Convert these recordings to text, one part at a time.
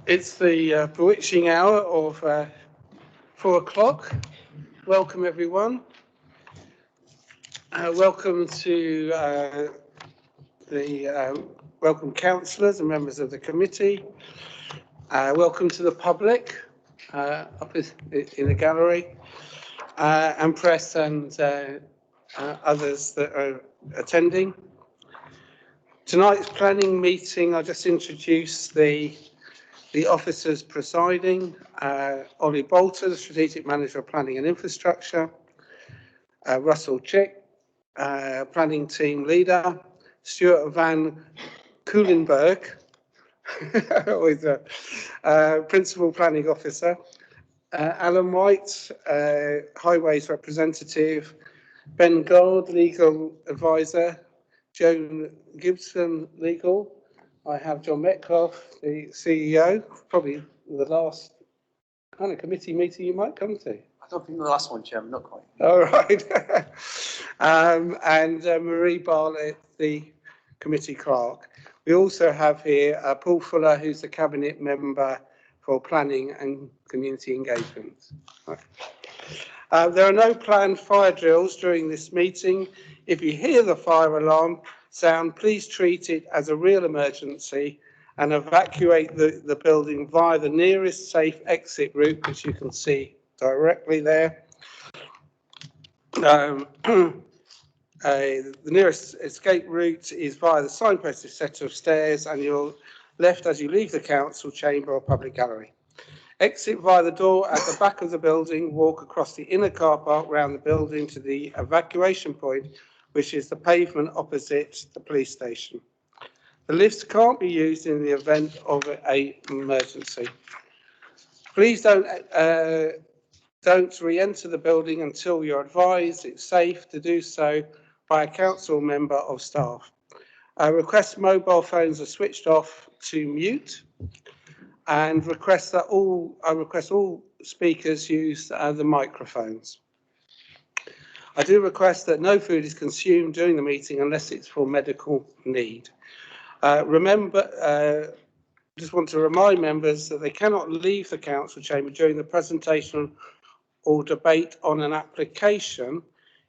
It's the bewitching hour of 4 o'clock. Welcome everyone. Welcome to welcome councillors and members of the committee. Welcome to the public up in the gallery and press and others that are attending. Tonight's planning meeting, I'll just introduce the officers presiding, Ollie Bolter, the Strategic Manager of Planning and Infrastructure, Russell Chick, Planning Team Leader, Stuart Van Kulenberg, always Principal Planning Officer, Alan White, Highways Representative, Ben Gold, Legal Advisor, Joan Gibson, Legal. I have John Metcalfe, the CEO, probably the last kind of committee meeting you might come to. I don't think the last one, Chairman, not quite. All right. And Marie Bartlett, the committee clerk. We also have here Paul Fuller, who's the Cabinet Member for Planning and Community Engagement. Right. There are no planned fire drills during this meeting. If you hear the fire alarm sound, please treat it as a real emergency and evacuate the building via the nearest safe exit route, which you can see directly there. The nearest escape route is via the signposted set of stairs and your left as you leave the council chamber or public gallery. Exit via the door at the back of the building, walk across the inner car park round the building to the evacuation point, which is the pavement opposite the police station. The lifts can't be used in the event of an emergency. Please don't re-enter the building until you're advised it's safe to do so by a council member of staff. I request mobile phones are switched off to mute and I request all speakers use the microphones. I do request that no food is consumed during the meeting unless it's for medical need. Just want to remind members that they cannot leave the council chamber during the presentation or debate on an application.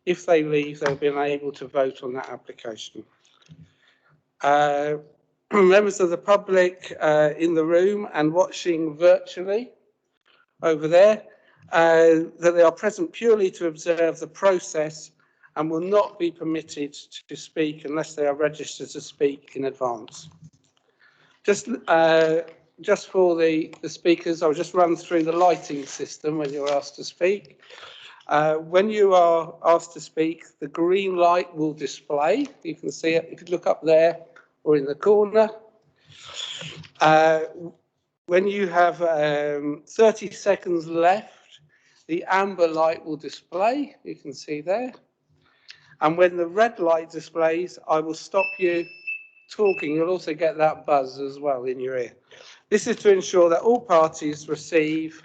If they leave, they'll be unable to vote on that application. Members of the public in the room and watching virtually over there, that they are present purely to observe the process and will not be permitted to speak unless they are registered to speak in advance. Just for the speakers, I'll just run through the lighting system when you're asked to speak. When you are asked to speak, the green light will display. You can see it if you look up there or in the corner. When you have 30 seconds left, the amber light will display. You can see there. And when the red light displays, I will stop you talking. You'll also get that buzz as well in your ear. This is to ensure that all parties receive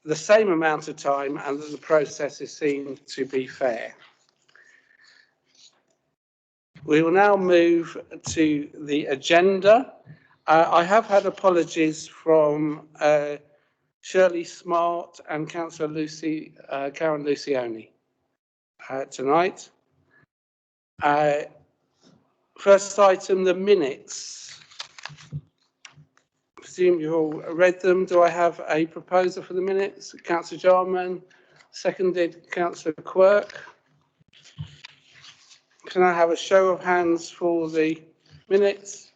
the same amount of time and that the process is seen to be fair. We will now move to the agenda. I have had apologies from Shirley Smart and Councillor Karen Lucioni tonight. First item, the minutes. I presume you all read them. Do I have a proposer for the minutes? Councillor Jarman, seconded Councillor Quirk. Can I have a show of hands for the minutes?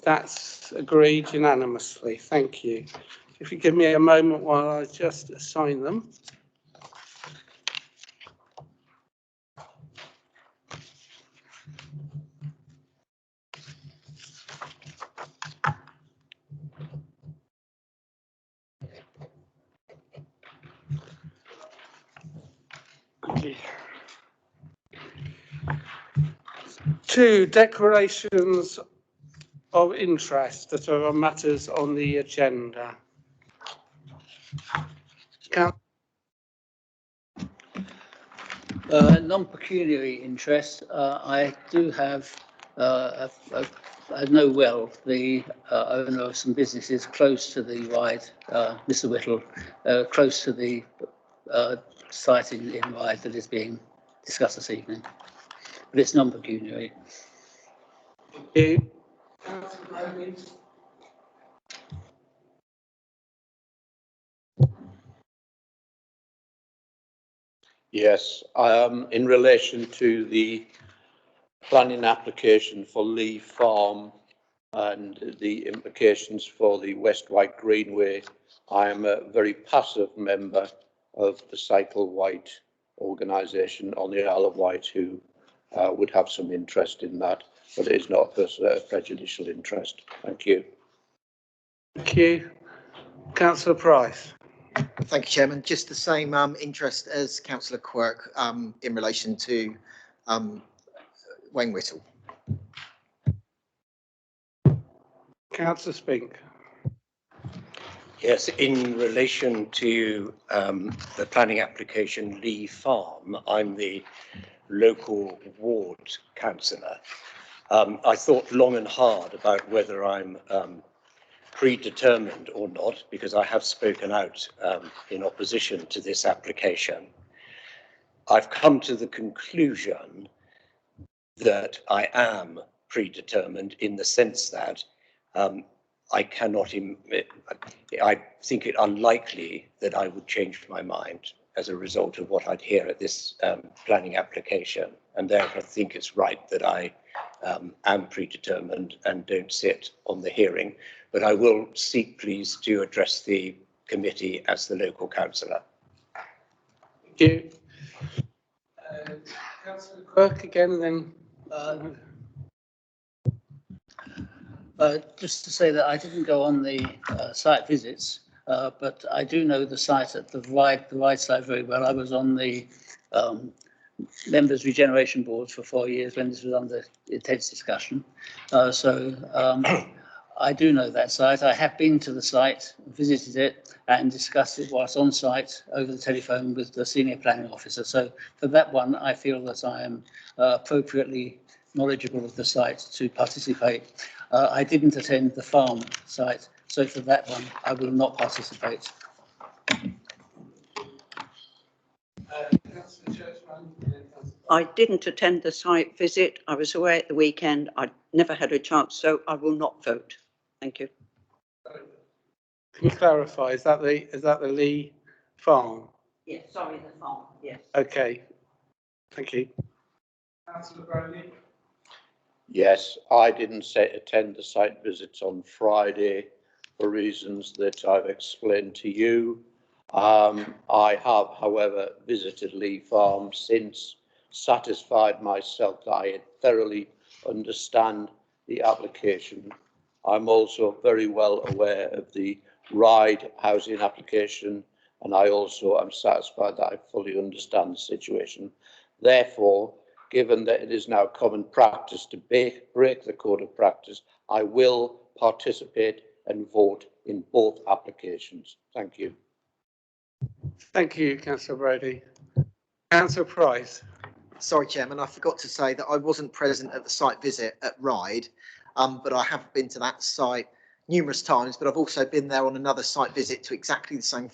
That's agreed unanimously. Thank you. If you give me a moment while I just assign them. Two declarations of interest that are on matters on the agenda. Non-pecuniary interest. I do have, I know well the owner of some businesses close to the Ryde, Mr. Whittle, close to the site in Ryde that is being discussed this evening. But it's non-pecuniary. Thank you. Councillor Bradley. Yes, in relation to the planning application for Lee Farm and the implications for the West White Greenway, I am a very passive member of the Cycle White organisation on the Isle of Wight who would have some interest in that, but it is not a prejudicial interest. Thank you. Thank you. Councillor Price. Thank you, Chairman. Just the same interest as Councillor Quirk in relation to Wayne Whittle. Councillor Spink. Yes, in relation to the planning application Lee Farm, I'm the local ward councillor. I thought long and hard about whether I'm predetermined or not, because I have spoken out in opposition to this application. I've come to the conclusion that I am predetermined in the sense that I think it unlikely that I would change my mind as a result of what I'd hear at this planning application. And therefore I think it's right that I am predetermined and don't sit on the hearing. But I will seek, please, to address the committee as the local councillor. Thank you. Councillor Quirk again, and then. Just to say that I didn't go on the site visits, but I do know the site at the Ryde site very well. I was on the members regeneration boards for 4 years when this was under intense discussion. I do know that site. I have been to the site, visited it and discussed it whilst on site over the telephone with the senior planning officer. So for that one, I feel that I am appropriately knowledgeable of the site to participate. I didn't attend the farm site, so for that one, I will not participate. I didn't attend the site visit. I was away at the weekend. I never had a chance, so I will not vote. Thank you. Can you clarify? Is that the Lee Farm? Yes, sorry, the farm. Yes. Okay. Thank you. Councillor Bradley. Yes, I didn't attend the site visits on Friday for reasons that I've explained to you. I have, however, visited Lee Farm since, satisfied myself that I thoroughly understand the application. I'm also very well aware of the Ryde housing application, and I also am satisfied that I fully understand the situation. Therefore, given that it is now common practice to break the code of practice, I will participate and vote in both applications. Thank you. Thank you, Councillor Brady. Councillor Price. Sorry, Chairman, I forgot to say that I wasn't present at the site visit at Ryde, but I have been to that site numerous times, but I've also been there on another site visit to exactly the same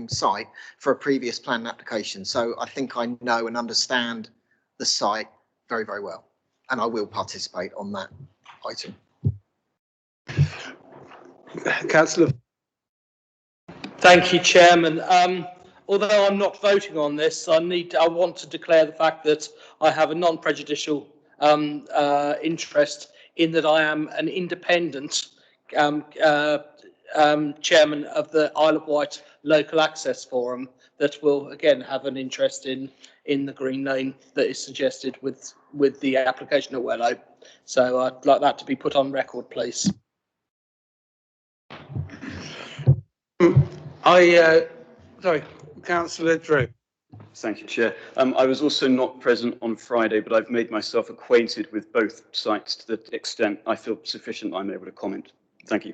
site for a previous planning application. So I think I know and understand the site very, very well, and I will participate on that item. Councillor. Thank you, Chairman. Although I'm not voting on this, I want to declare the fact that I have a non-prejudicial interest in that I am an independent chairman of the Isle of Wight Local Access Forum that will again have an interest in the green lane that is suggested with the application at Wellow. So I'd like that to be put on record, please. Sorry, Councillor Drew. Thank you, Chair. I was also not present on Friday, but I've made myself acquainted with both sites to the extent I feel sufficient I'm able to comment. Thank you.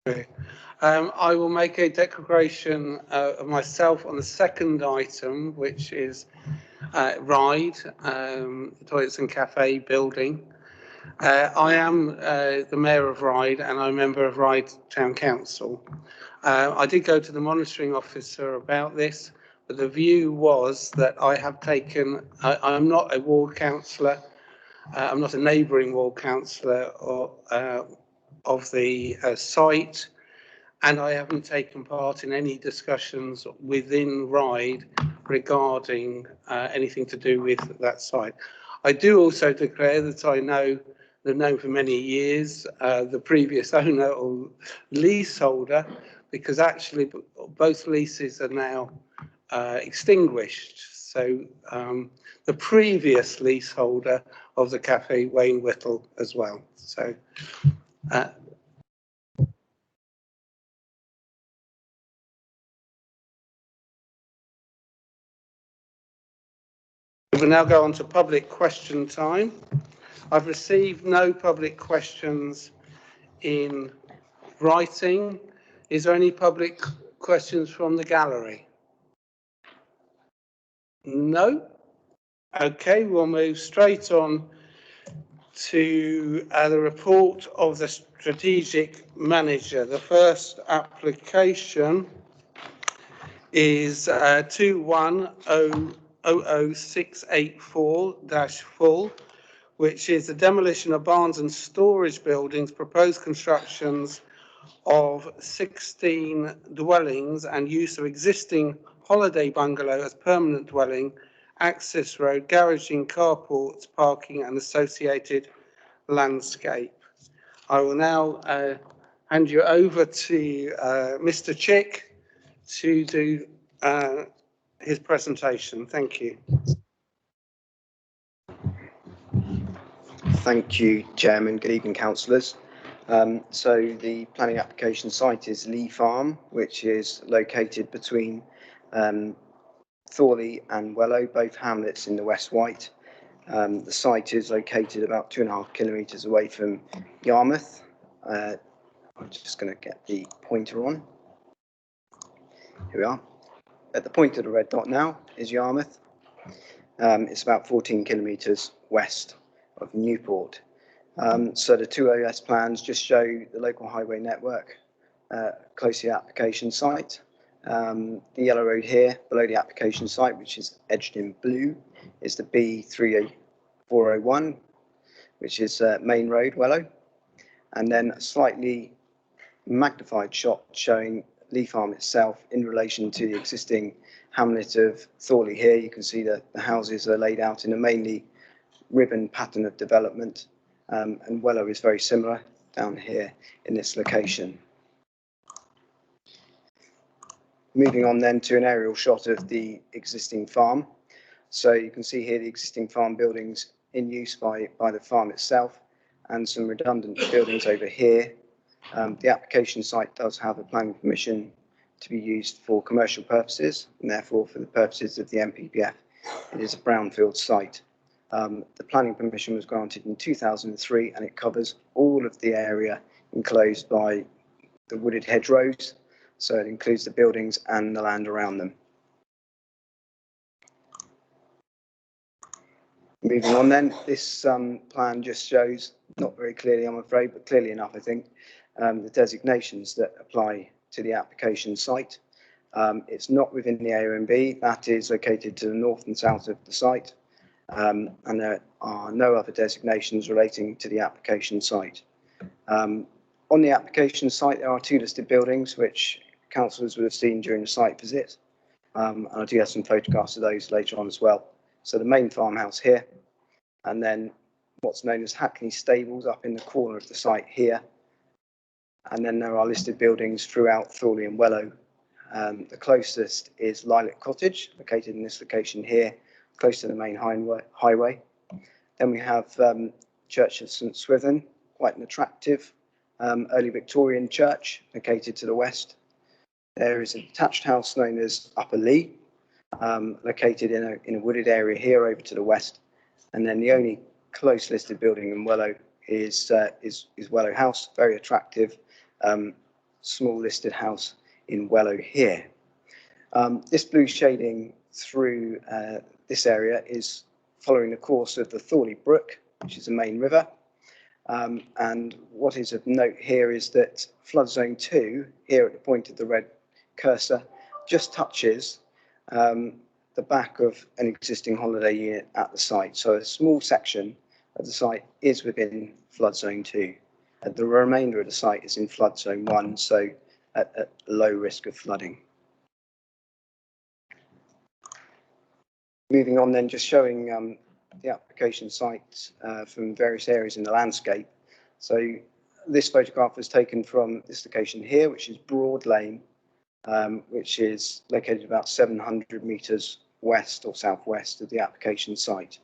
I will make a declaration of myself on the second item, which is Ryde, Toilets and Cafe building. I am the Mayor of Ryde and I'm a member of Ryde Town Council. I did go to the monitoring officer about this, but the view was that I have taken, I'm not a ward councillor, I'm not a neighbouring ward councillor of the site, and I haven't taken part in any discussions within Ryde regarding anything to do with that site. I do also declare that I know, they've known for many years, the previous owner or leaseholder, because actually both leases are now extinguished. So the previous leaseholder of the cafe, Wayne Whittle, as well. So we will now go on to public question time. I've received no public questions in writing. Is there any public questions from the gallery? No? Okay, we'll move straight on to the report of the strategic manager. The first application is 2100684-full, which is the demolition of barns and storage buildings, proposed constructions of 16 dwellings and use of existing holiday bungalow as permanent dwelling, access road, garaging, carports, parking and associated landscape. I will now hand you over to Mr. Chick to do his presentation. Thank you. Thank you, Chairman. Good evening, councillors. So the planning application site is Lee Farm, which is located between Thorley and Wellow, both hamlets in the West Wight. The site is located about 2.5 kilometres away from Yarmouth. I'm just going to get the pointer on. Here we are. At the point of the red dot now is Yarmouth. It's about 14 kilometres west of Newport. So the two OS plans just show the local highway network close to the application site. The yellow road here below the application site, which is edged in blue, is the B3401, which is Main Road, Wellow. And then a slightly magnified shot showing Lee Farm itself in relation to the existing hamlet of Thorley here. You can see that the houses are laid out in a mainly ribbon pattern of development, and Wellow is very similar down here in this location. Moving on then to an aerial shot of the existing farm. So you can see here the existing farm buildings in use by the farm itself and some redundant buildings over here. The application site does have a planning permission to be used for commercial purposes, and therefore for the purposes of the MPPF, it is a brownfield site. The planning permission was granted in 2003 and it covers all of the area enclosed by the wooded hedgerows, so it includes the buildings and the land around them. Moving on then, this plan just shows, not very clearly I'm afraid, but clearly enough I think, the designations that apply to the application site. It's not within the AONB, that is located to the north and south of the site. And there are no other designations relating to the application site. On the application site, there are two listed buildings, which councillors would have seen during the site visit. And I do have some photographs of those later on as well. So the main farmhouse here, and then what's known as Hackney Stables up in the corner of the site here. And then there are listed buildings throughout Thorley and Wellow. The closest is Lilac Cottage, located in this location here, close to the main highway. Then we have Church of St Swithin, quite an attractive early Victorian church located to the west. There is a detached house known as Upper Lee, located in a wooded area here over to the west. And then the only close listed building in Wellow is Wellow House, very attractive small listed house in Wellow here. This blue shading through this area is following the course of the Thorley Brook, which is the main river. And what is of note here is that flood zone 2, here at the point of the red cursor, just touches the back of an existing holiday unit at the site. So a small section of the site is within flood zone 2. And the remainder of the site is in flood zone 1, so at low risk of flooding. Moving on then, just showing the application site from various areas in the landscape. So this photograph was taken from this location here, which is Broad Lane, which is located about 700 metres west or southwest of the application site.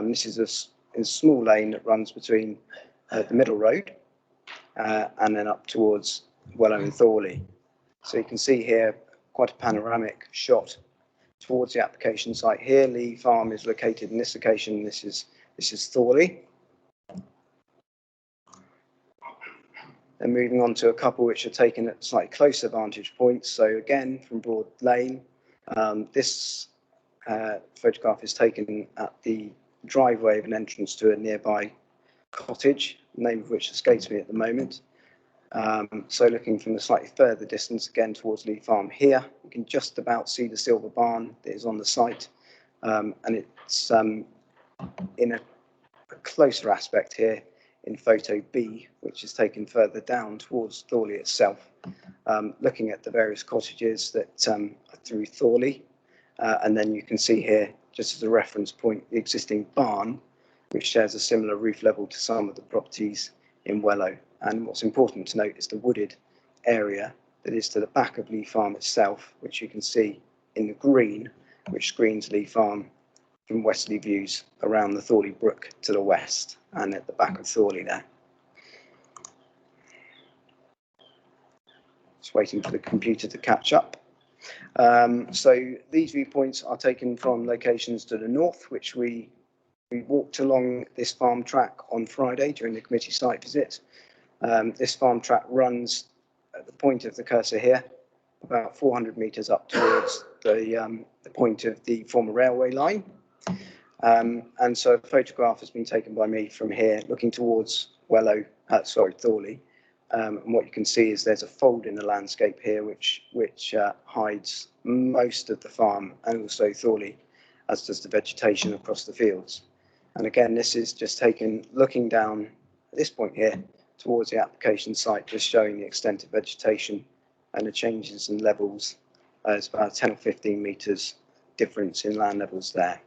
This is a small lane that runs between the middle road and then up towards Wellow and Thorley. So you can see here quite a panoramic shot towards the application site here. Lee Farm is located in this location. This is Thorley. And moving on to a couple which are taken at slightly closer vantage points. So again, from Broad Lane, this photograph is taken at the driveway of an entrance to a nearby cottage, the name of which escapes me at the moment. So looking from a slightly further distance, again towards Lee Farm here, you can just about see the silver barn that is on the site. And it's in a closer aspect here in photo B, which is taken further down towards Thorley itself, looking at the various cottages that are through Thorley. And then you can see here, just as a reference point, the existing barn, which shares a similar roof level to some of the properties in Wellow. And what's important to note is the wooded area that is to the back of Lee Farm itself, which you can see in the green, which screens Lee Farm from westerly views around the Thorley Brook to the west and at the back of Thorley there. Just waiting for the computer to catch up. So these viewpoints are taken from locations to the north, which we walked along this farm track on Friday during the committee site visit. This farm track runs at the point of the cursor here, about 400 metres up towards the point of the former railway line. And so a photograph has been taken by me from here, looking towards Thorley. And what you can see is there's a fold in the landscape here, which hides most of the farm and also Thorley, as does the vegetation across the fields. And again, this is just taken looking down at this point here towards the application site, just showing the extent of vegetation and the changes in levels. It's about 10 or 15 metres difference in land levels there.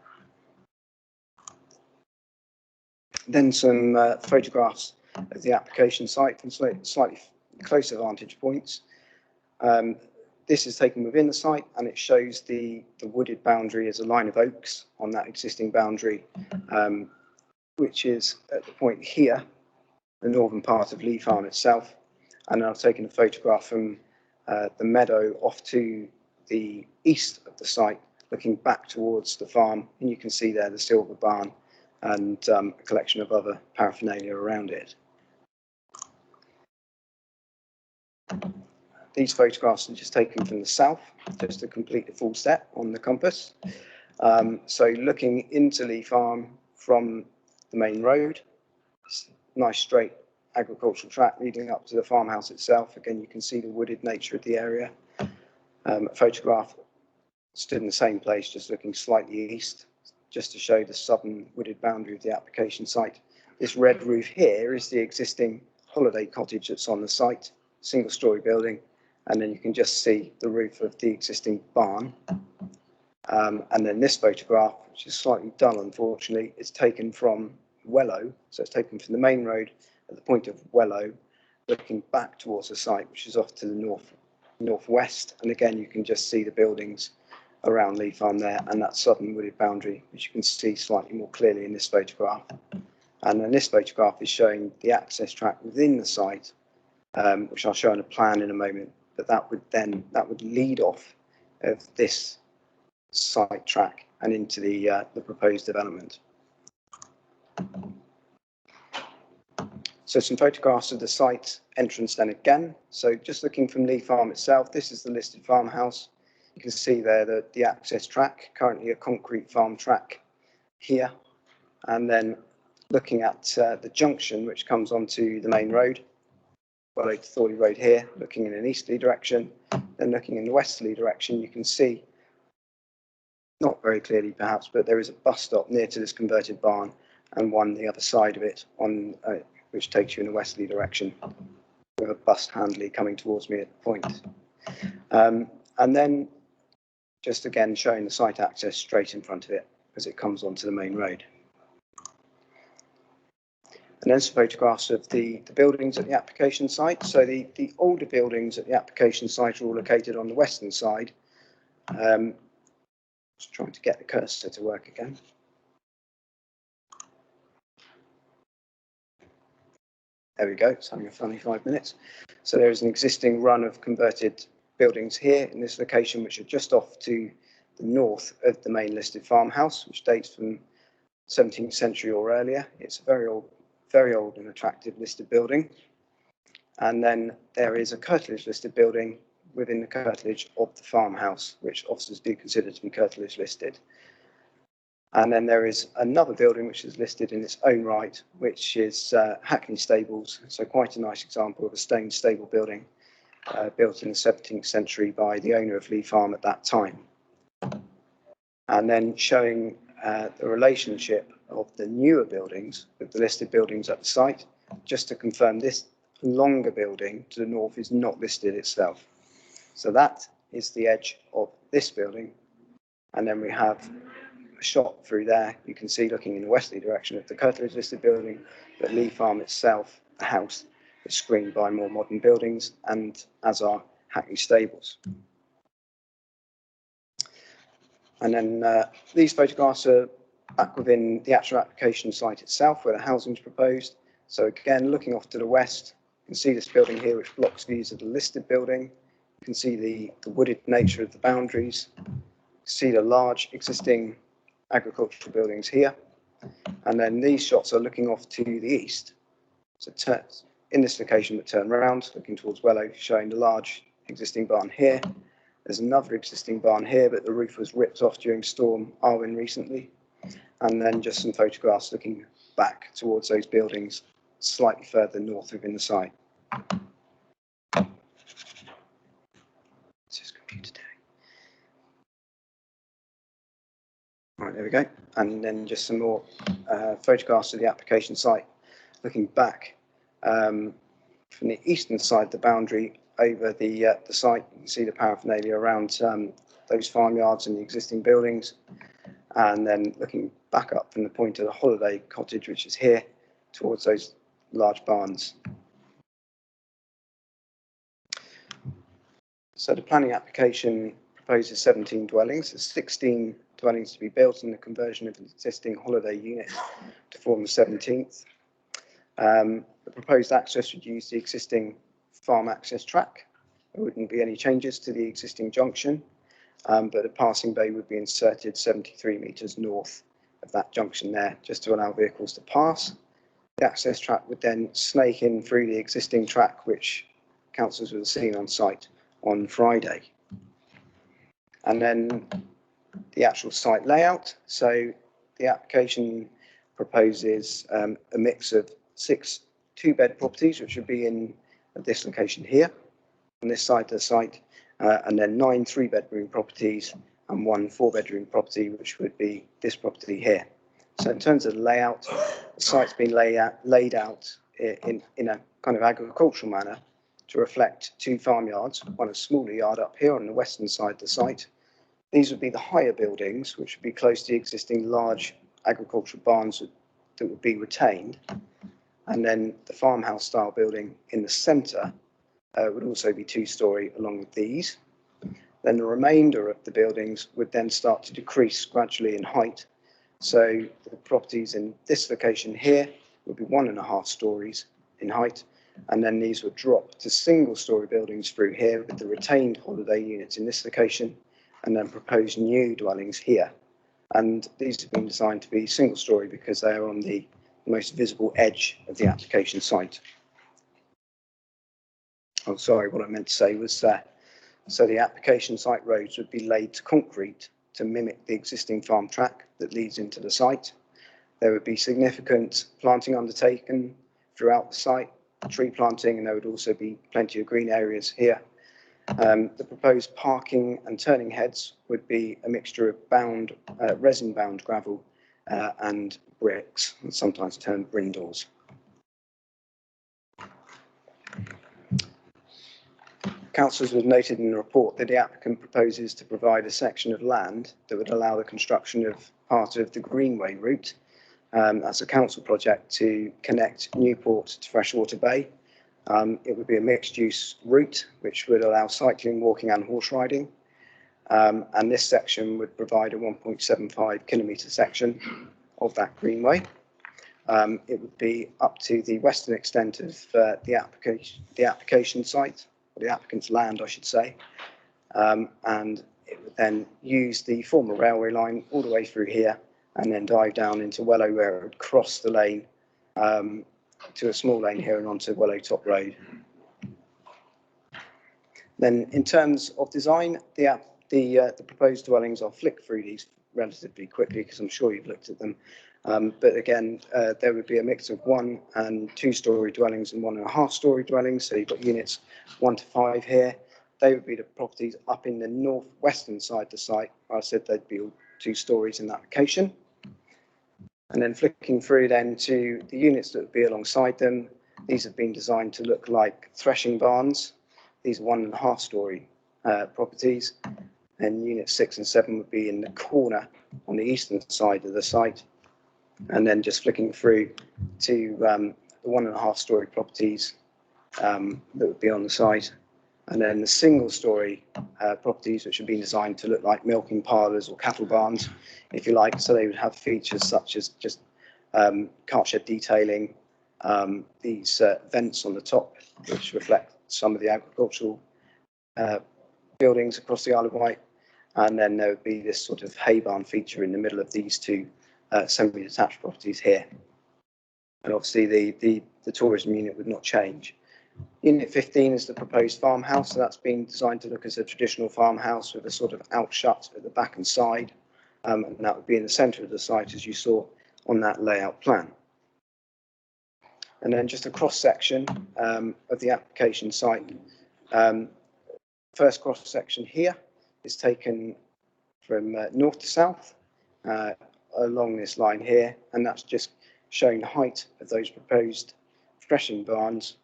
Then some photographs of the application site from slightly closer vantage points. This is taken within the site and it shows the wooded boundary as a line of oaks on that existing boundary, which is at the point here, the northern part of Lee Farm itself. And I've taken a photograph from the meadow off to the east of the site, looking back towards the farm, and you can see there the silver barn and a collection of other paraphernalia around it. These photographs are just taken from the south, just to complete the full set on the compass. So looking into Lee Farm from the main road, nice straight agricultural track leading up to the farmhouse itself. Again, you can see the wooded nature of the area. A photograph stood in the same place, just looking slightly east, just to show the southern wooded boundary of the application site. This red roof here is the existing holiday cottage that's on the site, single-storey building, and then you can just see the roof of the existing barn. And then this photograph, which is slightly dull, unfortunately, is taken from Wellow, so it's taken from the main road at the point of Wellow, looking back towards the site, which is off to the northwest. And again, you can just see the buildings around Lee Farm there and that southern wooded boundary, which you can see slightly more clearly in this photograph. And then this photograph is showing the access track within the site, which I'll show on a plan in a moment. But that would lead off of this site track and into the proposed development. So some photographs of the site entrance then again. So just looking from Lee Farm itself, this is the listed farmhouse. You can see there the access track, currently a concrete farm track here. And then looking at the junction, which comes onto the main road, well, to Thorley Road here, looking in an easterly direction, then looking in the westerly direction, you can see, not very clearly perhaps, but there is a bus stop near to this converted barn and one the other side of it on which takes you in a westerly direction with a bus handley coming towards me at the point. And then just again showing the site access straight in front of it as it comes onto the main road. And then some photographs of the buildings at the application site. So the older buildings at the application site are all located on the western side. Just trying to get the cursor to work again. There we go, it's having a funny 5 minutes. So there is an existing run of converted buildings here in this location, which are just off to the north of the main listed farmhouse, which dates from 17th century or earlier. It's a very old and attractive listed building. And then there is a curtilage listed building within the curtilage of the farmhouse, which officers do consider to be curtilage listed. And then there is another building which is listed in its own right, which is Hackney Stables. So quite a nice example of a stone stable building built in the 17th century by the owner of Lee Farm at that time. And then showing the relationship of the newer buildings with the listed buildings at the site, just to confirm this longer building to the north is not listed itself. So that is the edge of this building. And then we have a shot through there. You can see looking in the westerly direction of the curtilage listed building, but Lee Farm itself, the house, is screened by more modern buildings, and as are Hackney Stables. And then these photographs are back within the actual application site itself, where the housing is proposed. So again, looking off to the west, you can see this building here, which blocks views of the listed building. You can see the wooded nature of the boundaries. You can see the large existing agricultural buildings here. And then these shots are looking off to the east. So in this location, but turn around, looking towards Wellow, showing the large existing barn here. There's another existing barn here, but the roof was ripped off during Storm Arwen recently. And then just some photographs looking back towards those buildings slightly further north within the site. It's just computer day. Right, there we go. And then just some more photographs of the application site looking back from the eastern side, the boundary over the site. You can see the paraphernalia around those farmyards and the existing buildings. And then looking back up from the point of the holiday cottage, which is here, towards those large barns. So the planning application proposes 17 dwellings. There's 16 dwellings to be built in the conversion of an existing holiday unit to form the 17th. The proposed access would use the existing farm access track. There wouldn't be any changes to the existing junction, but a passing bay would be inserted 73 metres north of that junction there, just to allow vehicles to pass. The access track would then snake in through the existing track, which councillors will have seen on site on Friday. And then the actual site layout. So the application proposes a mix of 6 two-bed properties, which would be in this location here, on this side of the site, and then 9 3-bedroom properties and 1 4-bedroom property, which would be this property here. So in terms of the layout, the site's been laid out in a kind of agricultural manner to reflect 2 farmyards, one a smaller yard up here on the western side of the site. These would be the higher buildings, which would be close to the existing large agricultural barns that would be retained. And then the farmhouse style building in the centre would also be 2-storey along with these. Then the remainder of the buildings would then start to decrease gradually in height. So the properties in this location here would be 1.5 stories in height. And then these would drop to single-storey buildings through here with the retained holiday units in this location, and then proposed new dwellings here. And these have been designed to be single-storey because they are on the the most visible edge of the application site. Oh, sorry, what I meant to say was so the application site roads would be laid to concrete to mimic the existing farm track that leads into the site. There would be significant planting undertaken throughout the site, tree planting, and there would also be plenty of green areas here. The proposed parking and turning heads would be a mixture of resin-bound gravel and bricks, sometimes termed brindles. Councillors have noted in the report that the applicant proposes to provide a section of land that would allow the construction of part of the Greenway route. That's a council project to connect Newport to Freshwater Bay. It would be a mixed-use route which would allow cycling, walking and horse riding. And this section would provide a 1.75 kilometre section of that Greenway. It would be up to the western extent of the application site, or the applicant's land, I should say. And it would then use the former railway line all the way through here and then dive down into Wellow, where it would cross the lane to a small lane here and onto Wellow Top Road. Then in terms of design, the proposed dwellings, I'll flick through these relatively quickly because I'm sure you've looked at them. But again, there would be a mix of 1 and 2 story dwellings and 1.5 story dwellings. So you've got units 1 to 5 here. They would be the properties up in the northwestern side of the site. I said they'd be all 2 stories in that location. And then flicking through then to the units that would be alongside them. These have been designed to look like threshing barns. These are 1.5 story properties. And units 6 and 7 would be in the corner on the eastern side of the site. And then just flicking through to the 1.5 story properties that would be on the site. And then the single story properties, which have been designed to look like milking parlours or cattle barns, if you like. So they would have features such as just cart shed detailing, these vents on the top, which reflect some of the agricultural buildings across the Isle of Wight. And then there would be this sort of hay barn feature in the middle of these 2 semi-detached properties here. And obviously the tourism unit would not change. Unit 15 is the proposed farmhouse, so that's been designed to look as a traditional farmhouse with a sort of outshut at the back and side, and that would be in the centre of the site as you saw on that layout plan. And then just a cross-section of the application site. First cross-section here is taken from north to south along this line here, and that's just showing the height of those proposed threshing barns,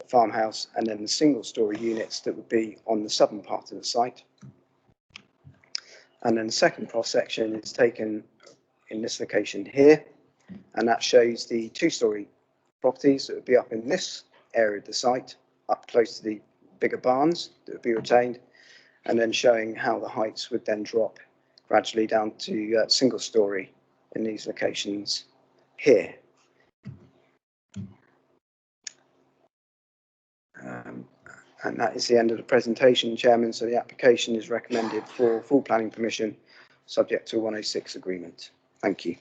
farmhouse, and then the single-story units that would be on the southern part of the site. And then the second cross-section is taken in this location here, and that shows the 2-story properties that would be up in this area of the site, up close to the bigger barns that would be retained, and then showing how the heights would then drop gradually down to single-story in these locations here. And that is the end of the presentation, Chairman. So the application is recommended for full planning permission, subject to a 106 agreement. Thank you.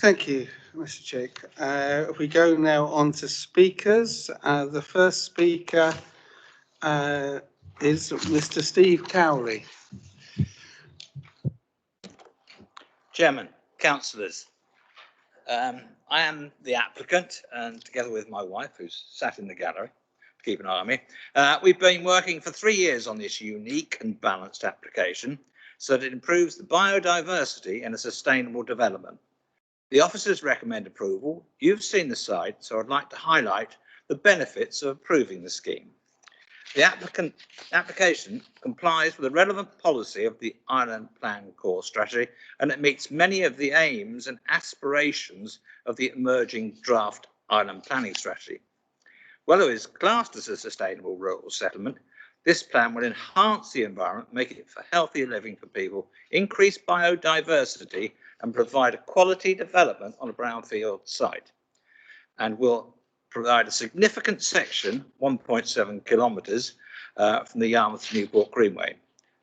Thank you, Mr. Chick. If we go now on to speakers, the first speaker is Mr. Steve Cowley. Chairman, councillors, I am the applicant, and together with my wife, who's sat in the gallery, keep an eye on me, we've been working for 3 years on this unique and balanced application so that it improves the biodiversity and a sustainable development. The officers recommend approval. You've seen the site, so I'd like to highlight the benefits of approving the scheme. The application complies with the relevant policy of the Island Plan Core Strategy, and it meets many of the aims and aspirations of the emerging draft Island Planning Strategy. Wellow is classed as a sustainable rural settlement. This plan will enhance the environment, make it for healthier living for people, increase biodiversity, and provide a quality development on a brownfield site, and will provide a significant section, 1.7 kilometres, from the Yarmouth to Newport Greenway.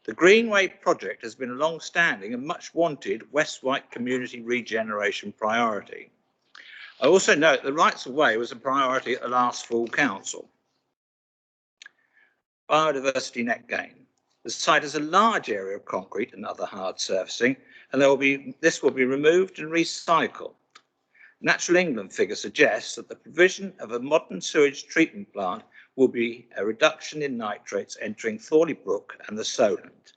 The Greenway project has been a long-standing and much wanted West White community regeneration priority. I also note the rights of way was a priority at the last full council. Biodiversity net gain. The site has a large area of concrete and other hard surfacing, and this will be removed and recycled. Natural England figure suggests that the provision of a modern sewage treatment plant will be a reduction in nitrates entering Thorley Brook and the Solent.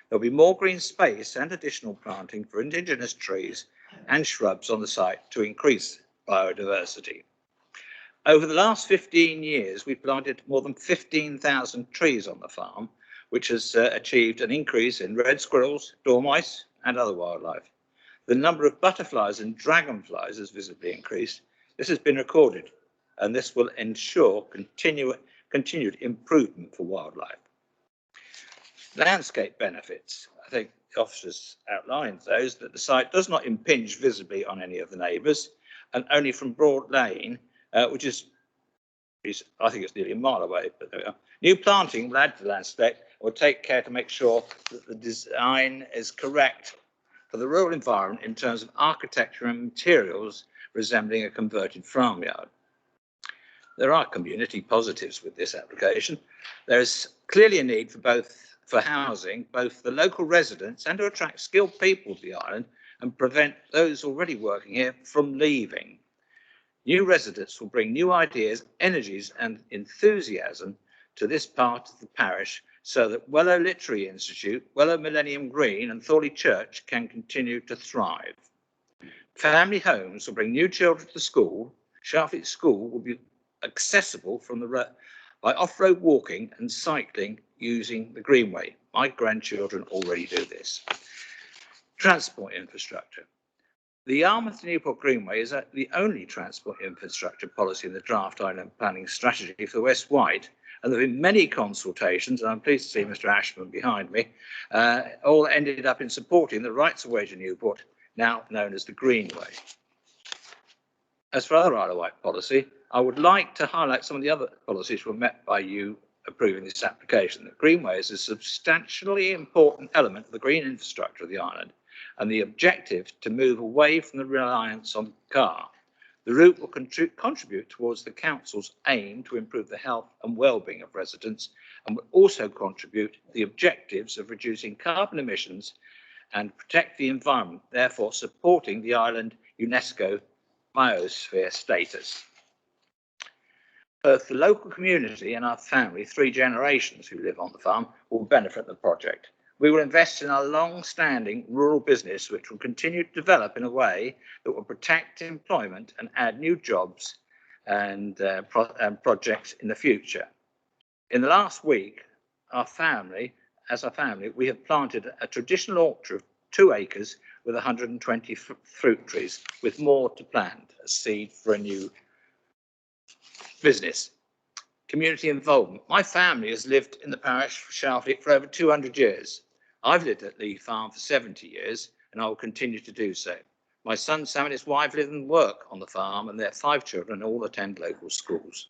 There will be more green space and additional planting for indigenous trees and shrubs on the site to increase biodiversity. Over the last 15 years, we've planted more than 15,000 trees on the farm, which has achieved an increase in red squirrels, dormice, and other wildlife. The number of butterflies and dragonflies has visibly increased. This has been recorded, and this will ensure continued improvement for wildlife. Landscape benefits. I think the officers outlined those, that the site does not impinge visibly on any of the neighbours, and only from Broad Lane, which is, I think it's nearly a mile away, but there we are. New planting will add to the landscape. Will take care to make sure that the design is correct for the rural environment in terms of architecture and materials resembling a converted farmyard. There are community positives with this application. There is clearly a need for housing, both the local residents and to attract skilled people to the island and prevent those already working here from leaving. New residents will bring new ideas, energies and enthusiasm to this part of the parish so that Wellow Literary Institute, Wellow Millennium Green and Thorley Church can continue to thrive. Family homes will bring new children to school. Sharfleet School will be accessible from the by off-road walking and cycling using the Greenway. My grandchildren already do this. Transport infrastructure. The Yarmouth to Newport Greenway is the only transport infrastructure policy in the draft island planning strategy for the West White, and there have been many consultations, and I'm pleased to see Mr. Ashman behind me, all ended up in supporting the rights of way to Newport, now known as the Greenway. As for other Isle of Wight policy, I would like to highlight some of the other policies were met by you approving this application. The Greenway is a substantially important element of the green infrastructure of the island, and the objective to move away from the reliance on the car. The route will contribute towards the council's aim to improve the health and well-being of residents, and will also contribute to the objectives of reducing carbon emissions and protect the environment, therefore supporting the island UNESCO biosphere status. Both the local community and our family, 3 generations who live on the farm, will benefit from the project. We will invest in our long-standing rural business, which will continue to develop in a way that will protect employment and add new jobs and projects in the future. In the last week, as a family, we have planted a traditional orchard of 2 acres with 120 fruit trees, with more to plant as seed for a new business. Community involvement. My family has lived in the parish of Sharfleet for over 200 years. I've lived at the farm for 70 years, and I will continue to do so. My son Sam and his wife live and work on the farm, and their 5 children all attend local schools.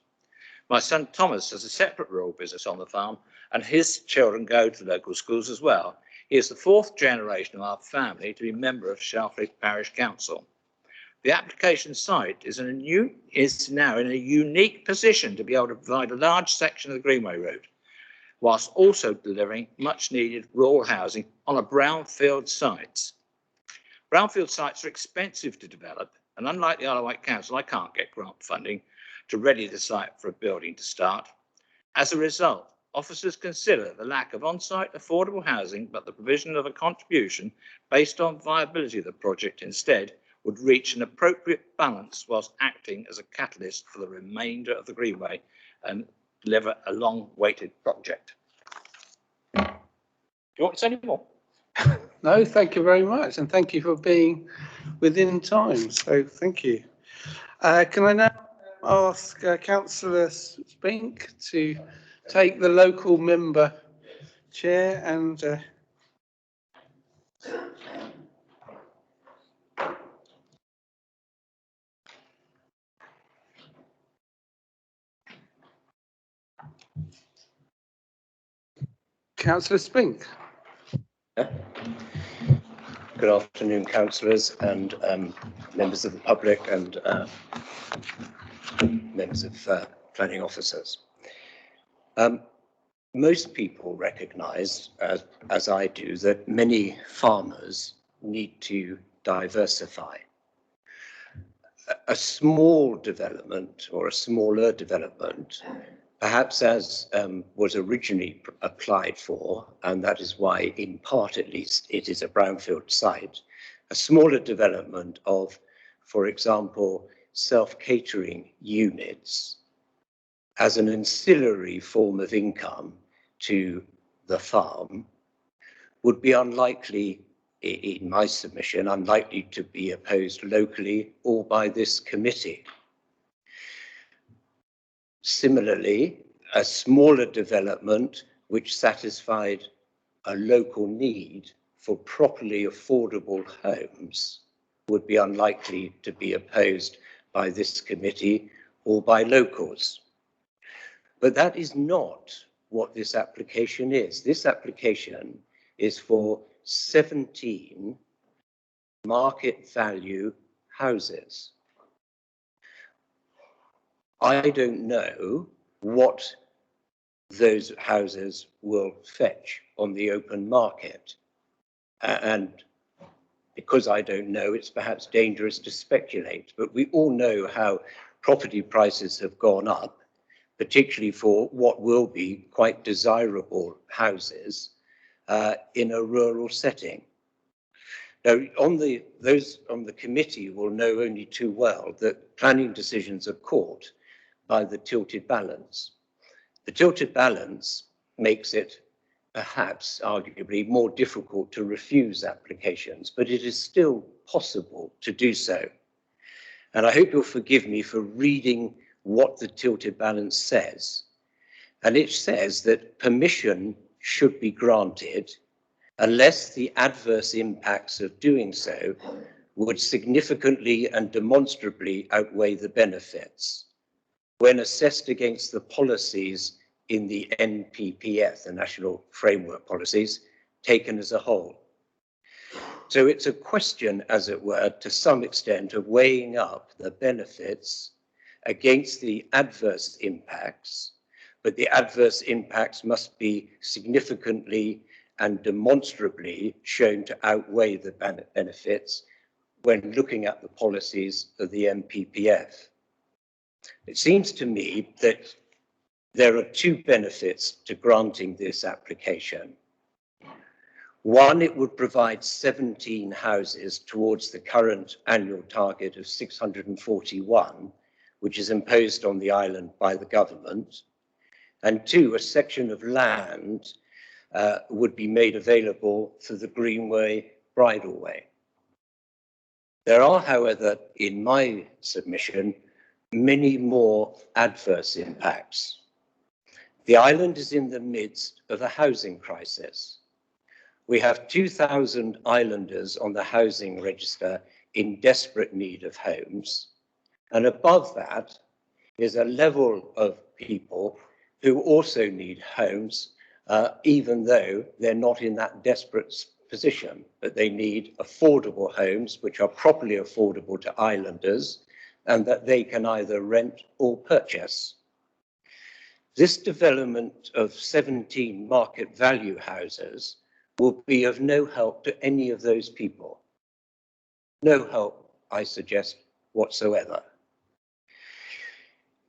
My son Thomas has a separate rural business on the farm, and his children go to local schools as well. He is the 4th generation of our family to be a member of Sharfleet Parish Council. The application site is now in a unique position to be able to provide a large section of the Greenway route, whilst also delivering much needed rural housing on a brownfield site. Brownfield sites are expensive to develop, and unlike the Isle of Wight Council, I can't get grant funding to ready the site for a building to start. As a result, officers consider the lack of on-site affordable housing, but the provision of a contribution based on viability of the project instead would reach an appropriate balance whilst acting as a catalyst for the remainder of the Greenway and deliver a long-awaited project. Do you want to say any more? No, thank you very much, and thank you for being within time. So thank you. Can I now ask Councillor Spink to take the local member chair and Councillor Spink. Good afternoon, councillors and members of the public and members of planning officers. Most people recognise, as I do, that many farmers need to diversify. A small development or a smaller development, perhaps as was originally applied for, and that is why in part at least it is a brownfield site, a smaller development of, for example, self-catering units as an ancillary form of income to the farm would be unlikely, in my submission, unlikely to be opposed locally or by this committee. Similarly, a smaller development which satisfied a local need for properly affordable homes would be unlikely to be opposed by this committee or by locals. But that is not what this application is. This application is for 17 market value houses. I don't know what those houses will fetch on the open market. And because I don't know, it's perhaps dangerous to speculate, but we all know how property prices have gone up, particularly for what will be quite desirable houses in a rural setting. Now, those on the committee will know only too well that planning decisions are caught by the tilted balance. The tilted balance makes it perhaps arguably more difficult to refuse applications, but it is still possible to do so. And I hope you'll forgive me for reading what the tilted balance says. And it says that permission should be granted unless the adverse impacts of doing so would significantly and demonstrably outweigh the benefits when assessed against the policies in the NPPF, the National Framework Policies, taken as a whole. So it's a question, as it were, to some extent of weighing up the benefits against the adverse impacts, but the adverse impacts must be significantly and demonstrably shown to outweigh the benefits when looking at the policies of the NPPF. It seems to me that there are two benefits to granting this application. One, it would provide 17 houses towards the current annual target of 641, which is imposed on the island by the government. And two, a section of land would be made available for the Greenway Bridleway. There are, however, in my submission, many more adverse impacts. The island is in the midst of a housing crisis. We have 2,000 islanders on the housing register in desperate need of homes. And above that is a level of people who also need homes, even though they're not in that desperate position, but they need affordable homes which are properly affordable to islanders and that they can either rent or purchase. This development of 17 market value houses will be of no help to any of those people. No help, I suggest, whatsoever.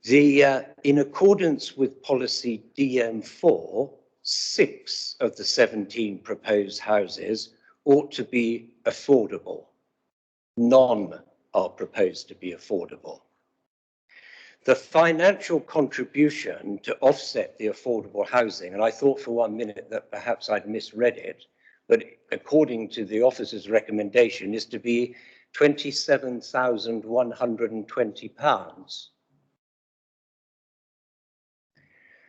In accordance with policy DM4, 6 of the 17 proposed houses ought to be affordable. None are proposed to be affordable. The financial contribution to offset the affordable housing, and I thought for 1 minute that perhaps I'd misread it, but according to the officer's recommendation is to be £27,120.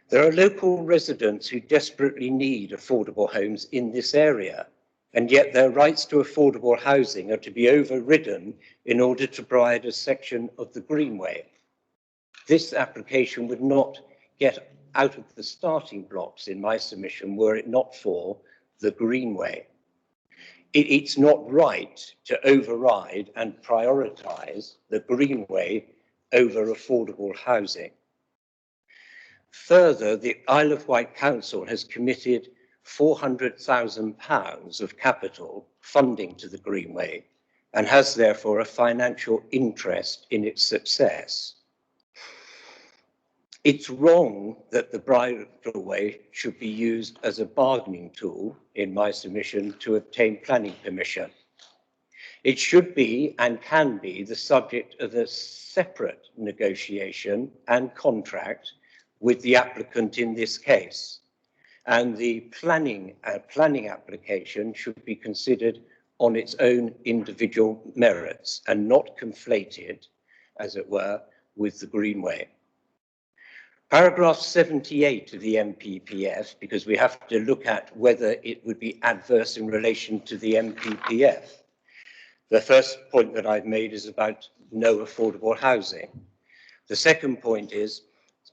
There are local residents who desperately need affordable homes in this area, and yet their rights to affordable housing are to be overridden in order to provide a section of the Greenway. This application would not get out of the starting blocks in my submission were it not for the Greenway. it's not right to override and prioritise the Greenway over affordable housing. Further, the Isle of Wight Council has committed £400,000 of capital funding to the Greenway and has therefore a financial interest in its success. It's wrong that the bridleway should be used as a bargaining tool, in my submission, to obtain planning permission. It should be and can be the subject of a separate negotiation and contract with the applicant in this case. And the planning application should be considered on its own individual merits and not conflated, as it were, with the Greenway. Paragraph 78 of the MPPF, because we have to look at whether it would be adverse in relation to the MPPF. The first point that I've made is about no affordable housing. The second point is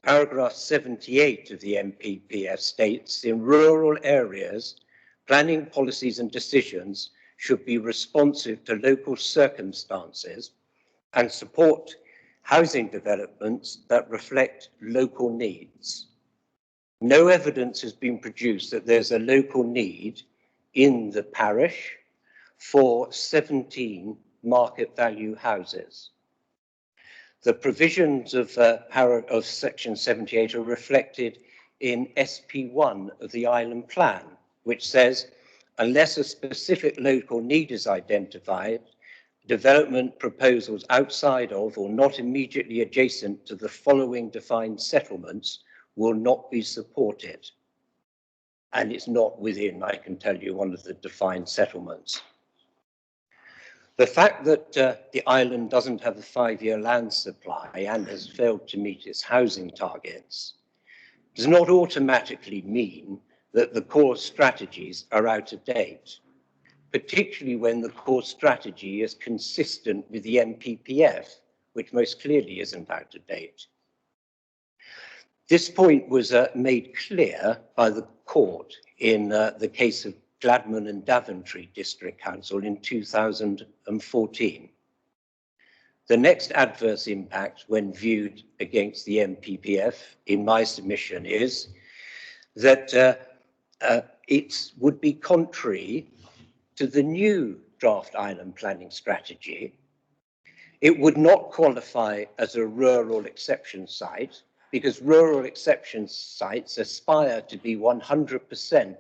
paragraph 78 of the MPPF states in rural areas, planning policies and decisions should be responsive to local circumstances and support housing developments that reflect local needs. No evidence has been produced that there's a local need in the parish for 17 market value houses. The provisions of section 78 are reflected in SP1 of the island plan, which says, unless a specific local need is identified, development proposals outside of or not immediately adjacent to the following defined settlements will not be supported. And it's not within, I can tell you, one of the defined settlements. The fact that the island doesn't have a 5-year land supply and has failed to meet its housing targets does not automatically mean that the core strategies are out of date, particularly when the core strategy is consistent with the MPPF, which most clearly isn't out of date. This point was made clear by the court in the case of Gladman and Daventry District Council in 2014. The next adverse impact when viewed against the MPPF, in my submission, is that it would be contrary to the new draft island planning strategy. It would not qualify as a rural exception site because rural exception sites aspire to be 100%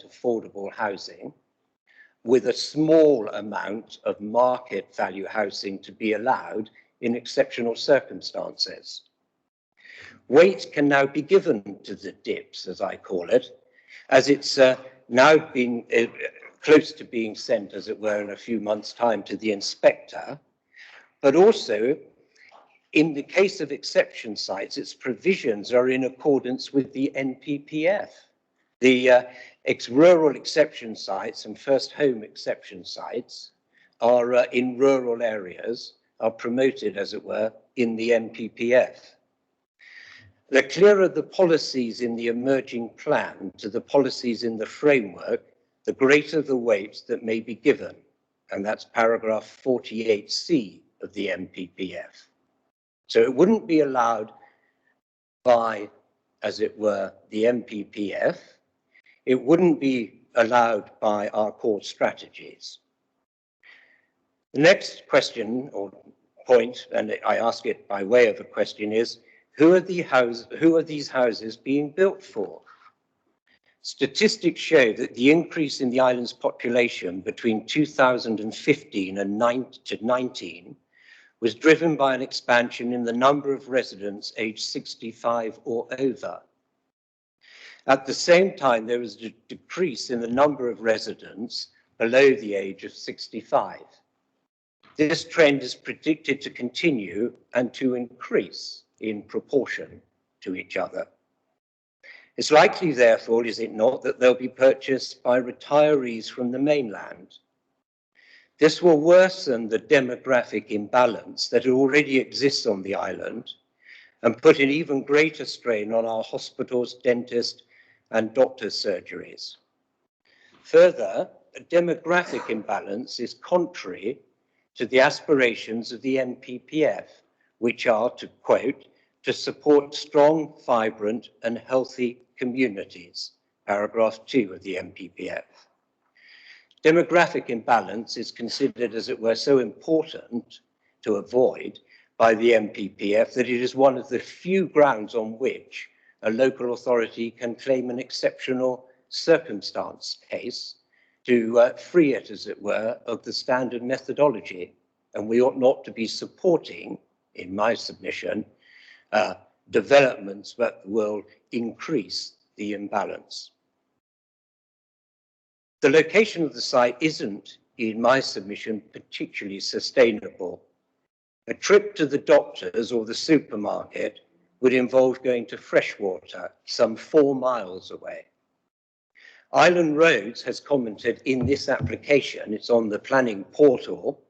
affordable housing with a small amount of market value housing to be allowed in exceptional circumstances. Weight can now be given to the dips, as I call it, as it's now been close to being sent, as it were, in a few months' time to the inspector, but also in the case of exception sites, its provisions are in accordance with the NPPF. The rural exception sites and first home exception sites are in rural areas, are promoted, as it were, in the NPPF. The clearer the policies in the emerging plan to the policies in the framework, the greater the weight that may be given. And that's paragraph 48C of the NPPF. So it wouldn't be allowed by, as it were, the MPPF. It wouldn't be allowed by our core strategies. The next question or point, and I ask it by way of a question, is who are these houses being built for? Statistics show that the increase in the island's population between 2015 and 19 was driven by an expansion in the number of residents aged 65 or over. At the same time, there was a decrease in the number of residents below the age of 65. This trend is predicted to continue and to increase in proportion to each other. It's likely, therefore, is it not, that they'll be purchased by retirees from the mainland. This will worsen the demographic imbalance that already exists on the island and put an even greater strain on our hospitals, dentists, and doctors' surgeries. Further, demographic imbalance is contrary to the aspirations of the NPPF, which are, to quote, to support strong, vibrant and healthy communities, paragraph 2 of the NPPF. Demographic imbalance is considered, as it were, so important to avoid by the NPPF that it is one of the few grounds on which a local authority can claim an exceptional circumstance case to free it, as it were, of the standard methodology. And we ought not to be supporting, in my submission, developments that will increase the imbalance. The location of the site isn't, in my submission, particularly sustainable. A trip to the doctors or the supermarket would involve going to Freshwater, some 4 miles away. Island Roads has commented in this application, it's on the planning portal,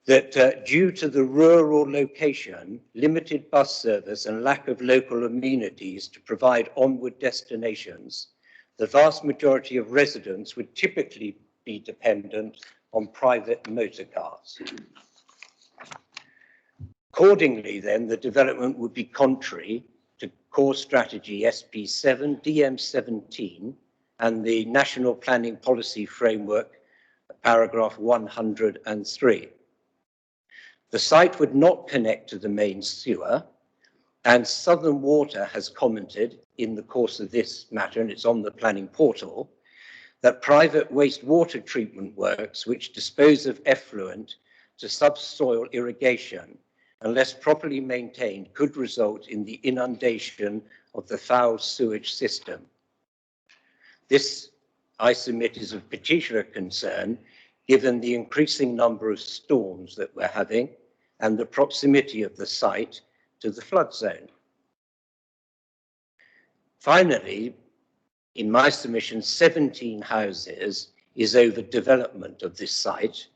that due to the rural location, limited bus service and lack of local amenities to provide onward destinations, the vast majority of residents would typically be dependent on private motor cars. Accordingly, then, the development would be contrary to core strategy SP7, DM17, and the National Planning Policy Framework, paragraph 103. The site would not connect to the main sewer, and Southern Water has commented in the course of this matter, and it's on the planning portal, that private wastewater treatment works which dispose of effluent to subsoil irrigation, unless properly maintained, could result in the inundation of the foul sewage system. This, I submit, is of particular concern given the increasing number of storms that we're having and the proximity of the site to the flood zone. Finally, in my submission, 17 houses is overdevelopment of this site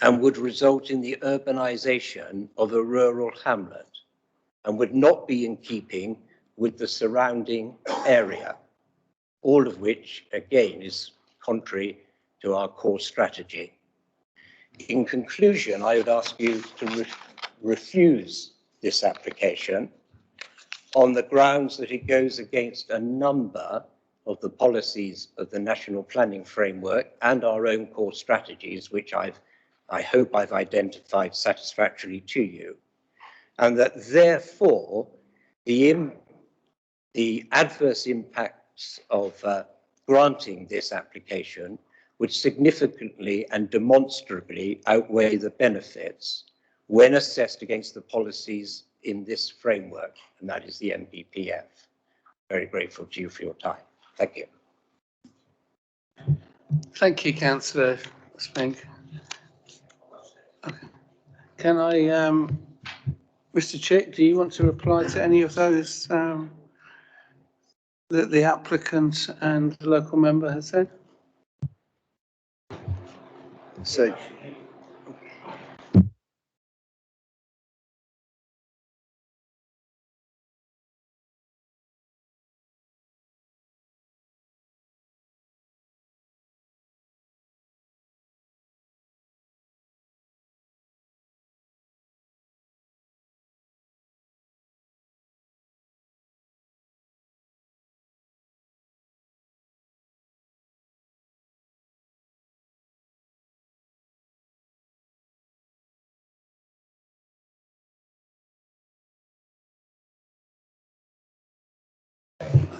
and would result in the urbanization of a rural hamlet and would not be in keeping with the surrounding area, all of which, again, is contrary to our core strategy. In conclusion, I would ask you to refuse this application on the grounds that it goes against a number of the policies of the National Planning Framework and our own core strategies, which I hope I've identified satisfactorily to you, and that therefore the adverse impacts of granting this application would significantly and demonstrably outweigh the benefits when assessed against the policies in this framework, and that is the NPPF. Very grateful to you for your time. Thank you. Thank you, Councillor Spink. Okay. Can I, Mr. Chick, do you want to reply to any of those that the applicant and the local member has said? So,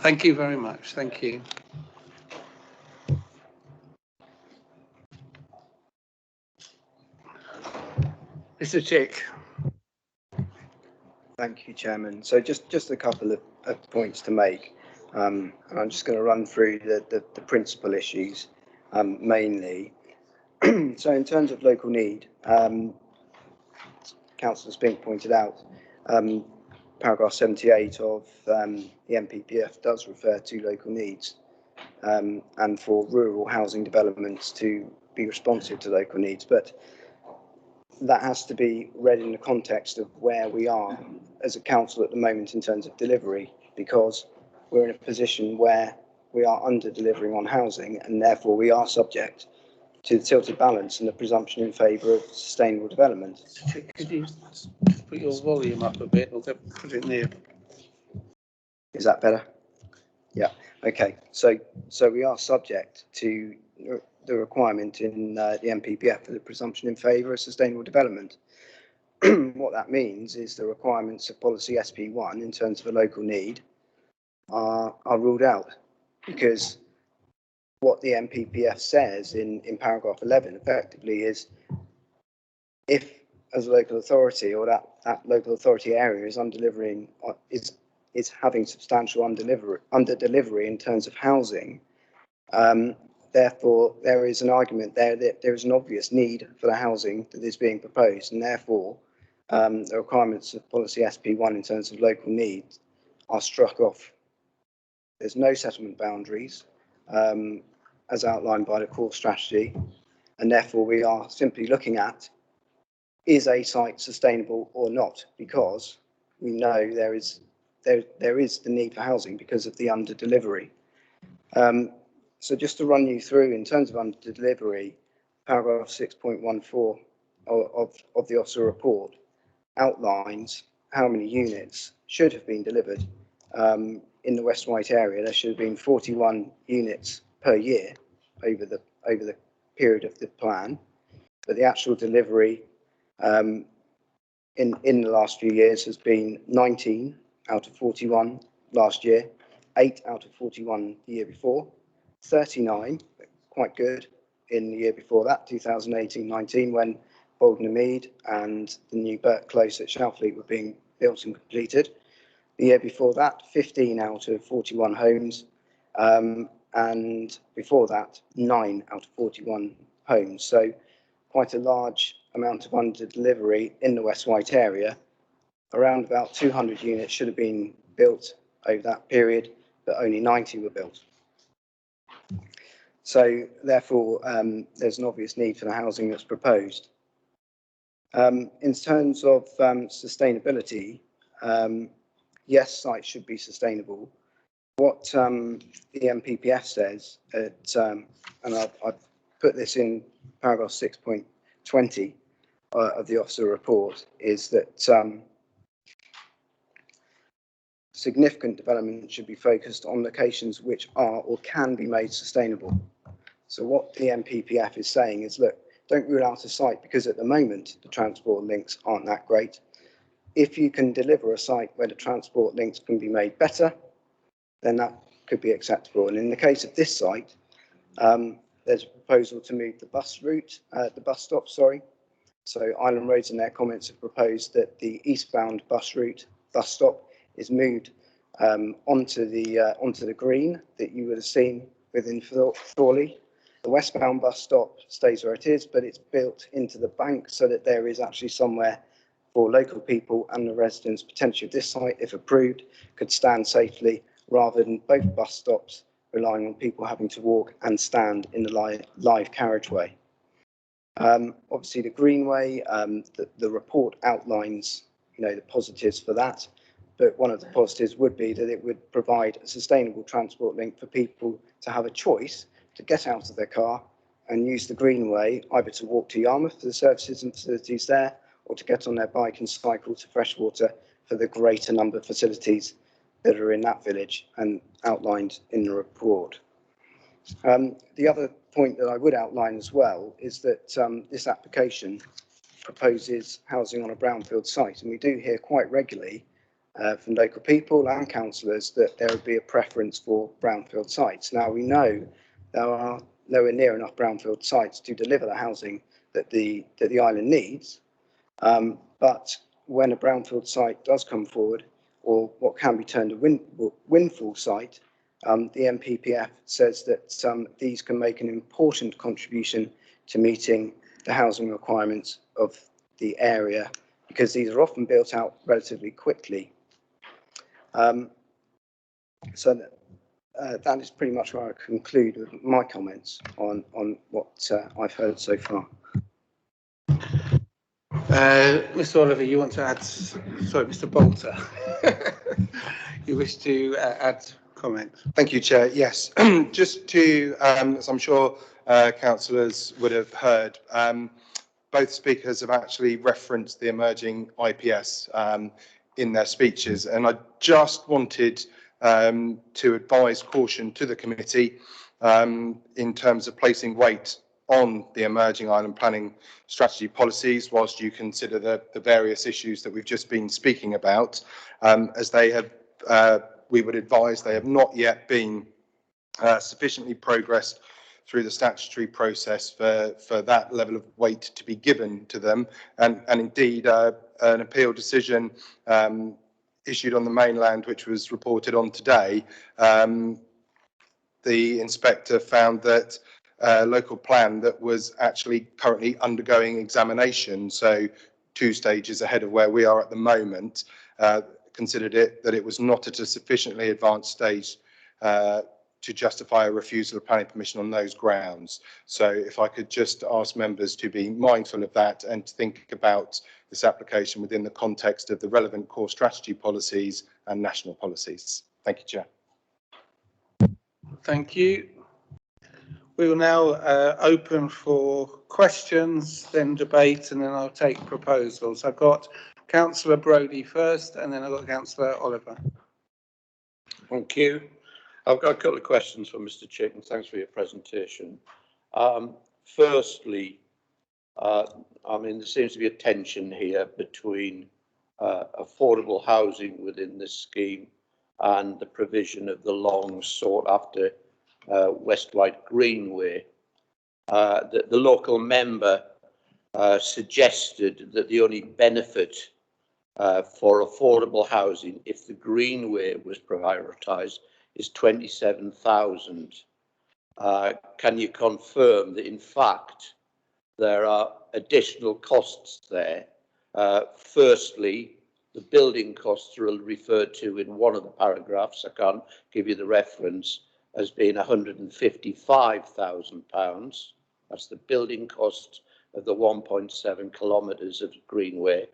Thank you very much. Thank you. Mr. Chick. thank you, Chairman. So just a couple of points to make. And I'm just going to run through the principal issues mainly. So in terms of local need, Councillor Spink pointed out, paragraph 78 of the NPPF does refer to local needs and for rural housing developments to be responsive to local needs. But that has to be read in the context of where we are as a council at the moment in terms of delivery, because we're in a position where we are under delivering on housing, and therefore we are subject to the tilted balance and the presumption in favour of sustainable development. Could you put your volume up a bit or put it near? Is that better? Yeah. Okay. So we are subject to the requirement in the NPPF for the presumption in favour of sustainable development. What that means is the requirements of policy SP1 in terms of a local need are ruled out, because what the NPPF says in paragraph 11 effectively is, if as a local authority or that local authority area is undelivering, is having substantial under delivery in terms of housing, therefore there is an argument there that there is an obvious need for the housing that is being proposed, and therefore the requirements of policy SP1 in terms of local needs are struck off. There's no settlement boundaries as outlined by the core strategy, and therefore we are simply looking at, is a site sustainable or not, because we know there is the need for housing because of the under delivery. So just to run you through in terms of under delivery, paragraph 6.14 of the officer report outlines how many units should have been delivered in the West White area. There should have been 41 units per year over the period of the plan, but the actual delivery in the last few years has been 19 out of 41 last year, 8 out of 41 the year before, 39, quite good, in the year before that, 2018-19, when Bolton Mead and the new Burt Close at Shalfleet were being built and completed. The year before that, 15 out of 41 homes, and before that, 9 out of 41 homes. So quite a large amount of under delivery in the West White area. Around about 200 units should have been built over that period, but only 90 were built. So therefore, there's an obvious need for the housing that's proposed. In terms of sustainability, yes, sites should be sustainable. What the NPPF says, and I've put this in paragraph 6.20 of the officer report, is that significant development should be focused on locations which are or can be made sustainable. So what the NPPF is saying is, look, don't rule out a site because at the moment the transport links aren't that great. If you can deliver a site where the transport links can be made better, then that could be acceptable. And in the case of this site, there's a proposal to move the bus route, the bus stop, sorry. So Island Roads in their comments have proposed that the eastbound bus route, bus stop, is moved onto the green that you would have seen within Thorley. The westbound bus stop stays where it is, but it's built into the bank so that there is actually somewhere for local people and the residents potentially of this site, if approved, could stand safely, rather than both bus stops relying on people having to walk and stand in the live carriageway. Obviously the greenway, the report outlines, the positives for that, but one of the positives would be that it would provide a sustainable transport link for people to have a choice to get out of their car and use the greenway, either to walk to Yarmouth for the services and facilities there, or to get on their bike and cycle to Freshwater for the greater number of facilities that are in that village and outlined in the report. The other point that I would outline as well is that this application proposes housing on a brownfield site, and we do hear quite regularly from local people and councillors that there would be a preference for brownfield sites. Now, we know there are nowhere near enough brownfield sites to deliver the housing that the island needs, but when a brownfield site does come forward, or what can be termed a windfall site, the NPPF says that these can make an important contribution to meeting the housing requirements of the area, because these are often built out relatively quickly. So that is pretty much where I conclude with my comments on what I've heard so far. Mr. Oliver, you want to add? Sorry, Mr. Bolter. You wish to add comment. Thank you, Chair. Yes, just to, as I'm sure councillors would have heard, both speakers have actually referenced the emerging IPS in their speeches, and I just wanted to advise caution to the committee in terms of placing weight on the emerging island planning strategy policies whilst you consider the various issues that we've just been speaking about, as they have, we would advise they have not yet been sufficiently progressed through the statutory process for that level of weight to be given to them, and indeed an appeal decision issued on the mainland, which was reported on today, the inspector found that local plan that was actually currently undergoing examination, so 2 stages ahead of where we are at the moment, considered it that it was not at a sufficiently advanced stage to justify a refusal of planning permission on those grounds. So if I could just ask members to be mindful of that and to think about this application within the context of the relevant core strategy policies and national policies. Thank you, Chair. Thank you. We will now open for questions, then debate, and then I'll take proposals. I've got Councillor Brodie first, and then I've got Councillor Oliver. Thank you. I've got a couple of questions for Mr. Chick, and thanks for your presentation. Firstly, I mean, there seems to be a tension here between affordable housing within this scheme and the provision of the long sought after West White Greenway. The local member suggested that the only benefit for affordable housing, if the Greenway was prioritised, is 27,000. Can you confirm that in fact there are additional costs there? Firstly, the building costs are referred to in one of the paragraphs, I can't give you the reference, as being £155,000. That's the building cost of the 1.7 kilometres of Greenway.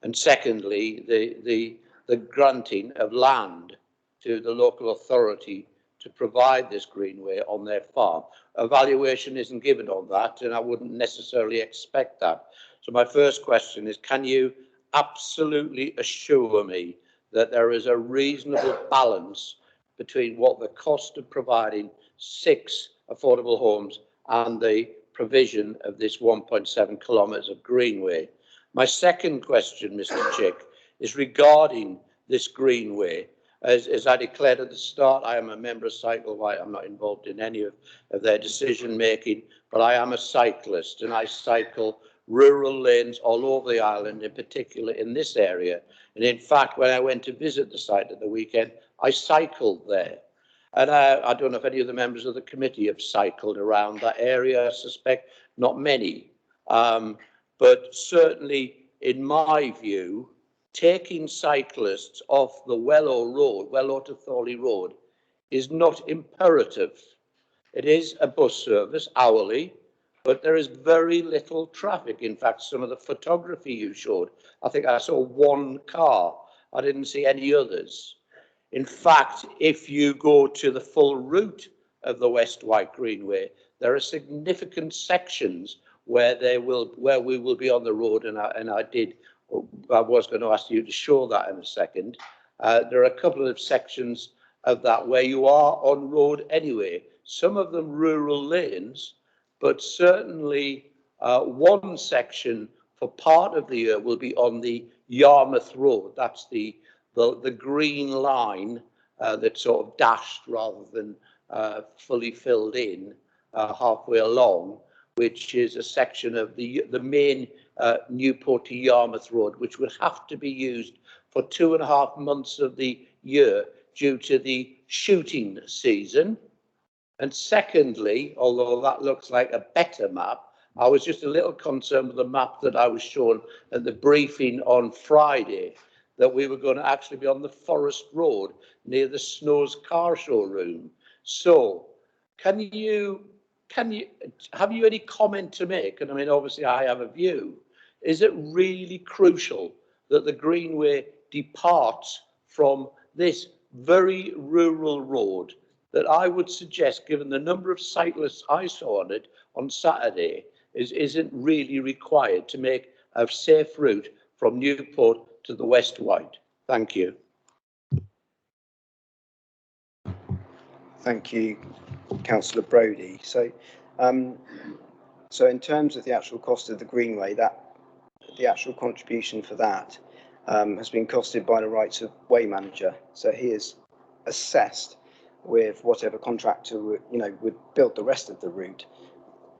And secondly, the granting of land to the local authority to provide this Greenway on their farm. A valuation isn't given on that, and I wouldn't necessarily expect that. So my first question is, can you absolutely assure me that there is a reasonable balance between what the cost of providing 6 affordable homes and the provision of this 1.7 kilometres of Greenway? My second question, Mr. Chick, is regarding this Greenway. As I declared at the start, I am a member of Cycle White. I'm not involved in any of their decision making, but I am a cyclist and I cycle rural lanes all over the island, in particular in this area. And in fact, when I went to visit the site at the weekend, I cycled there. And I don't know if any of the members of the committee have cycled around that area. I suspect not many. But certainly, in my view, taking cyclists off the Wellow to Thorley Road, is not imperative. It is a bus service hourly, but there is very little traffic. In fact, some of the photography you showed, I think I saw one car. I didn't see any others. In fact, if you go to the full route of the West White Greenway, there are significant sections where we will be on the road, and I was going to ask you to show that in a second. There are a couple of sections of that where you are on road anyway, some of them rural lanes, but certainly one section for part of the year will be on the Yarmouth Road. That's the green line that's sort of dashed rather than fully filled in halfway along, which is a section of the main Newport to Yarmouth Road, which will have to be used for 2.5 months of the year due to the shooting season. And secondly, although that looks like a better map, I was just a little concerned with the map that I was shown at the briefing on Friday, that we were going to actually be on the Forest Road near the Snows car showroom. So have you any comment to make? And I mean, obviously I have a view. Is it really crucial that the Greenway departs from this very rural road that I would suggest, given the number of cyclists I saw on it on Saturday, isn't really required to make a safe route from Newport to the West Wide. Thank you. Thank you, Councillor Brodie. So in terms of the actual cost of the Greenway, the actual contribution for that has been costed by the rights of way manager. So he is assessed with whatever contractor would build the rest of the route,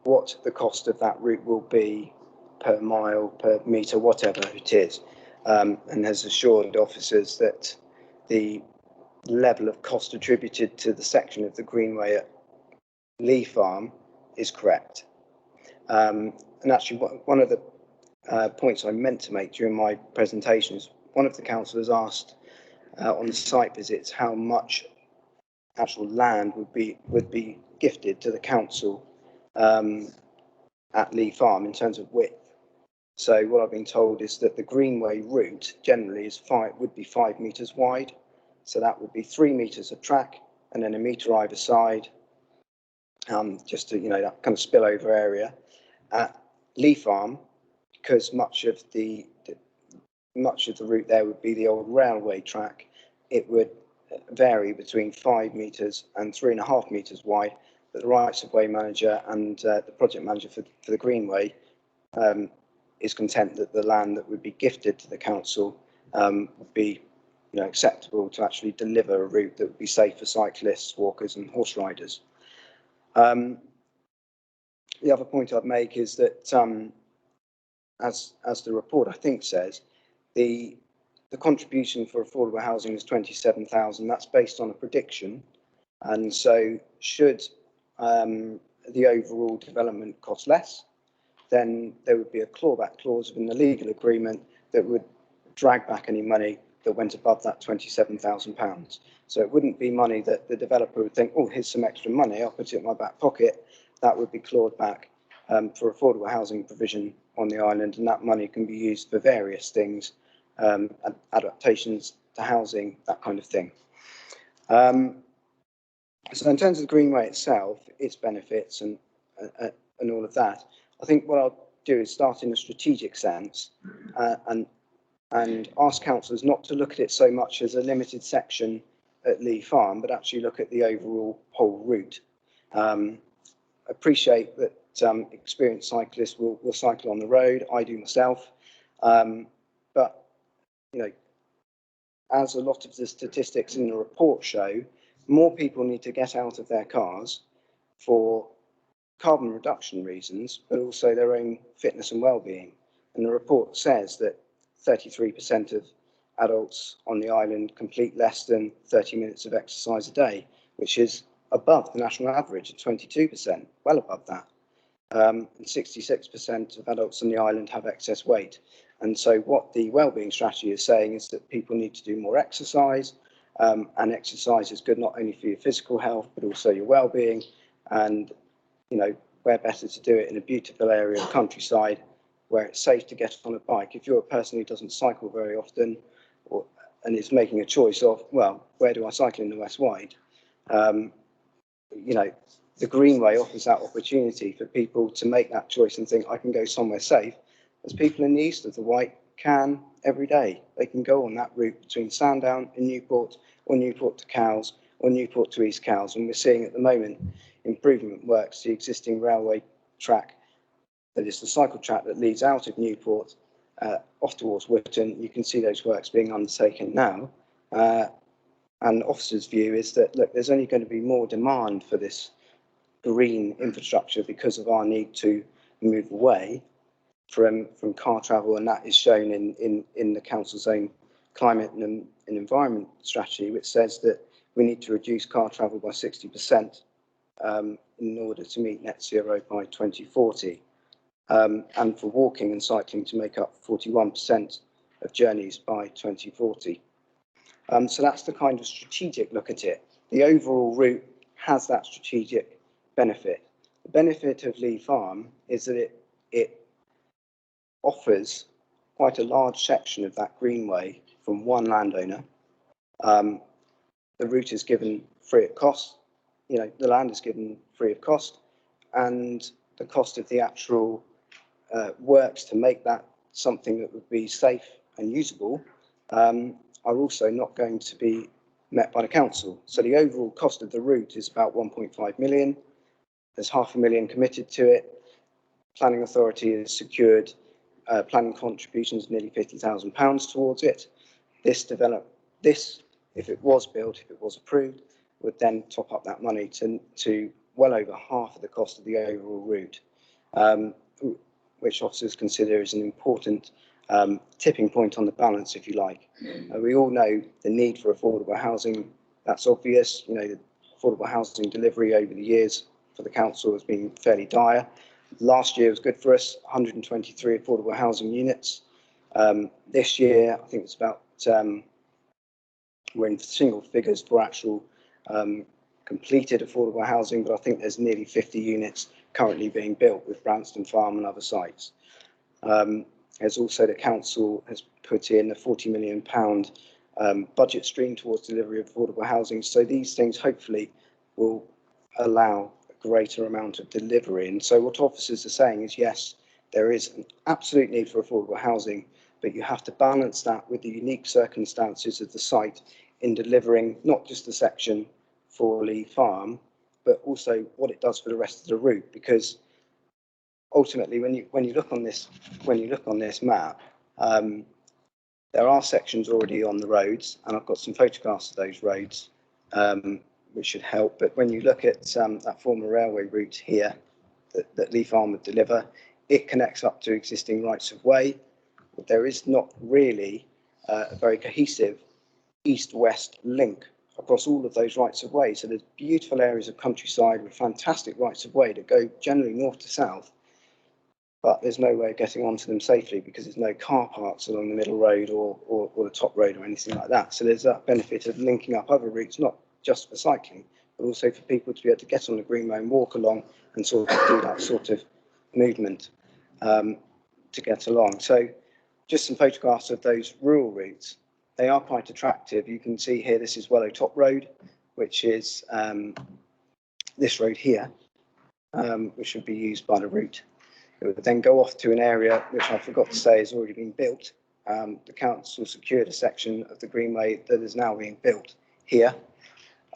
what the cost of that route will be per mile, per metre, whatever it is, and has assured officers that the level of cost attributed to the section of the Greenway at Lee Farm is correct. And actually, one of the points I meant to make during my presentation is one of the councillors asked on the site visits how much actual land would be gifted to the council at Lee Farm in terms of width. So what I've been told is that the Greenway route generally would be 5 metres wide. So that would be 3 metres of track and then a metre either side, just to, that kind of spillover area. At Lee Farm, because much of the route there would be the old railway track, it would vary between 5 metres and 3.5 metres wide. But the rights of way manager and the project manager for the Greenway is content that the land that would be gifted to the council would be acceptable to actually deliver a route that would be safe for cyclists, walkers and horse riders. The other point I'd make is that as the report I think says, the contribution for affordable housing is 27,000. That's based on a prediction, and so should the overall development cost less, then there would be a clawback clause in the legal agreement that would drag back any money that went above that £27,000. So it wouldn't be money that the developer would think, oh, here's some extra money, I'll put it in my back pocket. That would be clawed back for affordable housing provision on the island, and that money can be used for various things, adaptations to housing, that kind of thing. So in terms of the Greenway itself, its benefits and all of that, I think what I'll do is start in a strategic sense and ask councillors not to look at it so much as a limited section at Lee Farm, but actually look at the overall whole route. Appreciate that experienced cyclists will cycle on the road. I do myself, but as a lot of the statistics in the report show, more people need to get out of their cars for carbon reduction reasons, but also their own fitness and well-being. And the report says that 33% of adults on the island complete less than 30 minutes of exercise a day, which is above the national average of 22%, well above that. And 66% of adults on the island have excess weight. And so what the wellbeing strategy is saying is that people need to do more exercise, and exercise is good not only for your physical health, but also your well-being. And, where better to do it in a beautiful area of countryside where it's safe to get on a bike. If you're a person who doesn't cycle very often and is making a choice of, well, where do I cycle in the West Wide? The Greenway offers that opportunity for people to make that choice and think, I can go somewhere safe, as people in the east of the Wight can every day. They can go on that route between Sandown and Newport, or Newport to Cowes, or Newport to East Cowes. And we're seeing at the moment improvement works to the existing railway track, that is the cycle track that leads out of Newport off towards Witton. You can see those works being undertaken now. And officers' view is that, look, there's only going to be more demand for this green infrastructure because of our need to move away from car travel, and that is shown in the council's own climate and environment strategy, which says that we need to reduce car travel by 60% in order to meet net zero by 2040, and for walking and cycling to make up 41% of journeys by 2040. So that's the kind of strategic look at it. The overall route has that strategic benefit. The benefit of Lee Farm is that it offers quite a large section of that greenway from one landowner, the route is given free of cost, the land is given free of cost, and the cost of the actual works to make that something that would be safe and usable are also not going to be met by the council. So the overall cost of the route is about 1.5 million. There's £500,000 committed to it. Planning authority has secured planning contributions, nearly £50,000 towards it. This, if it was built, if it was approved, would then top up that money to well over half of the cost of the overall route, which officers consider as an important tipping point on the balance, if you like. We all know the need for affordable housing. That's obvious. The affordable housing delivery over the years for the council has been fairly dire. Last year was good for us, 123 affordable housing units. This year, I think it's about, we're in single figures for actual completed affordable housing, but I think there's nearly 50 units currently being built with Branston Farm and other sites. There's also the council has put in a £40 million budget stream towards delivery of affordable housing. So these things hopefully will allow a greater amount of delivery. And so what officers are saying is, yes, there is an absolute need for affordable housing, but you have to balance that with the unique circumstances of the site in delivering not just the section Thorley Farm, but also what it does for the rest of the route. Because ultimately, when you look on this map, there are sections already on the roads, and I've got some photographs of those roads, which should help. But when you look at that former railway route here that Lee Farm would deliver, it connects up to existing rights of way. But there is not really a very cohesive east-west link across all of those rights of way. So there's beautiful areas of countryside with fantastic rights of way that go generally north to south, but there's no way of getting onto them safely because there's no car parks along the middle road or the top road or anything like that. So there's that benefit of linking up other routes, not just for cycling, but also for people to be able to get on the greenway and walk along and sort of do that sort of movement to get along. So just some photographs of those rural routes. They are quite attractive. You can see here, this is Wellow Top Road, which is this road here, which would be used by the route. It would then go off to an area which I forgot to say has already been built. The council secured a section of the greenway that is now being built here.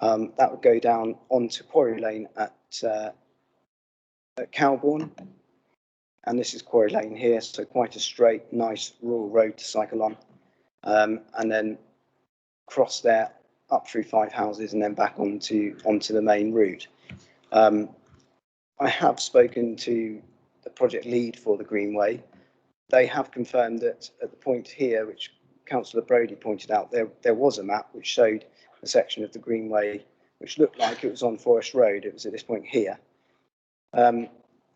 That would go down onto Quarry Lane at Calbourne. And this is Quarry Lane here, so quite a straight, nice rural road to cycle on. And then cross there up through 5 houses and then back onto the main route. I have spoken to the project lead for the Greenway. They have confirmed that at the point here, which Councillor Brodie pointed out, there was a map which showed a section of the Greenway which looked like it was on Forest Road. It was at this point here.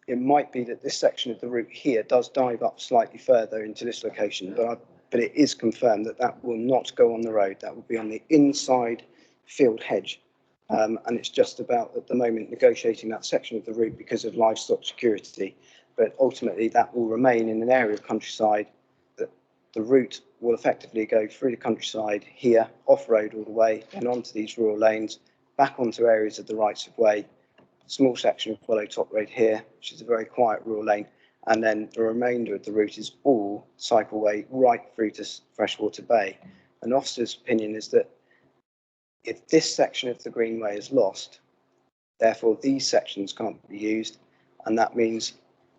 It might be that this section of the route here does dive up slightly further into this location, but it is confirmed that that will not go on the road. That will be on the inside field hedge. And it's just about, at the moment, negotiating that section of the route because of livestock security. But ultimately, that will remain in an area of countryside that the route will effectively go through the countryside here, off-road all the way, and onto these rural lanes, back onto areas of the rights of way, small section of Wellow Top Road here, which is a very quiet rural lane, and then the remainder of the route is all cycleway right through to Freshwater Bay. An officer's opinion is that if this section of the Greenway is lost, therefore these sections can't be used, and that means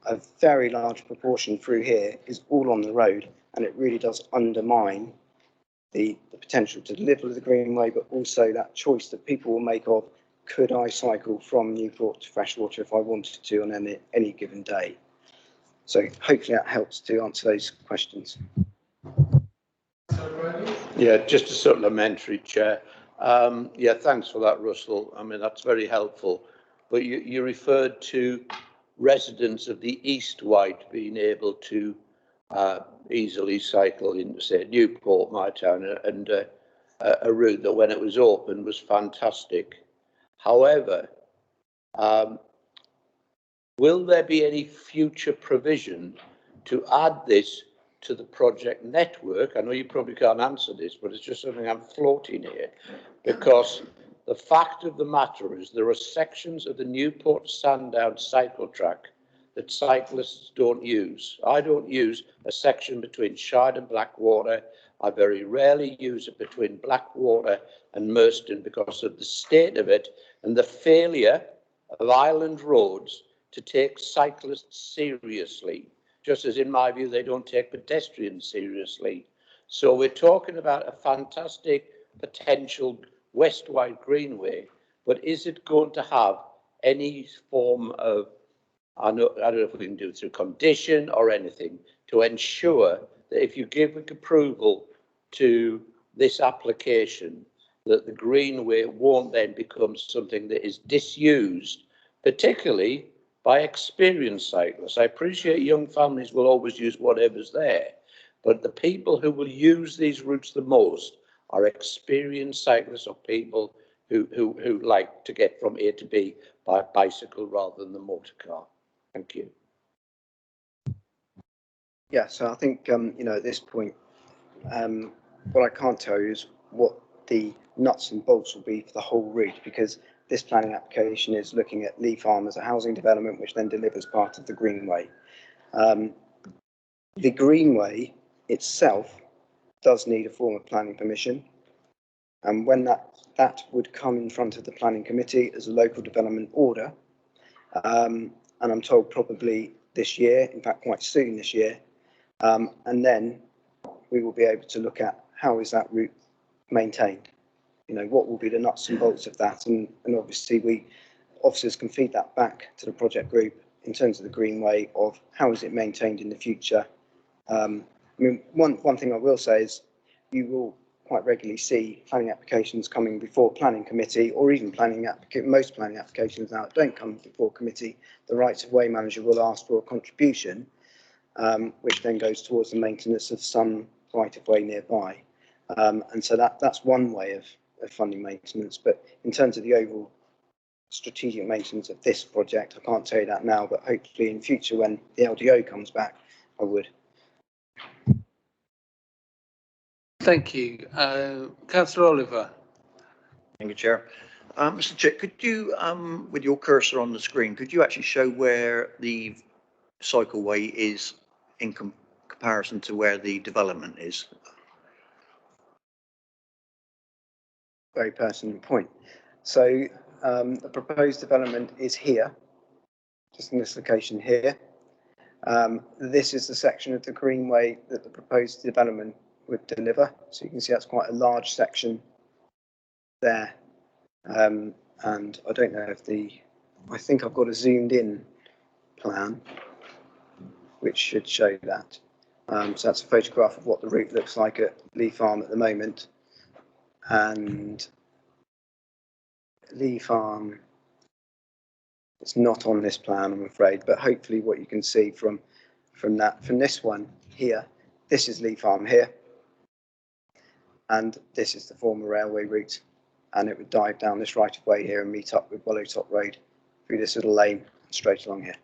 a very large proportion through here is all on the road, and it really does undermine the potential to deliver the Greenway, but also that choice that people will make of, could I cycle from Newport to Freshwater if I wanted to on any given day? So hopefully that helps to answer those questions. Yeah, just a supplementary, Chair. Yeah, thanks for that, Russell. I mean, that's very helpful. But you referred to residents of the East White being able to easily cycle into, say, Newport, my town, and a route that when it was open was fantastic. However, will there be any future provision to add this to the project network? I know you probably can't answer this, but it's just something I'm floating here, because the fact of the matter is there are sections of the Newport Sandown cycle track that cyclists don't use. I don't use a section between Shide and Blackwater. I very rarely use it between Blackwater and Merston because of the state of it and the failure of island roads to take cyclists seriously, just as in my view they don't take pedestrians seriously. So we're talking about a fantastic potential west-wide greenway, but is it going to have any form of, I don't know if we can do it through condition or anything, to ensure that if you give approval to this application, that the greenway won't then become something that is disused, particularly by experienced cyclists. I appreciate young families will always use whatever's there, but the people who will use these routes the most are experienced cyclists or people who like to get from A to B by bicycle rather than the motor car. Thank you. Yeah, so I think, at this point, what I can't tell you is what the nuts and bolts will be for the whole route, because this planning application is looking at Lee Farm as a housing development, which then delivers part of the Greenway. The Greenway itself does need a form of planning permission, and when that would come in front of the planning committee as a local development order, and I'm told probably this year, in fact quite soon this year, and then we will be able to look at how is that route maintained. What will be the nuts and bolts of that, and obviously officers can feed that back to the project group in terms of the Greenway of how is it maintained in the future. One thing I will say is you will quite regularly see planning applications coming before planning committee, or even most planning applications now that don't come before committee. The rights of way manager will ask for a contribution, which then goes towards the maintenance of some right of way nearby. And so that's one way of funding maintenance. But in terms of the overall strategic maintenance of this project, I can't tell you that now, but hopefully in future when the LDO comes back, I would. Thank you. Councillor Oliver. Thank you, Chair. Mr. Chair, could you, with your cursor on the screen, could you actually show where the cycleway is in comparison to where the development is? Very pertinent point. So the proposed development is here, just in this location here. This is the section of the Greenway that the proposed development would deliver. So you can see that's quite a large section there. And I don't know if I think I've got a zoomed in plan, which should show that. So that's a photograph of what the route looks like at Lee Farm at the moment. And Lee Farm, it's not on this plan, I'm afraid, but hopefully what you can see from this one here, this is Lee Farm here, and this is the former railway route, and it would dive down this right of way here and meet up with Wallowtop Road through this little lane straight along here.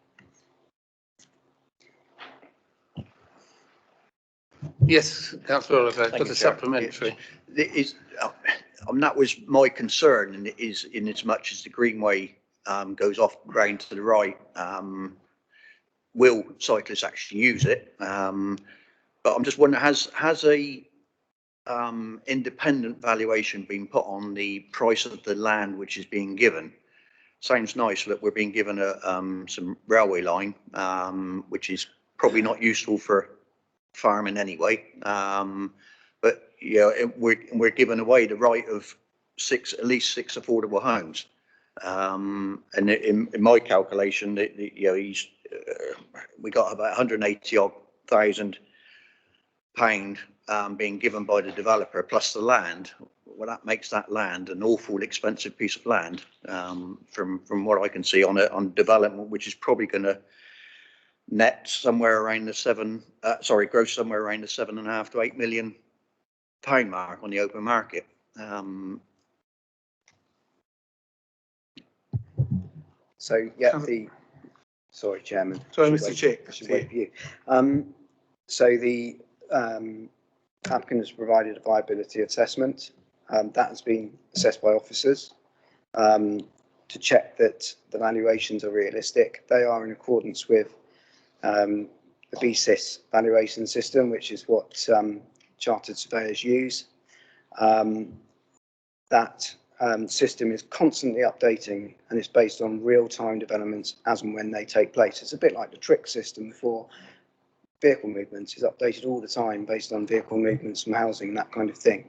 Yes, Councillor Oliver, for the supplementary. That was my concern, and it is in as much as the Greenway goes off round to the right, will cyclists actually use it? But I'm just wondering, has a independent valuation been put on the price of the land which is being given? Sounds nice that we're being given some railway line, which is probably not useful for farming anyway, but we're giving away the right of at least six affordable homes, and in my calculation, we got about 180,000 £, being given by the developer plus the land. Well, that makes that land an awful expensive piece of land, from what I can see on development, which is probably going to net somewhere around the gross somewhere around the £7.5 to £8 million mark on the open market. So yeah, sorry, Chairman. Sorry, Mr. Chick. I should wait for you. So the applicant has provided a viability assessment that has been assessed by officers to check that the valuations are realistic. They are in accordance with the BSIS valuation system, which is what chartered surveyors use. That system is constantly updating and is based on real-time developments as and when they take place. It's a bit like the trick system for vehicle movements. Is updated all the time based on vehicle movements from housing and that kind of thing.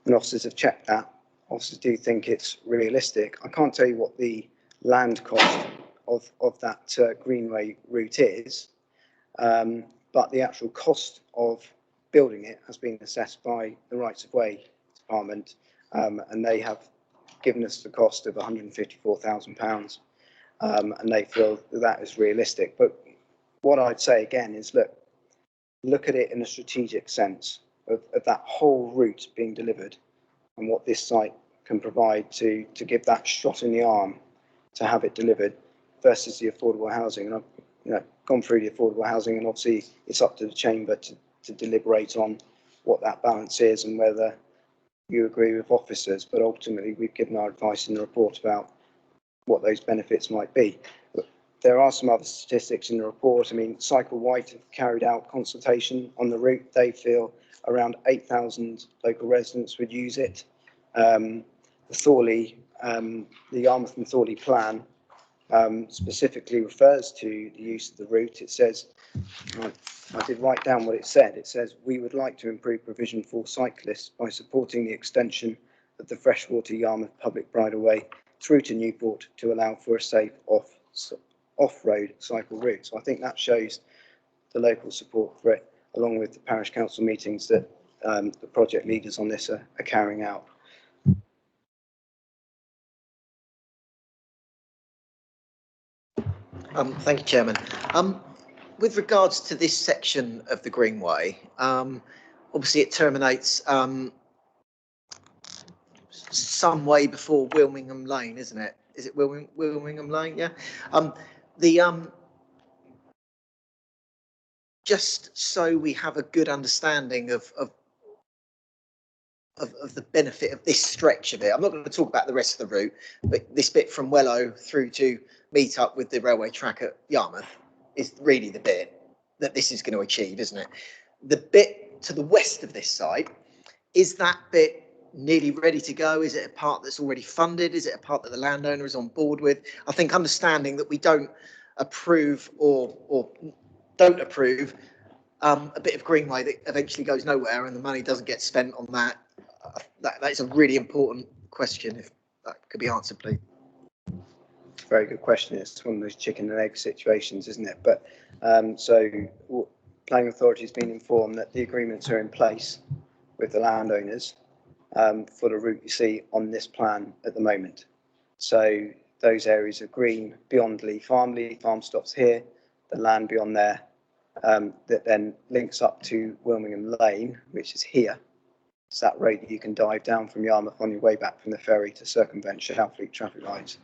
And officers have checked that. Officers do think it's realistic. I can't tell you what the land cost of that greenway route is, but the actual cost of building it has been assessed by the Rights of Way Department, and they have given us the cost of £154,000, and they feel that is realistic. But what I'd say again is look at it in a strategic sense of that whole route being delivered and what this site can provide to give that shot in the arm to have it delivered versus the affordable housing. And I've gone through the affordable housing, and obviously it's up to the chamber to deliberate on what that balance is and whether you agree with officers, but ultimately we've given our advice in the report about what those benefits might be. But there are some other statistics in the report. I mean, Cycle White have carried out consultation on the route. They feel around 8,000 local residents would use it. The Thorley, the Yarmouth and Thorley plan specifically refers to the use of the route. It says, I did write down what it said. It says, we would like to improve provision for cyclists by supporting the extension of the Freshwater Yarmouth public bridleway through to Newport to allow for a safe off-road cycle route. So I think that shows the local support for it, along with the parish council meetings that the project leaders on this are carrying out. Thank you, Chairman. With regards to this section of the Greenway, obviously it terminates some way before Wilmingham Lane, isn't it? Is it Wilmingham Lane? Yeah. Just so we have a good understanding of the benefit of this stretch of it. I'm not going to talk about the rest of the route, but this bit from Wellow through to meet up with the railway track at Yarmouth is really the bit that this is going to achieve, isn't it? The bit to the west of this site, is that bit nearly ready to go? Is it a part that's already funded? Is it a part that the landowner is on board with? I think understanding that we don't approve or don't approve a bit of greenway that eventually goes nowhere and the money doesn't get spent on that, that's a really important question, if that could be answered, please. Very good question. It's one of those chicken and egg situations, isn't it? But so planning authority has been informed that the agreements are in place with the landowners for the route you see on this plan at the moment. So those areas are green beyond Lee Farm. Lee Farm stops here, the land beyond there that then links up to Wilmingham Lane, which is here. It's that road that you can dive down from Yarmouth on your way back from the ferry to circumvent Shalfleet traffic lights.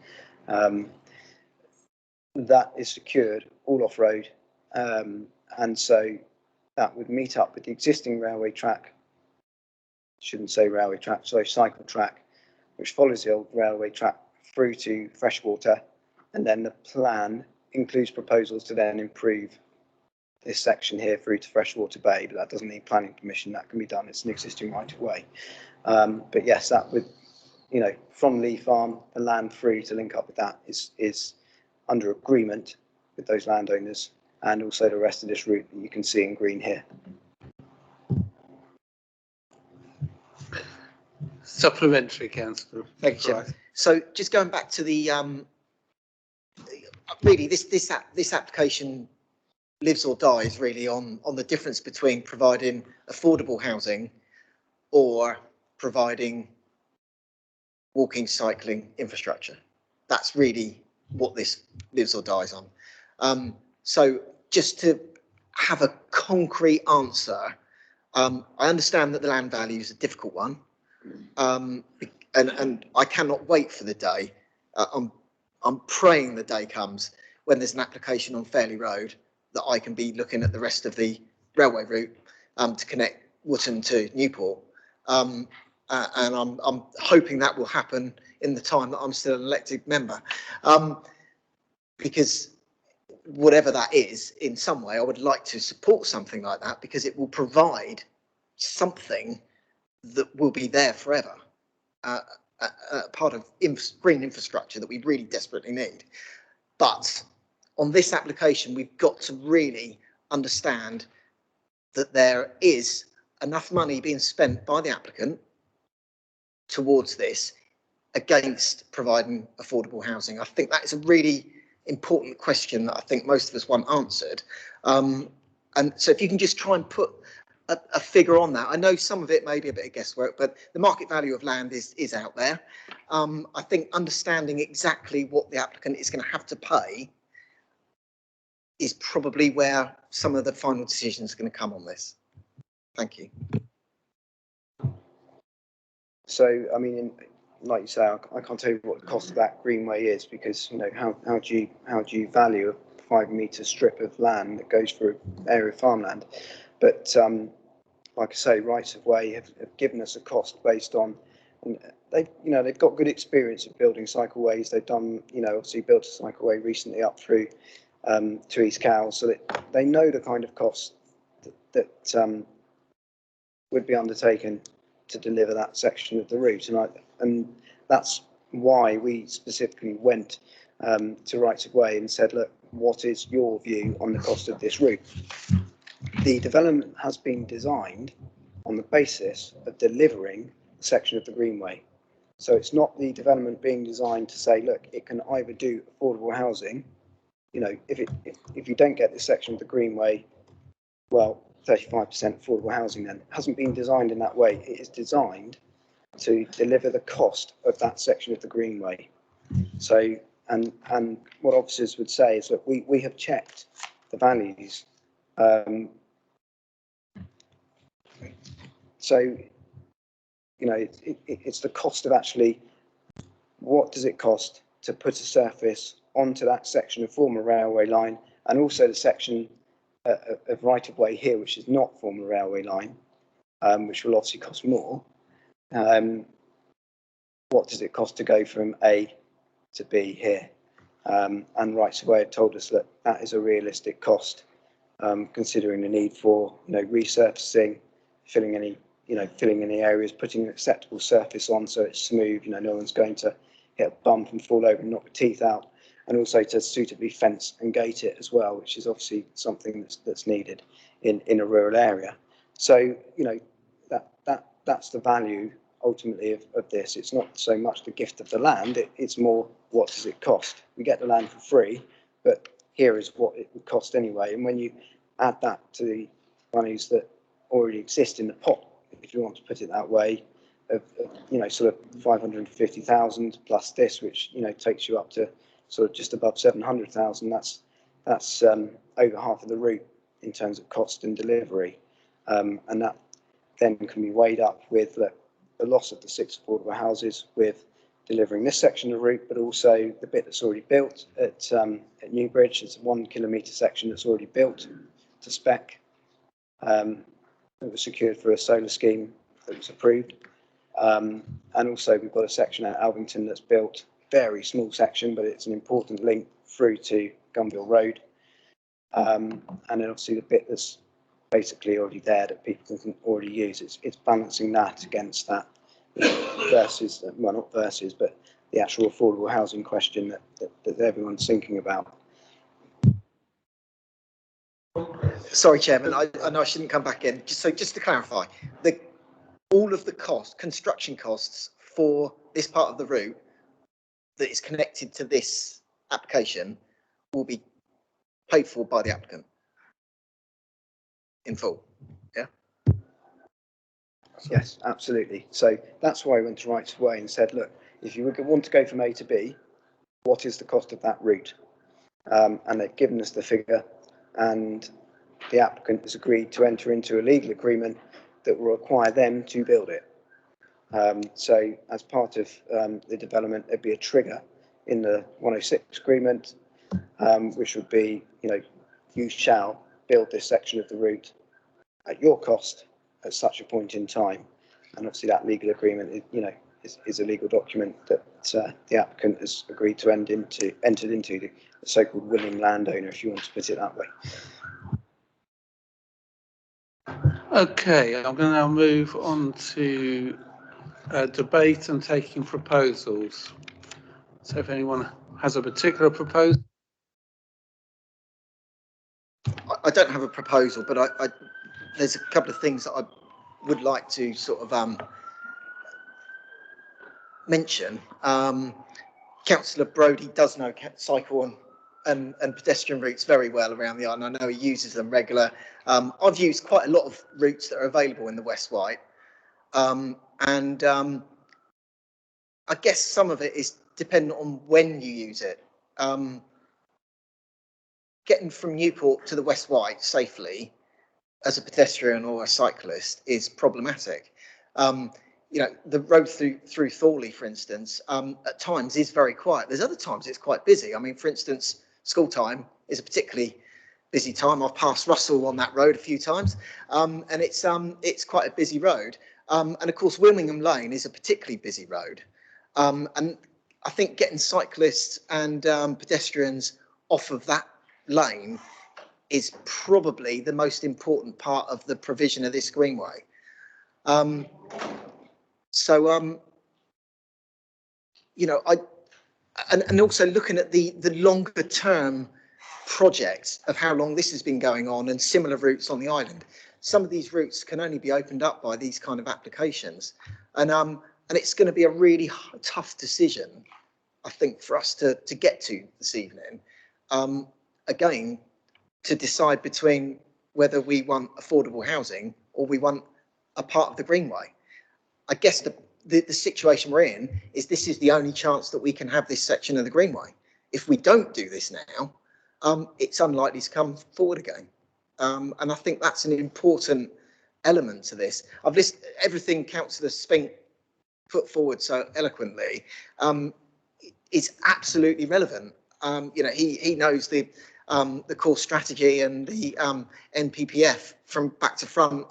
That is secured, all off-road, and so that would meet up with the existing railway track, shouldn't say railway track, sorry, cycle track, which follows the old railway track through to Freshwater, and then the plan includes proposals to then improve this section here through to Freshwater Bay, but that doesn't need planning permission. That can be done. It's an existing right of way. But yes, that would, from Lee Farm, the land through to link up with that is under agreement with those landowners, and also the rest of this route that you can see in green here. Supplementary, Councillor. Thank you, Chair. So just going back to the really this application lives or dies really on the difference between providing affordable housing or providing walking, cycling infrastructure. That's really what this lives or dies on. So just to have a concrete answer, I understand that the land value is a difficult one, and I cannot wait for the day. I'm praying the day comes when there's an application on Fairley Road that I can be looking at the rest of the railway route to connect Wootton to Newport. And I'm hoping that will happen in the time that I'm still an elected member, because whatever that is, in some way, I would like to support something like that, because it will provide something that will be there forever, part of green infrastructure that we really desperately need. But on this application, we've got to really understand that there is enough money being spent by the applicant towards this against providing affordable housing. I think that is a really important question that I think most of us want answered. And so if you can just try and put a figure on that. I know some of it may be a bit of guesswork, but the market value of land is out there. I think understanding exactly what the applicant is going to have to pay is probably where some of the final decisions are going to come on this. Thank you. So, I mean, like you say, I can't tell you what the cost of that greenway is, because, you know, how do you value a 5 metre strip of land that goes through an area of farmland? But like I say, rights of way have given us a cost based on, and they've got good experience of building cycleways. They've done, obviously built a cycleway recently up through to East Cowes, so that they know the kind of costs that would be undertaken to deliver that section of the route, and that's why we specifically went to rights of way and said, look, what is your view on the cost of this route? The development has been designed on the basis of delivering a section of the greenway. So it's not the development being designed to say, look, it can either do affordable housing, if you don't get this section of the greenway, well, 35% affordable housing then. It hasn't been designed in that way. It is designed to deliver the cost of that section of the greenway. So, and what officers would say is that we have checked the values. So, it's the cost of actually, what does it cost to put a surface onto that section of former railway line, and also the section of right of way here, which is not former railway line, which will obviously cost more. What does it cost to go from A to B here? And rights of way have told us that that is a realistic cost, considering the need for resurfacing, filling any areas, putting an acceptable surface on so it's smooth. No one's going to hit a bump and fall over and knock the teeth out, and also to suitably fence and gate it as well, which is obviously something that's needed in a rural area. So that's the value ultimately of this. It's not so much the gift of the land, it's more what does it cost. We get the land for free, but here is what it would cost anyway. And when you add that to the monies that already exist in the pot, if you want to put it that way, of sort of 550,000 plus this, which takes you up to sort of just above 700,000. That's over half of the route in terms of cost and delivery, and that then can be weighed up with the loss of the 6 affordable houses, with delivering this section of route, but also the bit that's already built at Newbridge. It's a 1 kilometre section that's already built to spec. It was secured for a solar scheme that was approved. And also we've got a section at Alvington that's built, very small section, but it's an important link through to Gunville Road. And then obviously the bit that's basically already there that people can already use. It's balancing that against that versus, well, not versus, but the actual affordable housing question that everyone's thinking about. Sorry, Chairman, I know I shouldn't come back in. Just to clarify, all of the construction costs for this part of the route that is connected to this application will be paid for by the applicant in full. Yeah. Yes, absolutely. So that's why I went to rights of way and said, look, if you want to go from A to B, what is the cost of that route? And they've given us the figure, and the applicant has agreed to enter into a legal agreement that will require them to build it. So as part of the development, there'd be a trigger in the 106 agreement, which would be, you shall build this section of the route at your cost at such a point in time. And obviously that legal agreement, is a legal document that the applicant has agreed to entered into, the so-called willing landowner, if you want to put it that way. Okay, I'm going to now move on to debate and taking proposals. So if anyone has a particular proposal. I don't have a proposal, but there's a couple of things that I would like to sort of mention. Councillor Brodie does know cycle and pedestrian routes very well around the island. I know he uses them regular. I've used quite a lot of routes that are available in the West White. And I guess some of it is dependent on when you use it. Getting from Newport to the West White safely as a pedestrian or a cyclist is problematic. The road through Thorley, for instance, at times is very quiet. There's other times it's quite busy. I mean, for instance, school time is a particularly busy time. I've passed Russell on that road a few times, and it's quite a busy road. And of course, Wilmingham Lane is a particularly busy road. And I think getting cyclists and pedestrians off of that lane is probably the most important part of the provision of this greenway. And also looking at the longer term projects of how long this has been going on and similar routes on the island. Some of these routes can only be opened up by these kind of applications. And it's going to be a really tough decision, I think, for us to get to this evening. Again, to decide between whether we want affordable housing or we want a part of the greenway. I guess the situation we're in is this is the only chance that we can have this section of the greenway. If we don't do this now, it's unlikely to come forward again. And I think that's an important element to this. I've listened everything Councillor Spink put forward so eloquently is absolutely relevant. He knows the core strategy and the NPPF from back to front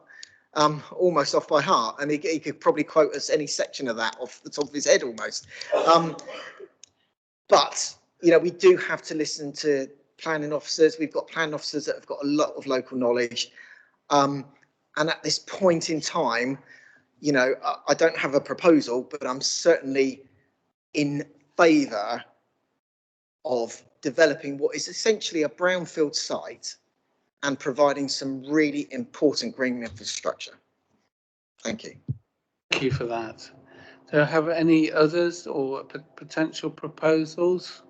almost off by heart, and he could probably quote us any section of that off the top of his head almost. But we do have to listen to planning officers. We've got planning officers that have got a lot of local knowledge, and at this point in time, I don't have a proposal, but I'm certainly in favour of developing what is essentially a brownfield site and providing some really important green infrastructure. Thank you. Thank you for that. Do I have any others or potential proposals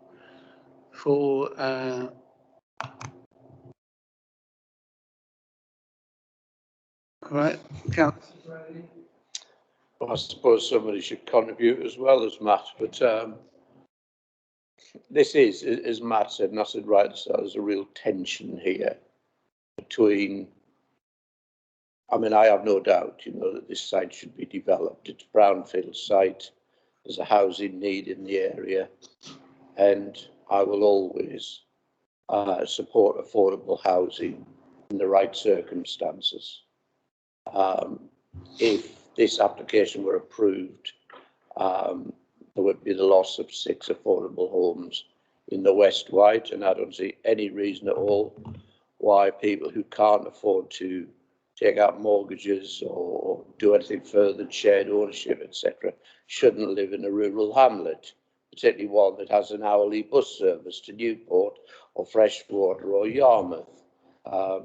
for all right, Councillor. Well, I suppose somebody should contribute as well as Matt, but this is, as Matt said, and I said right, so there's a real tension here between, I mean, I have no doubt, that this site should be developed. It's a brownfield site. There's a housing need in the area, and I will always support affordable housing in the right circumstances. If this application were approved, there would be the loss of 6 affordable homes in the West White, and I don't see any reason at all why people who can't afford to take out mortgages or do anything further than shared ownership, etc., shouldn't live in a rural hamlet, particularly one that has an hourly bus service to Newport or Freshwater or Yarmouth.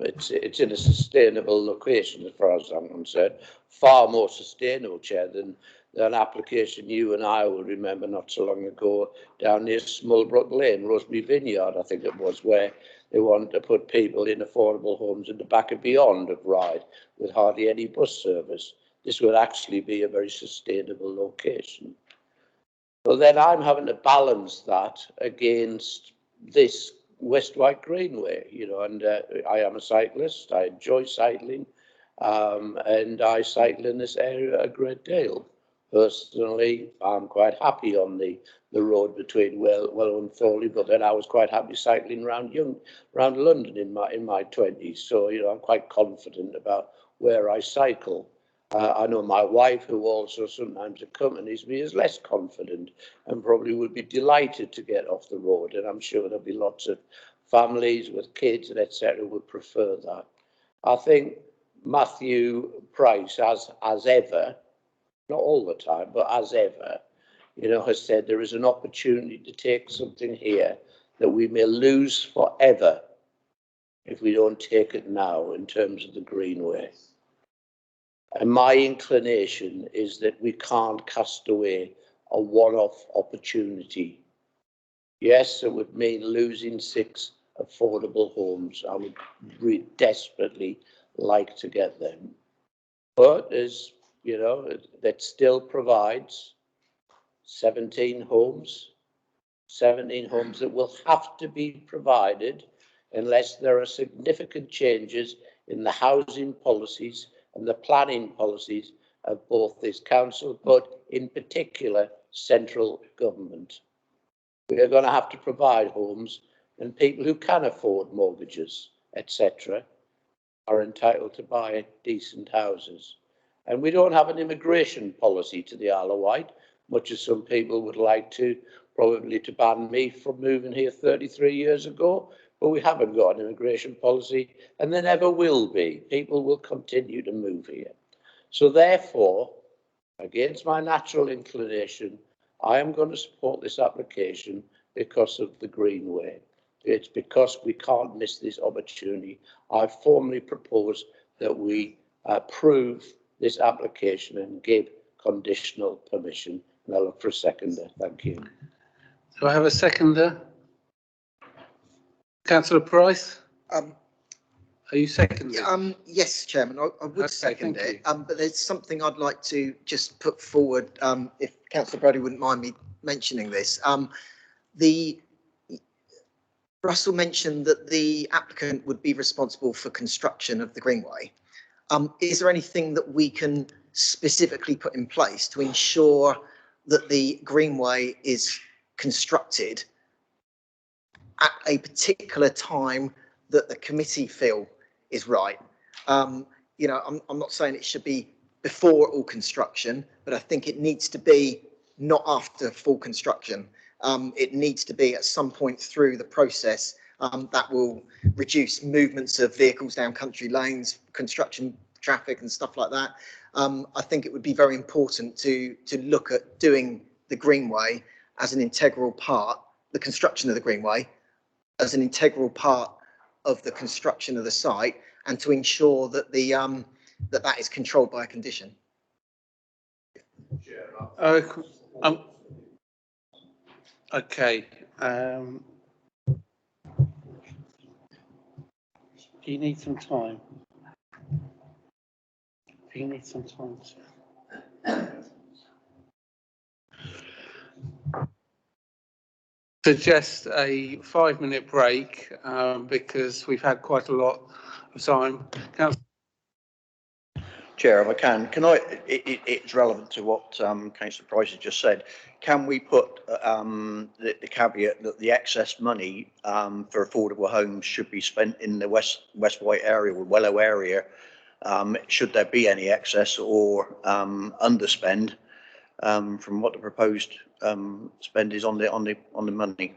It's in a sustainable location, as far as I'm concerned, far more sustainable, Chair, than an application you and I will remember not so long ago down near Smulbrook Lane, Rosemary Vineyard, I think it was, where they wanted to put people in affordable homes in the back and beyond of Ryde with hardly any bus service. This would actually be a very sustainable location. So then I'm having to balance that against this West White Greenway, and I am a cyclist. I enjoy cycling, and I cycle in this area a great deal. Personally, I'm quite happy on the road between Wellow and Thorley, but then I was quite happy cycling around London in my 20s. So I'm quite confident about where I cycle. I know my wife, who also sometimes accompanies me, is less confident and probably would be delighted to get off the road. And I'm sure there'll be lots of families with kids and etc. would prefer that. I think Matthew Price, as ever, not all the time, but as ever, has said there is an opportunity to take something here that we may lose forever if we don't take it now in terms of the Greenway. And my inclination is that we can't cast away a one-off opportunity. Yes, it would mean losing 6 affordable homes. I would desperately like to get them. But as you know, that still provides 17 homes that will have to be provided unless there are significant changes in the housing policies and the planning policies of both this council, but in particular central government. We are going to have to provide homes, and people who can afford mortgages, etc., are entitled to buy decent houses. And we don't have an immigration policy to the Isle of Wight, much as some people would like to, probably to ban me from moving here 33 years ago, but we haven't got an immigration policy, and there never will be. People will continue to move here. So therefore, against my natural inclination, I am going to support this application because of the Greenway. It's because we can't miss this opportunity. I formally propose that we approve this application and give conditional permission. And I'll look for a seconder. Thank you. Do I have a seconder? Councillor Price? Are you seconding? Yes, Chairman, I would second it. But there's something I'd like to just put forward, if Councillor Brody wouldn't mind me mentioning this. Russell mentioned that the applicant would be responsible for construction of the Greenway. Is there anything that we can specifically put in place to ensure that the Greenway is constructed at a particular time that the committee feel is right? I'm not saying it should be before all construction, but I think it needs to be not after full construction. It needs to be at some point through the process that will reduce movements of vehicles down country lanes, construction traffic and stuff like that. I think it would be very important to look at doing the Greenway as an integral part, the construction of the Greenway as an integral part of the construction of the site, and to ensure that that is controlled by a condition. Okay. Do you need some time? Do you need some time? Suggest a 5-minute break because we've had quite a lot of time. Chair, if I can it's relevant to what Councillor Price has just said. Can we put the caveat that the excess money for affordable homes should be spent in the West Wight area or Wellow area, should there be any excess or underspend from what the proposed spend is on the money?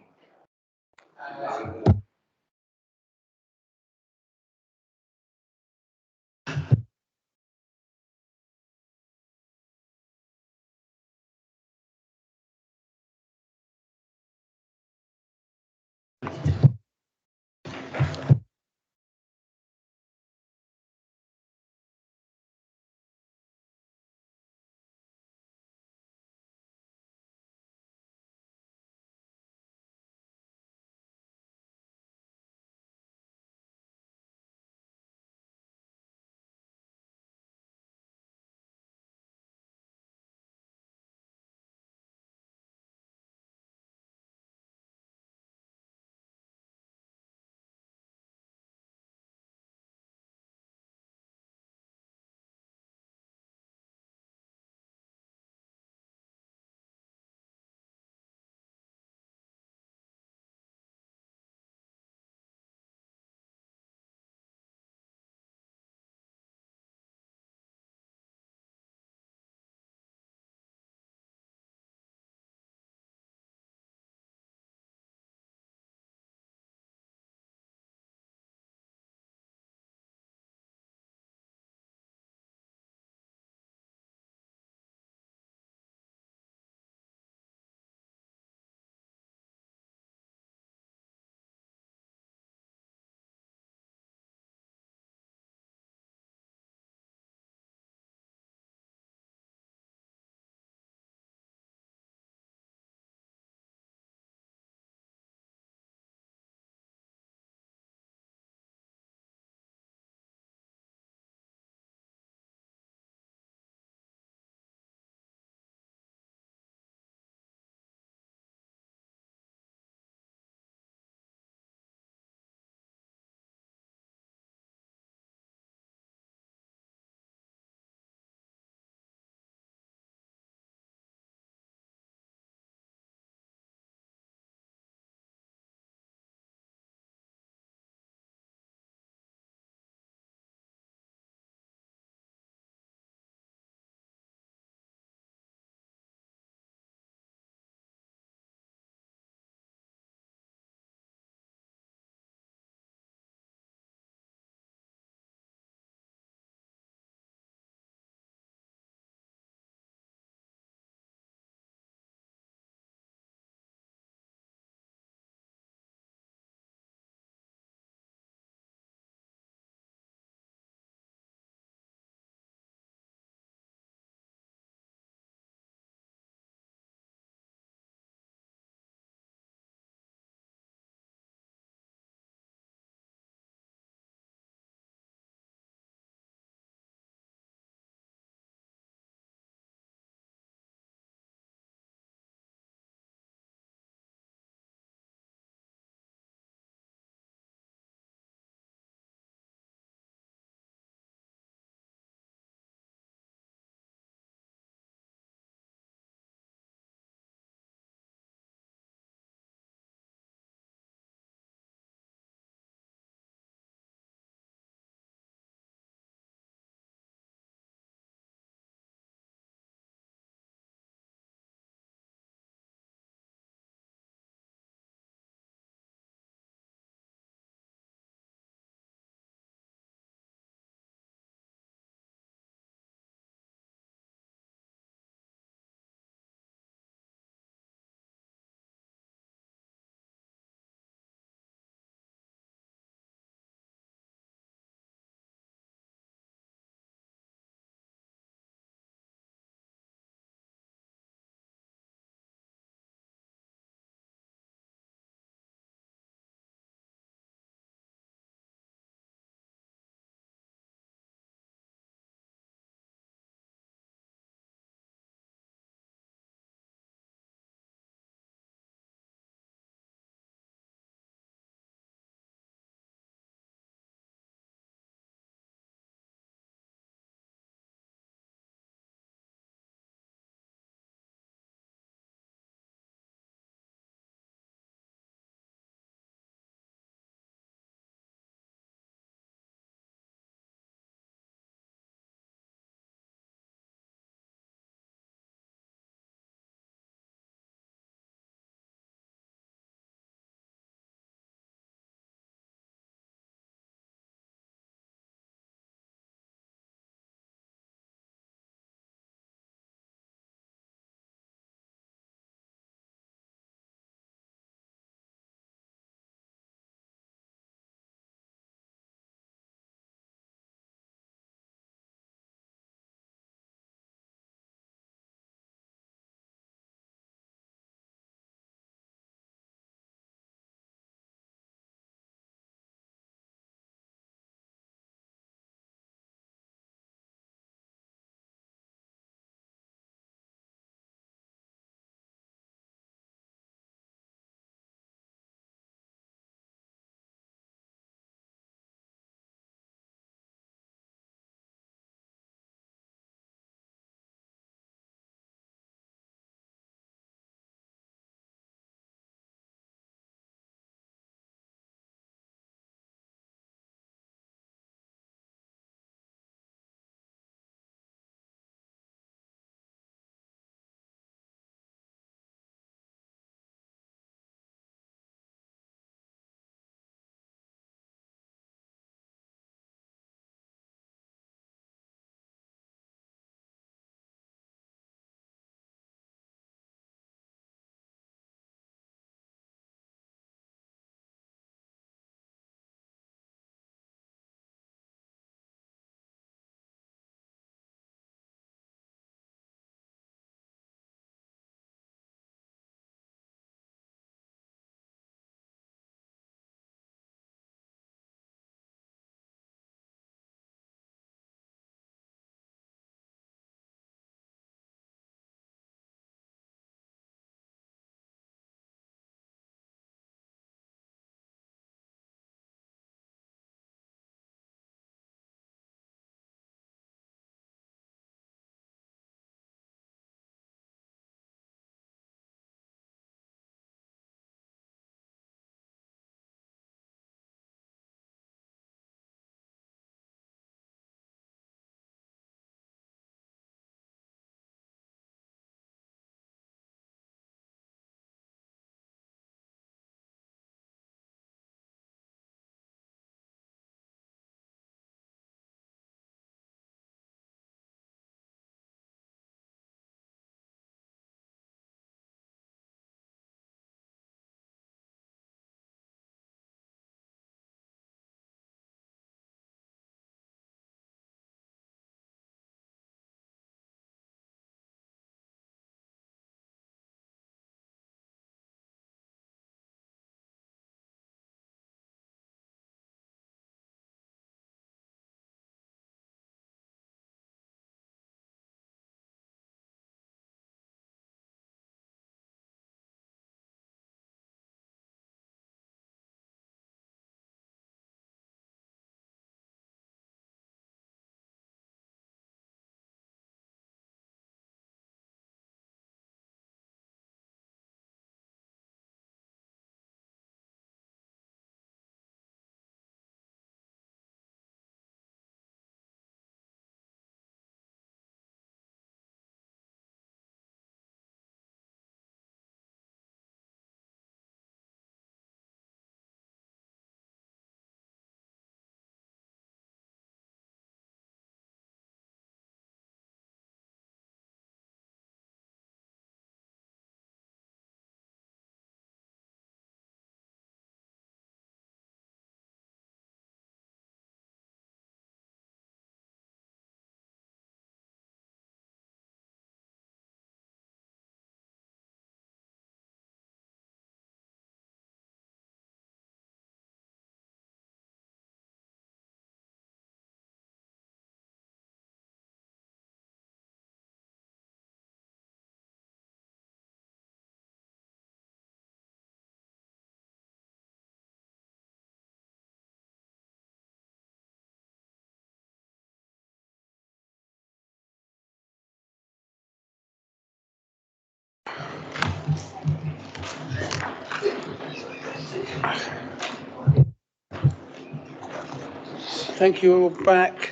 Thank you all back.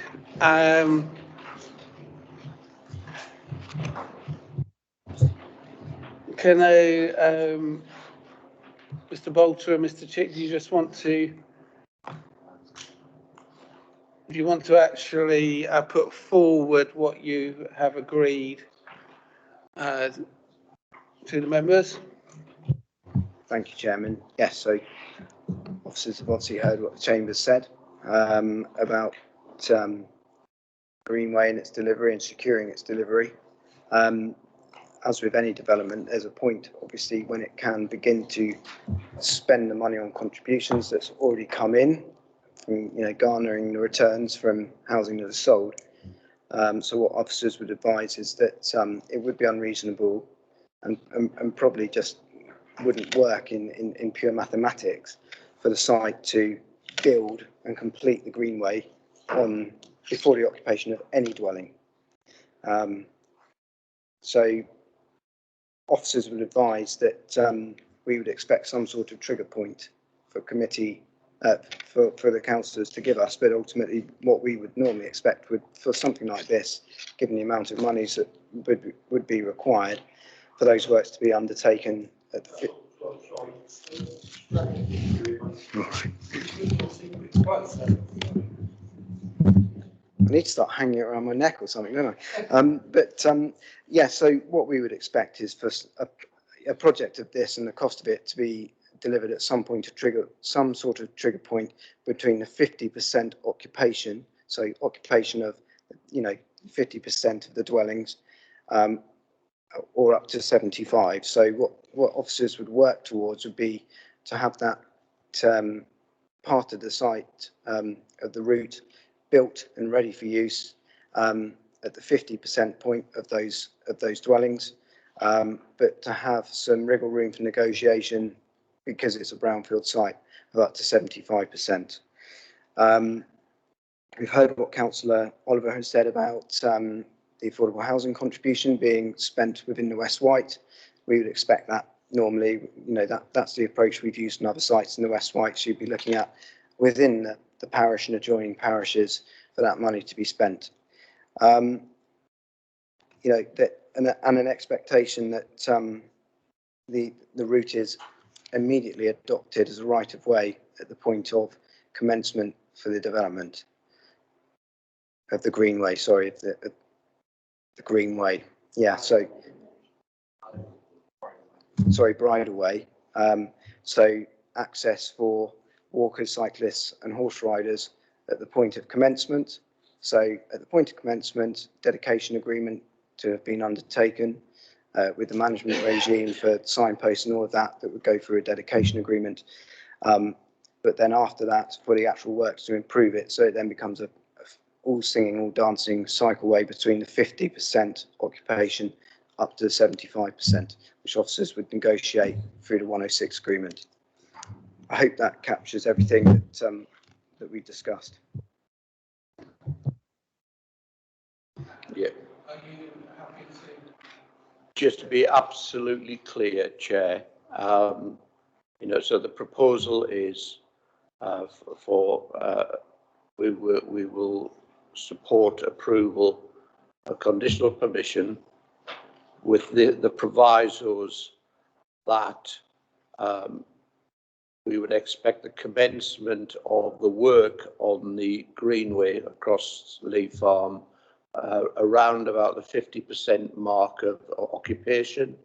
Can I, Mr. Bolter and Mr. Chick, do you just want to, do you want to actually put forward what you have agreed to the members? Thank you, Chairman. Yes, so officers have obviously heard what the Chamber's said about Greenway and its delivery and securing its delivery. As with any development, there's a point, obviously, when it can begin to spend the money on contributions that's already come in, from, garnering the returns from housing that is sold. So what officers would advise is that it would be unreasonable and probably just wouldn't work in pure mathematics for the site to build and complete the Greenway before the occupation of any dwelling. So officers would advise that we would expect some sort of trigger point for committee for the councillors to give us, but ultimately what we would normally expect for something like this, given the amount of monies that would be required for those works to be undertaken at the I need to start hanging it around my neck or something, don't I? Yeah, so what we would expect is for a project of this and the cost of it to be delivered at some point to trigger some sort of trigger point between the 50% occupation, so occupation of 50% of the dwellings, or up to 75. So what officers would work towards would be to have that part of the site of the route built and ready for use at the 50% point of those dwellings, but to have some wriggle room for negotiation because it's a brownfield site of up to 75%. We've heard what Councillor Oliver has said about the affordable housing contribution being spent within the West White. We would expect that normally, that's the approach we've used in other sites in the West White. So you'd be looking at within the parish and adjoining parishes for that money to be spent. And an expectation that the route is immediately adopted as a right of way at the point of commencement for the development of the Greenway. Sorry, the Greenway. Yeah, so sorry, bridleway. So access for walkers, cyclists, and horse riders at the point of commencement. So at the point of commencement, dedication agreement to have been undertaken with the management regime for signposts and all of that would go through a dedication agreement. But then after that, for the actual works to improve it, so it then becomes a all singing, all dancing cycleway between the 50% occupation up to the 75%, which officers would negotiate through the 106 agreement. I hope that captures everything that we discussed. Yeah. Just to be absolutely clear, Chair, so the proposal is we will support approval of conditional permission with the provisos that we would expect the commencement of the work on the Greenway across Lee Farm around about the 50% mark of occupation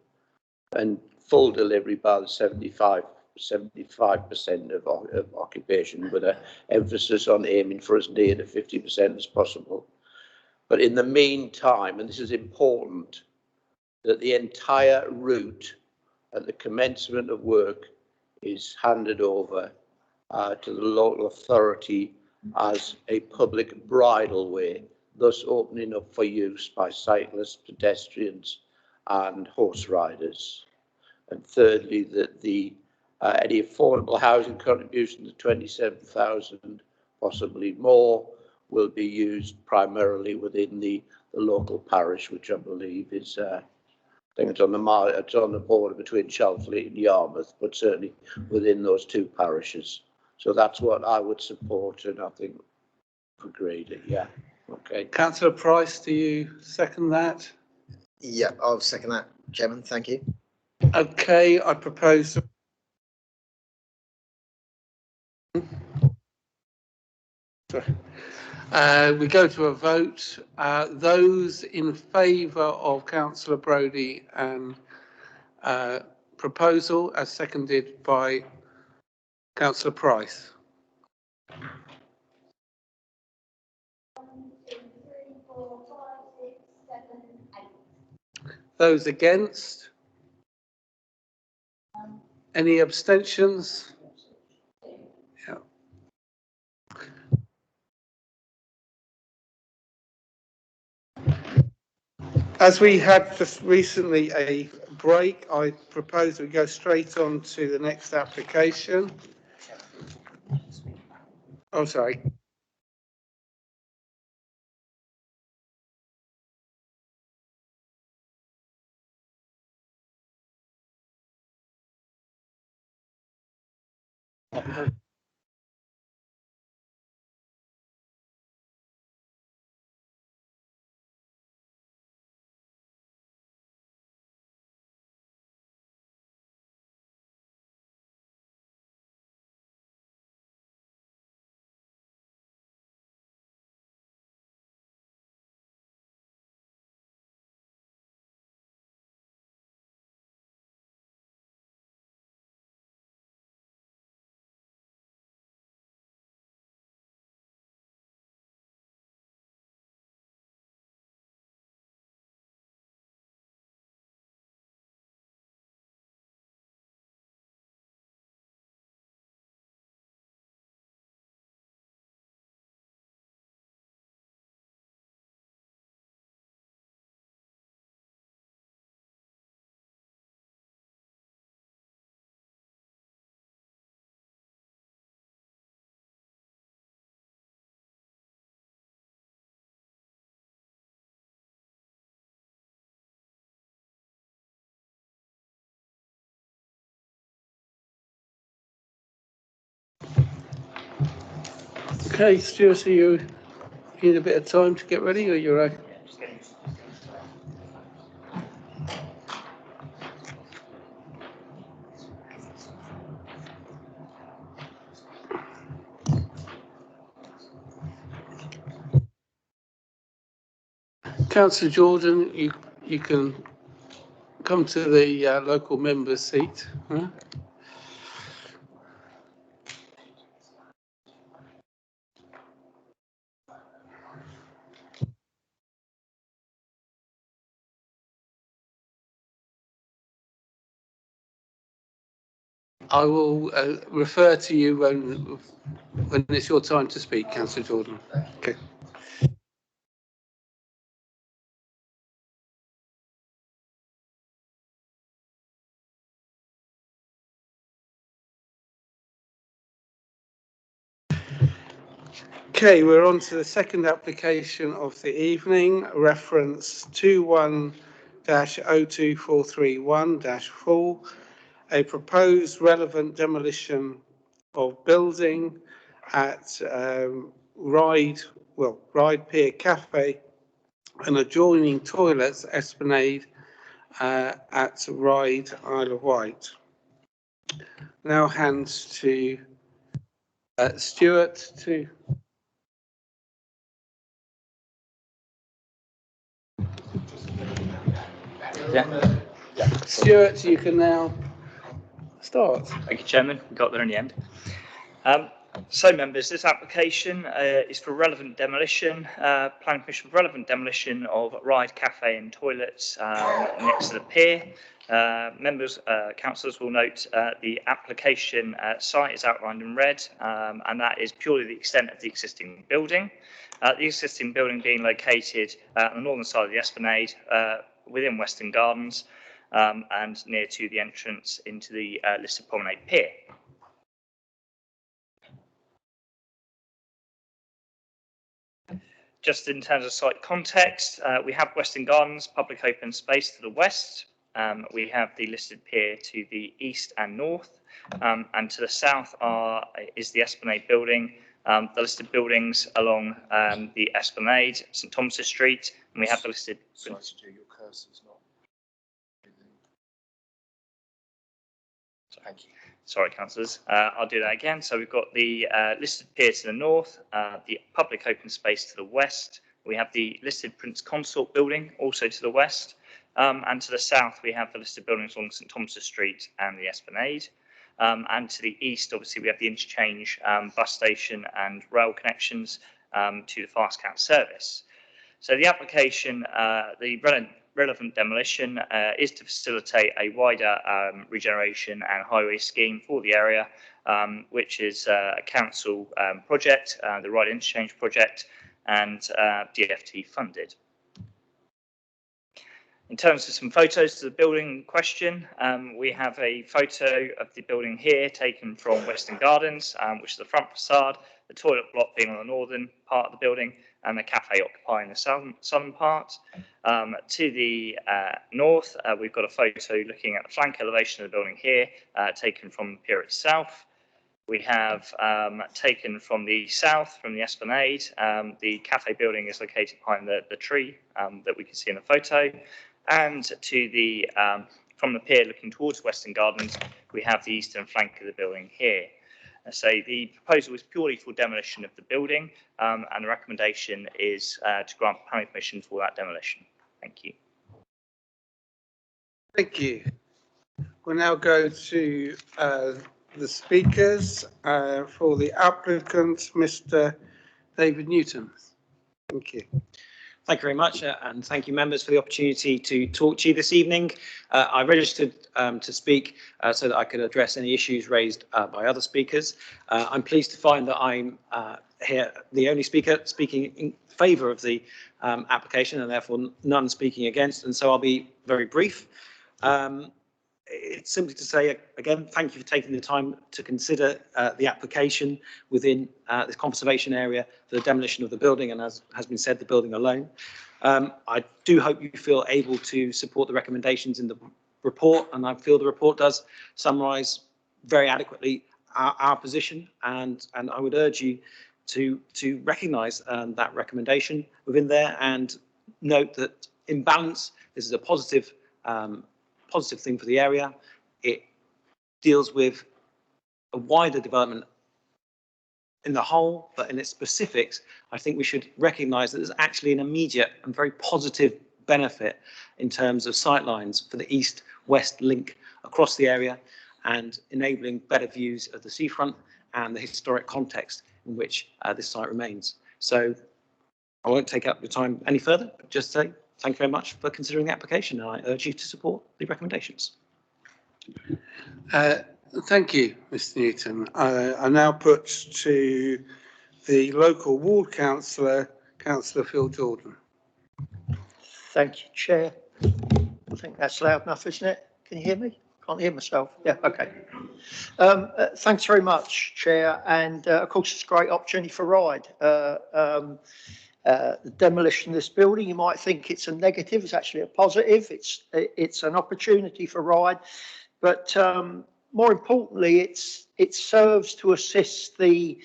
and full delivery by the 75% of occupation, with an emphasis on aiming for as near to 50% as possible. But in the meantime, and this is important, that the entire route at the commencement of work is handed over to the local authority as a public bridleway, thus opening up for use by cyclists, pedestrians and horse riders. And thirdly, that any affordable housing contribution to 27,000, possibly more, will be used primarily within the local parish, which I believe is think it's on the border between Chalfleet and Yarmouth, but certainly within those two parishes. So that's what I would support, and I think agreed it. Yeah. Okay. Councillor Price, do you second that? Yeah, I'll second that, Chairman. Thank you. Okay, I propose. Sorry. We go to a vote. Those in favour of Councillor Brodie and proposal as seconded by Councillor Price. 1, 2, 3, 4, 5, 6, 7, 8. Those against? Any abstentions? Yeah. As we had just recently a break, I propose we go straight on to the next application. Oh, sorry. Okay, Stuart, are you need a bit of time to get ready, or you're right? Councillor Jordan, you can come to the local member's seat. Huh? I will refer to you when it's your time to speak, Councillor Jordan. Okay. Okay, we're on to the second application of the evening, reference 21-02431-4, a proposed relevant demolition of building at Ride Pier Cafe and adjoining toilets esplanade at Ride Isle of Wight. Now hands to Stuart to. Yeah. Stuart, you can now start. Thank you, Chairman. We got there in the end. So, members, this application is for relevant demolition, planning permission for relevant demolition of Ride Cafe and toilets next to the pier. Members, councillors will note the application site is outlined in red, and that is purely the extent of the existing building. The existing building being located on the northern side of the esplanade within Western Gardens and near to the entrance into the listed promenade pier. Just in terms of site context, we have Western Gardens, public open space to the west. we have the listed pier to the east and north, and to the south is the Esplanade building. The listed buildings along the Esplanade, St Thomas's Street, and we have the listed. Sorry, your cursor's not. Thank you. Sorry, councillors. I'll do that again. So we've got the listed pier to the north, the public open space to the west. We have the listed Prince Consort building also to the west. And to the south, we have the listed buildings along St Thomas's Street and the Esplanade. And to the east, obviously, we have the interchange bus station and rail connections to the fast cat service. So the application, the relevant demolition is to facilitate a wider regeneration and highway scheme for the area, which is a council project, the Ride Interchange project, and DFT funded. In terms of some photos of the building in question, we have a photo of the building here taken from Western Gardens, which is the front facade, the toilet block being on the northern part of the building, and the cafe occupying the southern part. To the north, we've got a photo looking at the flank elevation of the building here, taken from the pier itself. We have taken from the south, from the Esplanade. The cafe building is located behind the tree that we can see in the photo. And to the from the pier looking towards Western Gardens, we have the eastern flank of the building here. So the proposal is purely for demolition of the building, and the recommendation is to grant planning permission for that demolition. Thank you. Thank you. We'll now go to the speakers for the applicant, Mr. David Newton. Thank you. Thank you very much, and thank you members for the opportunity to talk to you this evening. I registered to speak so that I could address any issues raised by other speakers. I'm pleased to find that I'm here the only speaker speaking in favour of the application, and therefore none speaking against, and so I'll be very brief. It's simply to say, again, thank you for taking the time to consider the application within this conservation area for the demolition of the building, and as has been said, the building alone. I do hope you feel able to support the recommendations in the report, and I feel the report does summarise very adequately our position, and I would urge you to recognise that recommendation within there, and note that in balance, this is a positive thing for the area. It deals with a wider development in the whole, but in its specifics, I think we should recognise that there's actually an immediate and very positive benefit in terms of sightlines for the east-west link across the area and enabling better views of the seafront and the historic context in which this site remains. So I won't take up your time any further, but just say thank you very much for considering the application, and I urge you to support the recommendations. Thank you, Mr. Newton. I now put to the local ward councillor, Councillor Phil Jordan. Thank you, Chair. I think that's loud enough, isn't it? Can you hear me? Can't hear myself. Yeah, okay. Thanks very much, Chair. And of course, it's a great opportunity for Ride. The demolition of this building, you might think it's a negative, it's actually a positive. It's an opportunity for Ride, but more importantly, it serves to assist the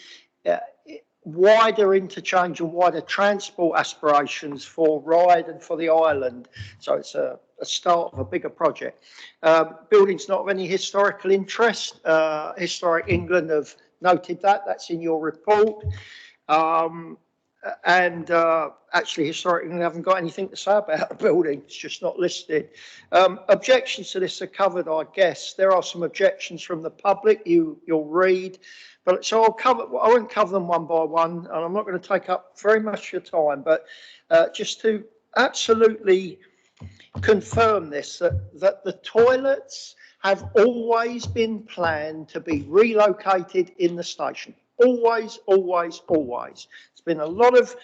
wider interchange and wider transport aspirations for Ride and for the island. So it's a start of a bigger project. Building's not of any historical interest. Historic England have noted that. That's in your report. Actually, Historic England haven't got anything to say about the building. It's just not listed. Objections to this are covered, I guess. There are some objections from the public you'll read. But so I won't cover them one by one, and I'm not going to take up very much of your time, but just to absolutely confirm this, that the toilets have always been planned to be relocated in the station. Always, always, always. There's been a lot of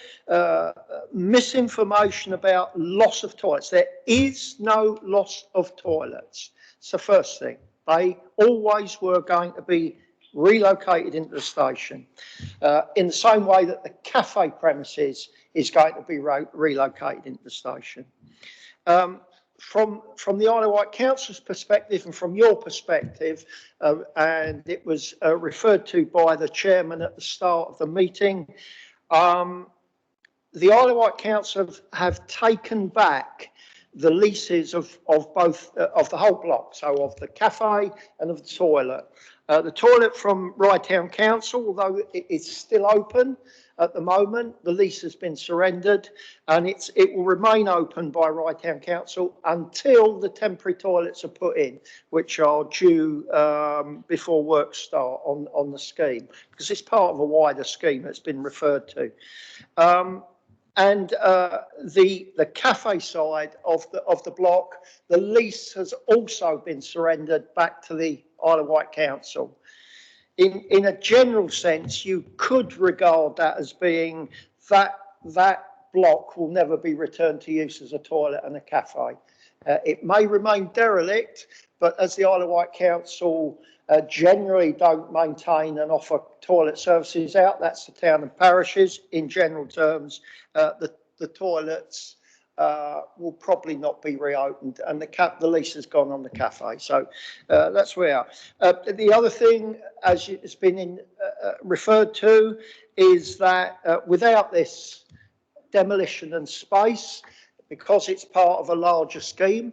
misinformation about loss of toilets. There is no loss of toilets. It's the first thing. They always were going to be relocated into the station in the same way that the cafe premises is going to be relocated into the station. from the Isle of Wight Council's perspective and from your perspective, and it was referred to by the chairman at the start of the meeting, the Isle of Wight Council have taken back the leases of both of the whole block, so of the cafe and of the toilet. The toilet from Ryde Town Council, although it is still open at the moment, the lease has been surrendered, and it will remain open by Ryde Town Council until the temporary toilets are put in, which are due before work start on the scheme, because it's part of a wider scheme that's been referred to. And the cafe side of the block, the lease has also been surrendered back to the Isle of Wight Council. In a general sense, you could regard that as being that block will never be returned to use as a toilet and a cafe. It may remain derelict, but as the Isle of Wight Council generally don't maintain and offer toilet services out, that's the town and parishes. In general terms, the toilets will probably not be reopened, and the lease has gone on the cafe. So that's where we are. The other thing, as it's been referred to, is that without this demolition and space, because it's part of a larger scheme,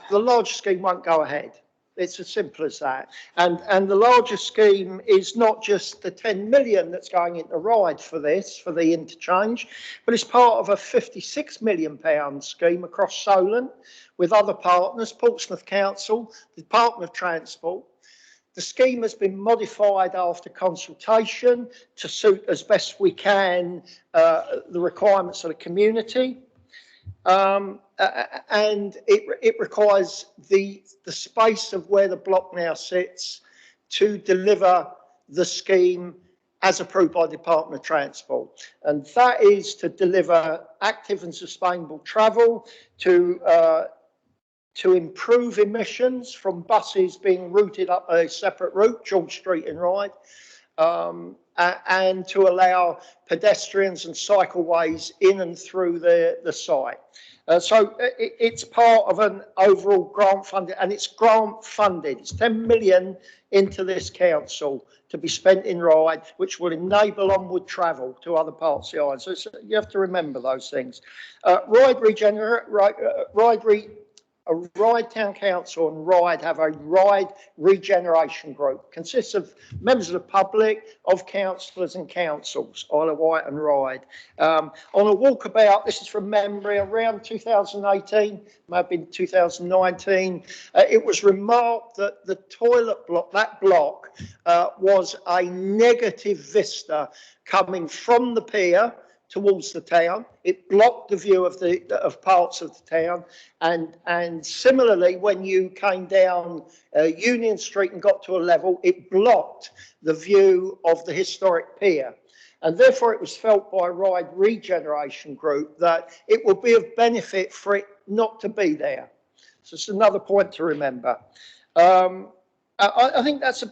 the larger scheme won't go ahead. It's as simple as that. And the larger scheme is not just the 10 million that's going into Ryde for this, for the interchange, but it's part of a £56 million scheme across Solent with other partners, Portsmouth Council, the Department of Transport. The scheme has been modified after consultation to suit as best we can the requirements of the community. And it requires the space of where the block now sits to deliver the scheme as approved by the Department of Transport. And that is to deliver active and sustainable travel, to improve emissions from buses being routed up a separate route, George Street in Ryde, and to allow pedestrians and cycleways in and through the site. So it's part of an overall grant funded, and it's grant funded. It's 10 million into this council to be spent in Ryde, which will enable onward travel to other parts of the island. So you have to remember those things. Ryde Town Council and Ryde have a Ryde regeneration group. Consists of members of the public, of councillors and councils, Isle of Wight and Ryde. On a walkabout, this is from memory, around 2018, may have been 2019, it was remarked that the toilet block, that block, was a negative vista coming from the pier towards the town. It blocked the view of parts of the town, and similarly, when you came down Union Street and got to a level, it blocked the view of the historic pier. And therefore, it was felt by Ryde Regeneration Group that it would be of benefit for it not to be there. So it's another point to remember. I think that's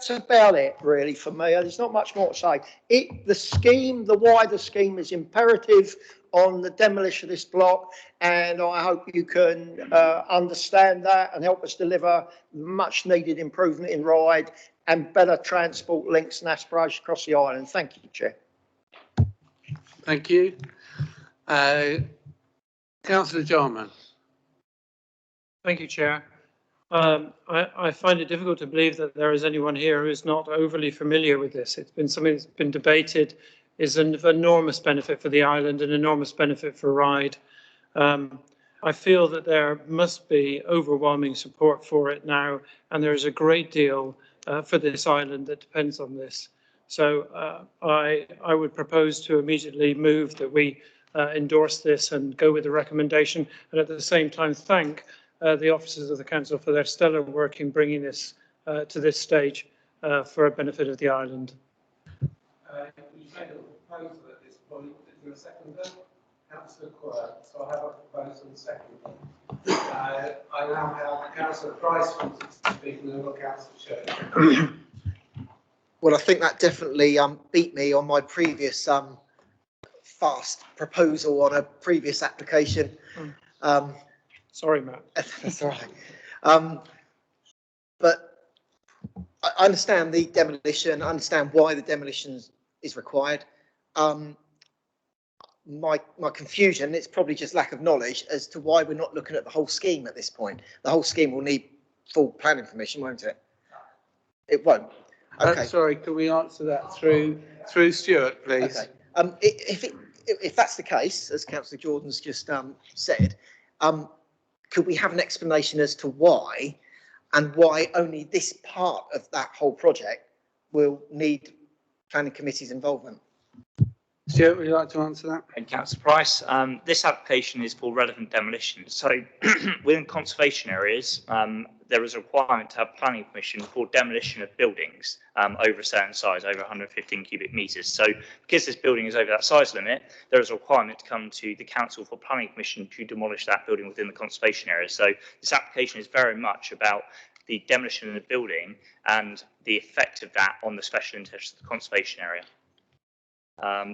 about it, really, for me. There's not much more to say. The wider scheme is imperative on the demolition of this block, and I hope you can understand that and help us deliver much needed improvement in Ryde and better transport links and aspirations across the island. Thank you, Chair. Thank you. Councillor Jarman. Thank you, Chair. I find it difficult to believe that there is anyone here who is not overly familiar with this. It's been something that's been debated, is an enormous benefit for the island, an enormous benefit for Ryde. I feel that there must be overwhelming support for it now, and there is a great deal for this island that depends on this. So I would propose to immediately move that we endorse this and go with the recommendation, and at the same time thank the officers of the council for their stellar work in bringing this to this stage for a benefit of the island. You made a proposal at this point. Is there a seconder? Councillor Cllr. So I have a proposal and second. I now have Councillor Price wanting to speak, and then Councillor Church. Well, I think that definitely beat me on my previous fast proposal on a previous application. Sorry, Matt. That's all right. But I understand the demolition. I understand why the demolition is required. My confusion, it's probably just lack of knowledge as to why we're not looking at the whole scheme at this point. The whole scheme will need full planning permission, won't it? It won't. Okay. Sorry, can we answer that through Stuart, please? Okay. If that's the case, as Councillor Jordan's just said, could we have an explanation as to why, and why only this part of that whole project will need planning committee's involvement? Stuart, would you like to answer that? And Councillor Price, this application is for relevant demolition. So within conservation areas, there is a requirement to have planning permission for demolition of buildings over a certain size, over 115 cubic metres. So because this building is over that size limit, there is a requirement to come to the council for planning permission to demolish that building within the conservation area. So this application is very much about the demolition of the building and the effect of that on the special interest of the conservation area.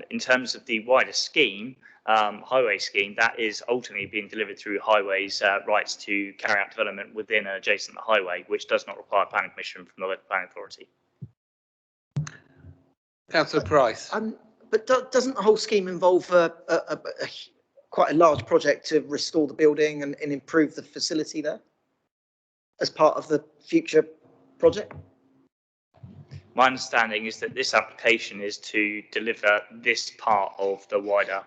In terms of the wider scheme, highway scheme, that is ultimately being delivered through highways rights to carry out development within and adjacent to the highway, which does not require planning permission from the local planning authority. Councillor Price. But doesn't the whole scheme involve quite a large project to restore the building and improve the facility there as part of the future project? My understanding is that this application is to deliver this part of the wider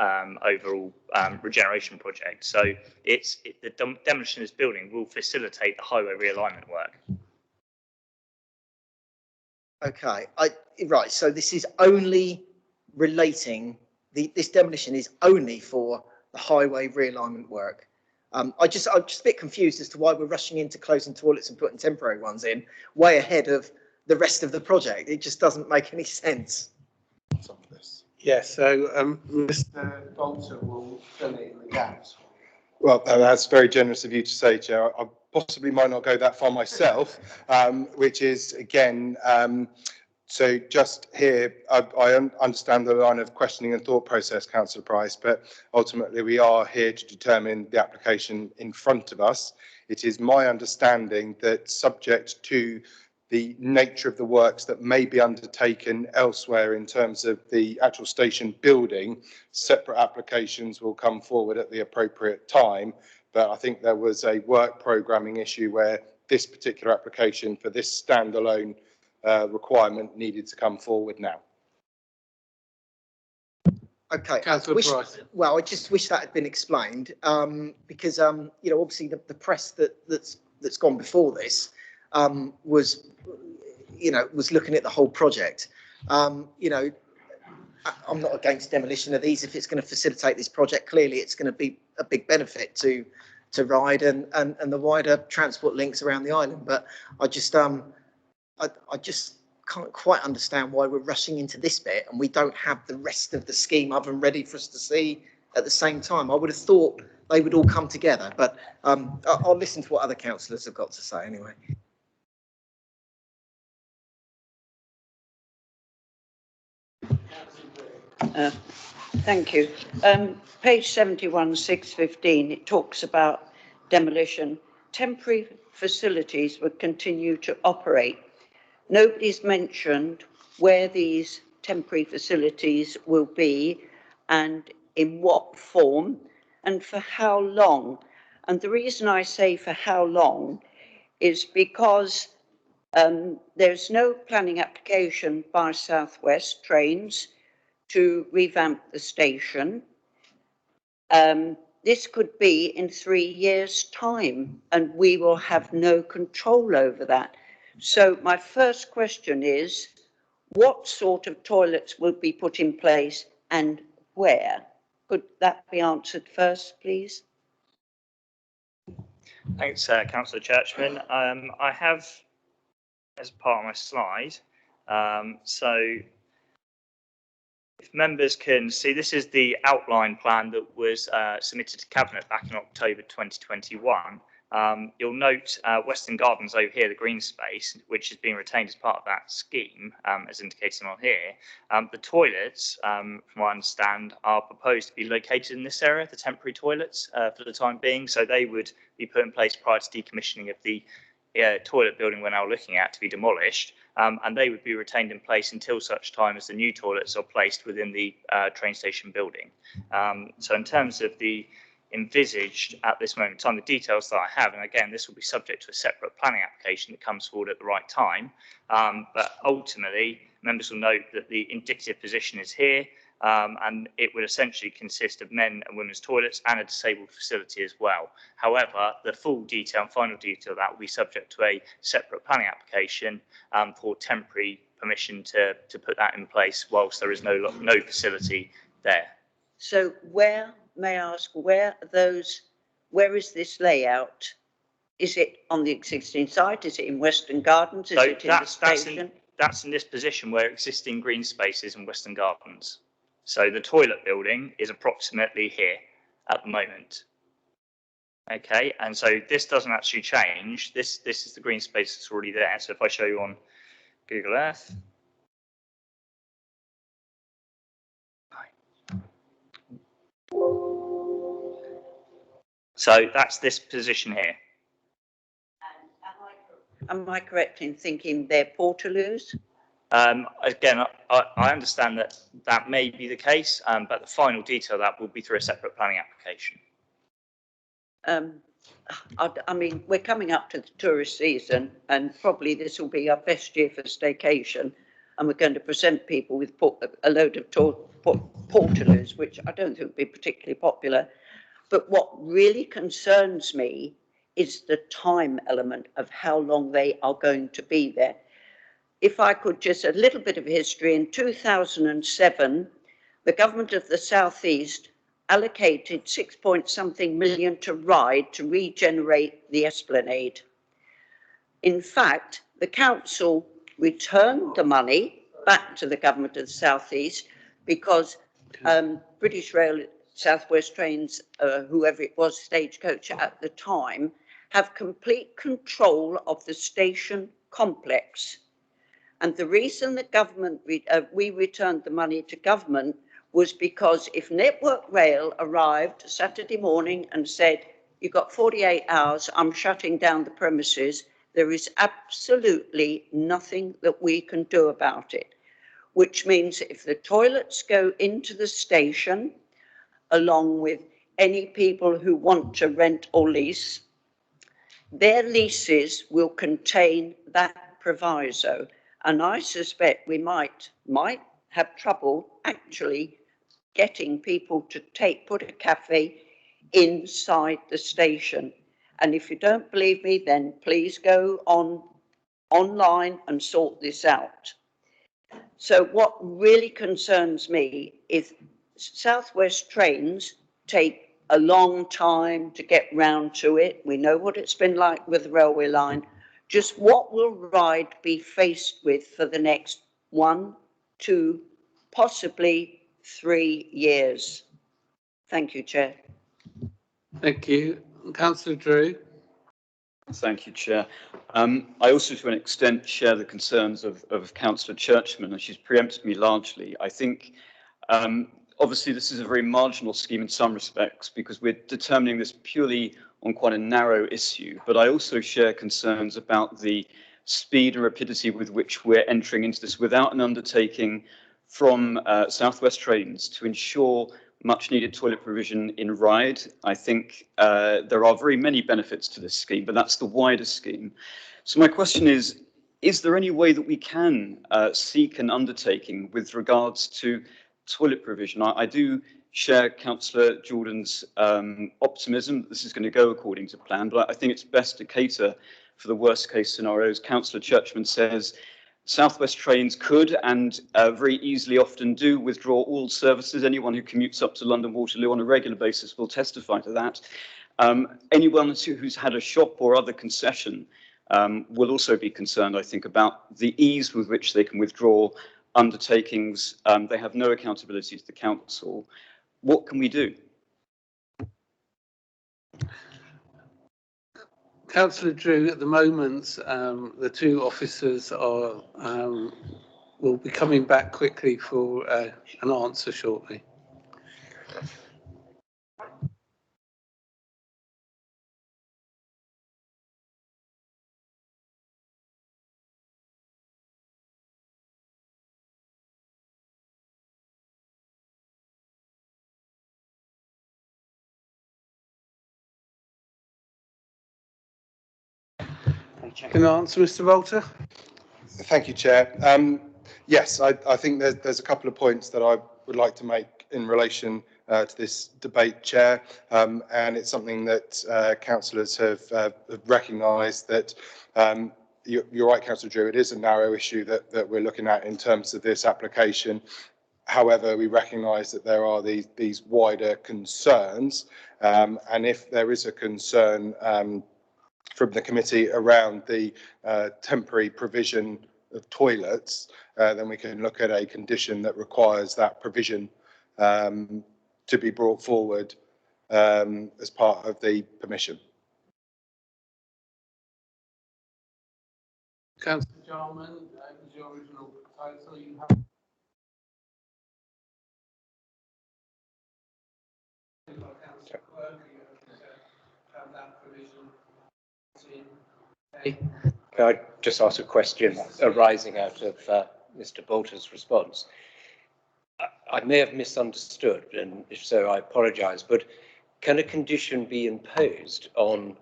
overall regeneration project. So the demolition of this building will facilitate the highway realignment work. Okay, right. So this is only relating, this demolition is only for the highway realignment work. I'm just a bit confused as to why we're rushing into closing toilets and putting temporary ones in way ahead of the rest of the project. It just doesn't make any sense. Yes, so Mr. Bolton will fill in the gaps. Well, that's very generous of you to say, Chair. I possibly might not go that far myself, which is, again, so just here, I understand the line of questioning and thought process, Councillor Price, but ultimately we are here to determine the application in front of us. It is my understanding that, subject to the nature of the works that may be undertaken elsewhere in terms of the actual station building, separate applications will come forward at the appropriate time. But I think there was a work programming issue where this particular application for this standalone requirement needed to come forward now. Okay. Councillor Price. Well, I just wish that had been explained because you know, obviously the press that's gone before this was, you know, was looking at the whole project. You know, I'm not against demolition of these if it's going to facilitate this project. Clearly, it's going to be a big benefit to Ryde and the wider transport links around the island. But I just can't quite understand why we're rushing into this bit and we don't have the rest of the scheme up and ready for us to see at the same time. I would have thought they would all come together, but I'll listen to what other councillors have got to say anyway. Thank you. Page 71, 615, it talks about demolition. Temporary facilities will continue to operate. Nobody's mentioned where these temporary facilities will be and in what form and for how long. And the reason I say for how long is because there's no planning application by South West Trains to revamp the station. This could be in 3 years' time and we will have no control over that. So my first question is, what sort of toilets will be put in place and where? Could that be answered first, please? Thanks, Councillor Churchman. I have, as part of my slide, so if members can see, this is the outline plan that was submitted to Cabinet back in October 2021. You'll note Western Gardens over here, the green space, which is being retained as part of that scheme, as indicated on here. The toilets, from what I understand, are proposed to be located in this area, the temporary toilets, for the time being. So they would be put in place prior to decommissioning of the toilet building we're now looking at to be demolished. And they would be retained in place until such time as the new toilets are placed within the train station building. So in terms of the envisaged at this moment in time, the details that I have, and again, this will be subject to a separate planning application that comes forward at the right time. But ultimately, members will note that the indicative position is here, and it would essentially consist of men and women's toilets and a disabled facility as well. However, the full detail and final detail of that will be subject to a separate planning application for temporary permission to put that in place whilst there is no facility there. So where, may I ask, where is this layout? Is it on the existing site? Is it in Western Gardens? Is it in the station? That's in this position where existing green space is in Western Gardens. So the toilet building is approximately here at the moment. Okay, and so this doesn't actually change. This is the green space that's already there. So if I show you on Google Earth. So that's this position here. Am I correct in thinking they're portaloos? Again, I understand that that may be the case, but the final detail of that will be through a separate planning application. I mean, we're coming up to the tourist season, and probably this will be our best year for staycation, and we're going to present people with a load of portaloos, which I don't think would be particularly popular. But what really concerns me is the time element of how long they are going to be there. If I could just a little bit of history, in 2007, the government of the South East allocated 6-point-something million to RIDE to regenerate the esplanade. In fact, the council returned the money back to the government of the South East because British Rail, South West Trains, whoever it was, Stagecoach at the time, have complete control of the station complex. And the reason the government, we returned the money to government was because if Network Rail arrived Saturday morning and said, you've got 48 hours, I'm shutting down the premises, there is absolutely nothing that we can do about it. Which means if the toilets go into the station, along with any people who want to rent or lease, their leases will contain that proviso. And I suspect we might have trouble actually getting people to put a cafe inside the station. And if you don't believe me, then please go online and sort this out. So what really concerns me is South West Trains take a long time to get round to it. We know what it's been like with the railway line. Just what will RIDE be faced with for the next 1, 2, possibly 3 years? Thank you, Chair. Thank you. Councillor Drew. Thank you, Chair. I also, to an extent, share the concerns of Councillor Churchman, and she's preempted me largely. I think, obviously, this is a very marginal scheme in some respects because we're determining this purely on quite a narrow issue, but I also share concerns about the speed and rapidity with which we're entering into this without an undertaking from South West Trains to ensure much needed toilet provision in RIDE. I think there are very many benefits to this scheme, but that's the wider scheme. So my question is there any way that we can seek an undertaking with regards to toilet provision? I do share Councillor Jordan's optimism that this is going to go according to plan, but I think it's best to cater for the worst case scenarios. Councillor Churchman says South West Trains could and very easily often do withdraw all services. Anyone who commutes up to London Waterloo on a regular basis will testify to that. Anyone who's had a shop or other concession will also be concerned, I think, about the ease with which they can withdraw undertakings. They have no accountability to the council. What can we do? Councillor Drew, at the moment, the two officers are will be coming back quickly for an answer shortly. Can I answer, Mr. Volter? Thank you, Chair. Yes, I think there's a couple of points that I would like to make in relation to this debate, Chair, and it's something that councillors have recognised that you're right, Councillor Drew, it is a narrow issue that we're looking at in terms of this application. However, we recognise that there are these wider concerns, and if there is a concern from the committee around the temporary provision of toilets, then we can look at a condition that requires that provision to be brought forward as part of the permission. Councillor Jarman, was your original proposal. You have Councillor Cllr, you have that provision. Can I just ask a question arising out of Mr. Bolter's response? I may have misunderstood, and if so, I apologise, but can a condition be imposed on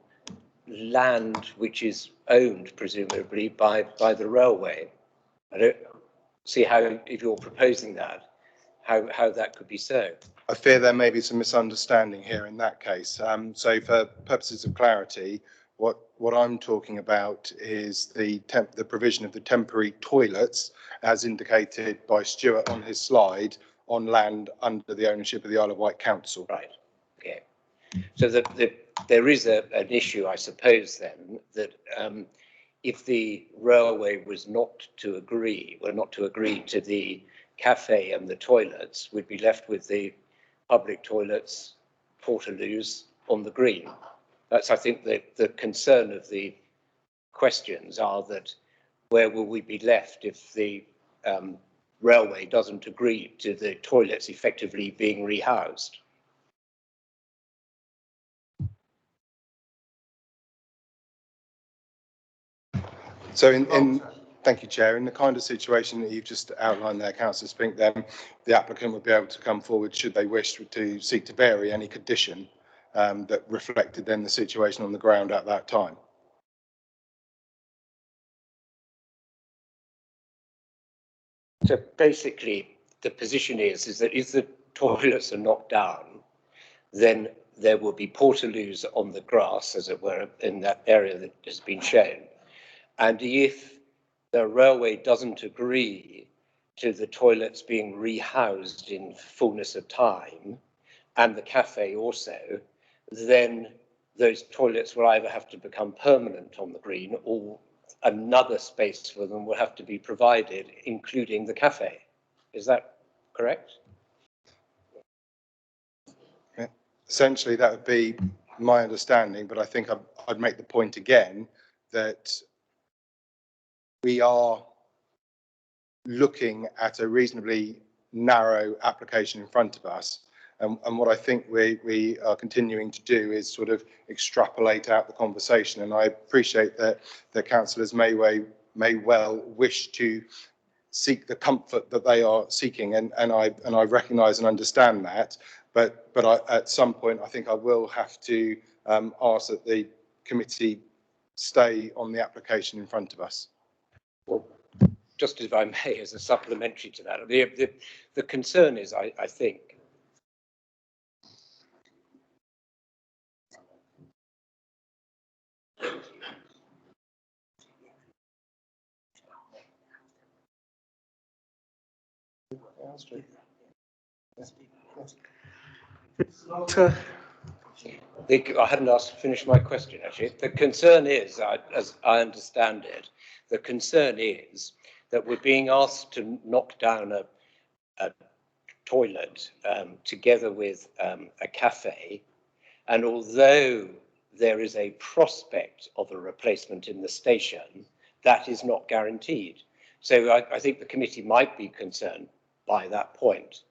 land which is owned, presumably, by the railway? I don't see how, if you're proposing that, how that could be so. I fear there may be some misunderstanding here in that case. So for purposes of clarity, what I'm talking about is the provision of the temporary toilets, as indicated by Stuart on his slide, on land under the ownership of the Isle of Wight Council. Right. Okay. So there is an issue, I suppose, then, that if the railway was not to agree to the cafe and the toilets, we'd be left with the public toilets, portaloos on the green. That's, I think, the concern of the questions are that where will we be left if the railway doesn't agree to the toilets effectively being rehoused? So thank you, Chair. In the kind of situation that you've just outlined there, Councillor Spink, then the applicant would be able to come forward, should they wish, to seek to vary any condition that reflected then the situation on the ground at that time. So basically, the position is that if the toilets are knocked down, then there will be portaloos on the grass, as it were, in that area that has been shown. And if the railway doesn't agree to the toilets being rehoused in fullness of time, and the cafe also, then those toilets will either have to become permanent on the green, or another space for them will have to be provided, including the cafe. Is that correct? Yeah. Essentially, that would be my understanding, but I think I'd make the point again that we are looking at a reasonably narrow application in front of us. And what I think we are continuing to do is sort of extrapolate out the conversation. And I appreciate that the councillors may well wish to seek the comfort that they are seeking, and I recognise and understand that. But at some point, I think I will have to ask that the committee stay on the application in front of us. Well, just if I may, as a supplementary to that, the concern is, I think, I hadn't asked to finish my question, actually. The concern is, as I understand it, the concern is that we're being asked to knock down a toilet together with a cafe, and although there is a prospect of a replacement in the station, that is not guaranteed. So I think the committee might be concerned by that point.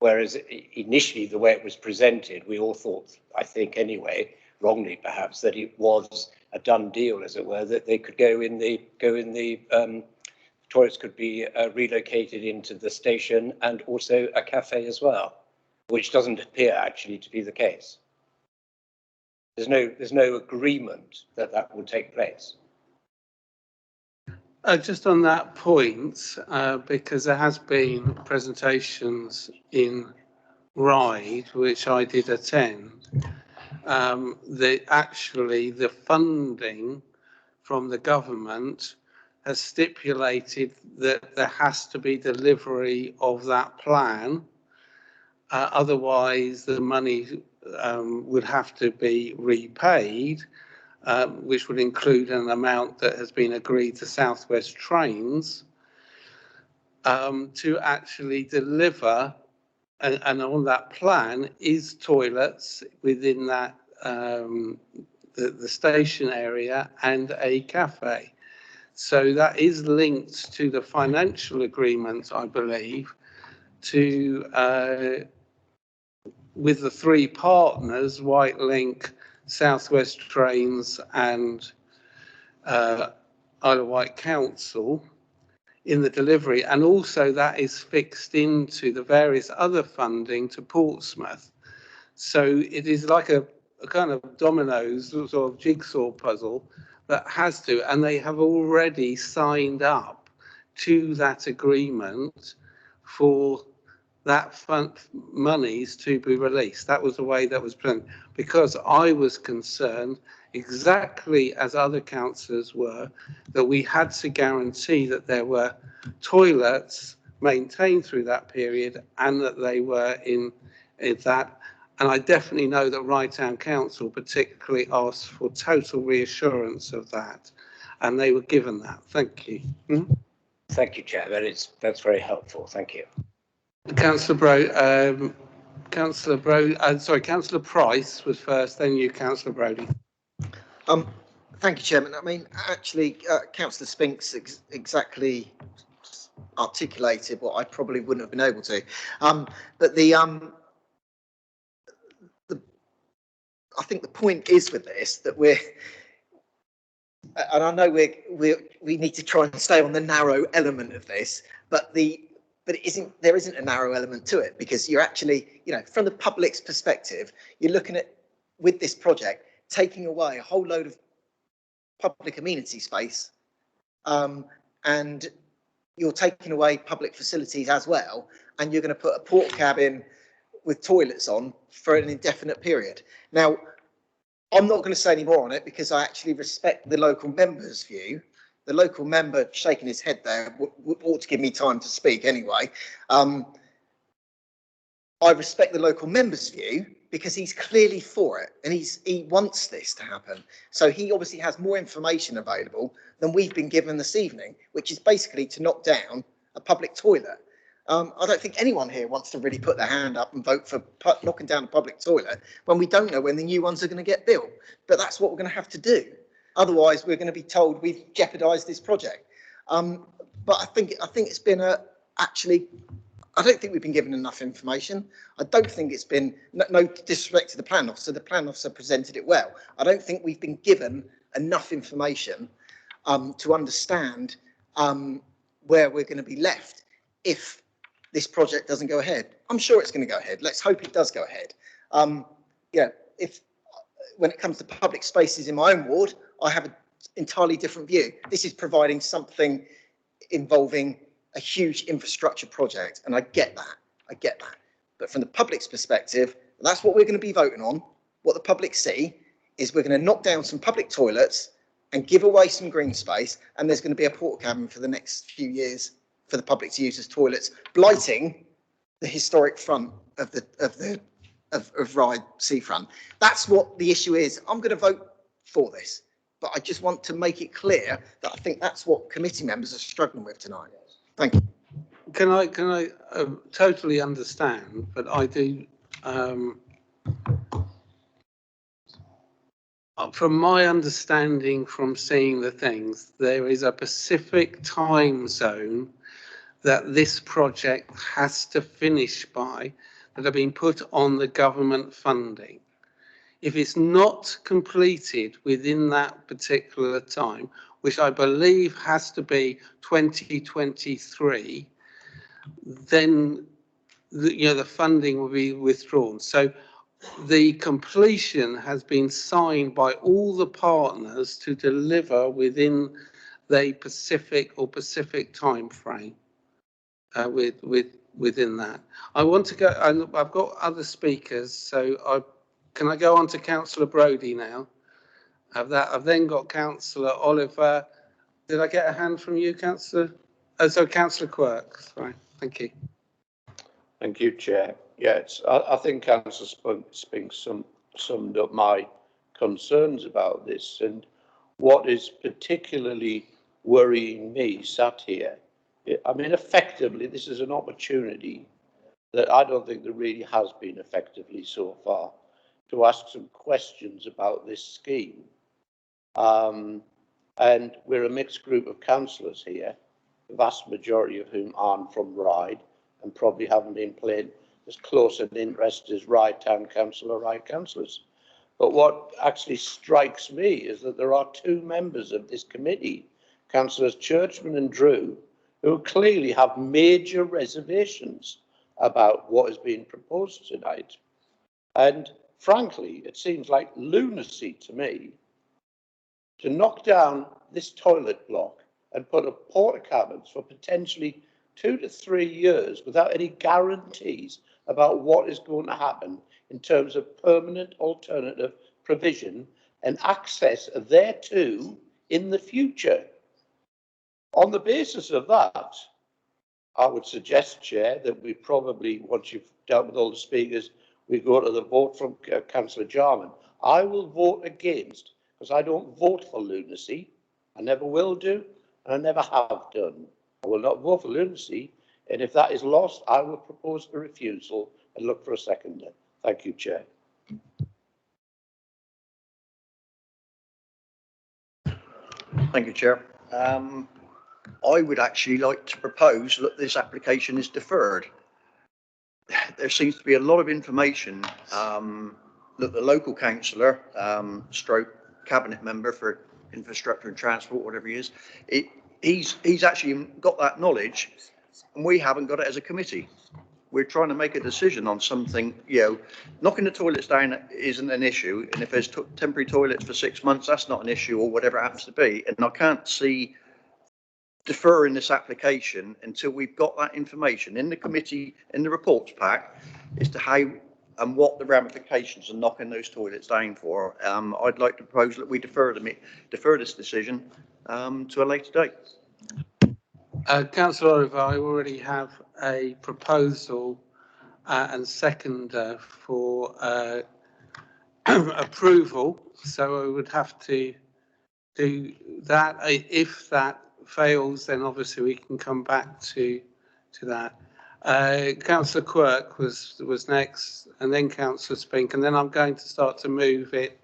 Whereas initially, the way it was presented, we all thought, I think anyway, wrongly perhaps, that it was a done deal, as it were, that they could go in the toilets could be relocated into the station and also a cafe as well, which doesn't appear actually to be the case. There's no agreement that that will take place. Just on that point, because there has been presentations in Ryde, which I did attend, the funding from the government has stipulated that there has to be delivery of that plan. Otherwise, the money would have to be repaid, which would include an amount that has been agreed to South West Trains to actually deliver. And on that plan is toilets within that the station area and a cafe. So that is linked to the financial agreement, I believe, to with the three partners, White Link, South West Trains and Isle of Wight Council, in the delivery, and also that is fixed into the various other funding to Portsmouth. So it is like a kind of dominoes sort of jigsaw puzzle that has to, and they have already signed up to that agreement for that monies to be released. That was the way that was planned, because I was concerned, exactly as other councillors were, that we had to guarantee that there were toilets maintained through that period and that they were in that. And I definitely know that Ryde Town Council particularly asked for total reassurance of that, and they were given that. Thank you. Thank you, Chair. That's very helpful. Thank you. Councillor Councillor Price was first, then you, Councillor Brodie. Thank you, Chairman. I mean, actually, Councillor Spinks exactly articulated what I probably wouldn't have been able to. But I think the point is with this that and I know we need to try and stay on the narrow element of this, but there isn't a narrow element to it, because you're actually, from the public's perspective, you're looking at, with this project, taking away a whole load of public amenity space, and you're taking away public facilities as well, and you're going to put a port cabin with toilets on for an indefinite period. Now, I'm not going to say any more on it because I actually respect the local member's view. The local member shaking his head there ought to give me time to speak anyway. I respect the local member's view because he's clearly for it and he wants this to happen. So he obviously has more information available than we've been given this evening, which is basically to knock down a public toilet. I don't think anyone here wants to really put their hand up and vote for knocking down a public toilet when we don't know when the new ones are going to get built. But that's what we're going to have to do. Otherwise, we're going to be told we've jeopardised this project. But I think it's been actually, I don't think we've been given enough information. I don't think it's been, no disrespect to the plan officer. The plan officer presented it well. I don't think we've been given enough information to understand where we're going to be left if this project doesn't go ahead. I'm sure it's going to go ahead. Let's hope it does go ahead. When it comes to public spaces in my own ward, I have an entirely different view. This is providing something involving a huge infrastructure project, and I get that. But from the public's perspective, that's what we're going to be voting on. What the public see is we're going to knock down some public toilets and give away some green space, and there's going to be a porta cabin for the next few years for the public to use as toilets, blighting the historic front of Ryde seafront. That's what the issue is. I'm going to vote for this, but I just want to make it clear that I think that's what committee members are struggling with tonight. Thank you. Can I totally understand, but I do from my understanding from seeing the things, there is a specific time zone that this project has to finish by that have been put on the government funding. If it's not completed within that particular time, which I believe has to be 2023, then the funding will be withdrawn. So the completion has been signed by all the partners to deliver within the Pacific time frame. Within that, I want to go. I've got other speakers, so can I go on to Councillor Brodie now? I've then got Councillor Oliver. Did I get a hand from you, Councillor? Oh, so Councillor Quirk. Sorry, thank you. Thank you, Chair. Yes, I think Councillor Spinks summed up my concerns about this, and what is particularly worrying me sat here, I mean, effectively, this is an opportunity that I don't think there really has been effectively so far to ask some questions about this scheme. And we're a mixed group of councillors here, the vast majority of whom aren't from Ryde and probably haven't been playing as close an interest as Ryde Town Council or Ryde councillors. But what actually strikes me is that there are two members of this committee, Councillors Churchman and Drew, who clearly have major reservations about what is being proposed tonight. And frankly, it seems like lunacy to me to knock down this toilet block and put up porta cabins for potentially 2 to 3 years without any guarantees about what is going to happen in terms of permanent alternative provision and access thereto in the future. On the basis of that, I would suggest, Chair, that we probably, once you've dealt with all the speakers, we go to the vote from Councillor Jarman. I will vote against, because I don't vote for lunacy. I never will do, and I never have done. I will not vote for lunacy, and if that is lost, I will propose a refusal and look for a seconder. Thank you, Chair. Thank you, Chair. I would actually like to propose that this application is deferred. There seems to be a lot of information that the local councillor, stroke cabinet member for infrastructure and transport, whatever he is, he's actually got that knowledge, and we haven't got it as a committee. We're trying to make a decision on something, knocking the toilets down isn't an issue, and if there's temporary toilets for 6 months, that's not an issue, or whatever it happens to be. And I can't see deferring this application until we've got that information in the committee, in the reports pack, as to how and what the ramifications of knocking those toilets down for. I'd like to propose that we defer this decision to a later date. Councillor Oliver, I already have a proposal and second for approval, so I would have to do that. If that fails, then obviously we can come back to that. Councillor Quirk was next, and then Councillor Spink, and then I'm going to start to move it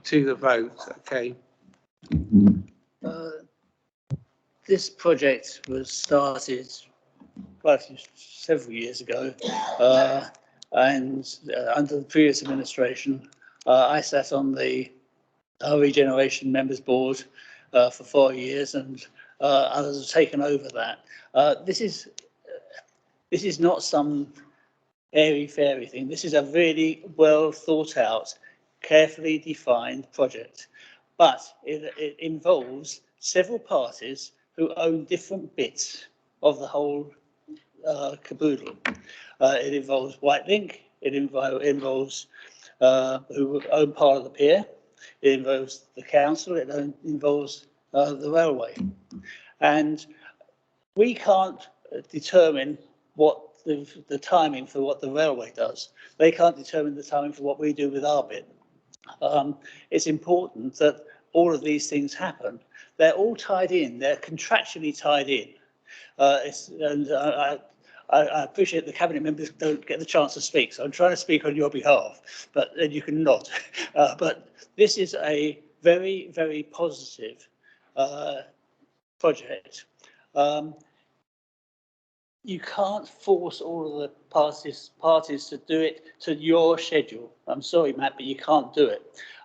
to the vote. Okay. This project was started several years ago, and under the previous administration, I sat on the regeneration members board for 4 years, and others have taken over that. This is not some airy-fairy thing. This is a really well thought out, carefully defined project, but it involves several parties who own different bits of the whole caboodle. It involves Whitelink, it involves who own part of the pier, it involves the council, it involves the railway. And we can't determine what the timing for what the railway does. They can't determine the timing for what we do with our bit. It's important that all of these things happen. They're all tied in, they're contractually tied in. I appreciate the cabinet members don't get the chance to speak, so I'm trying to speak on your behalf, but then you can nod. But this is a very, very positive project. You can't force all of the parties to do it to your schedule. I'm sorry, Matt, but you can't do it.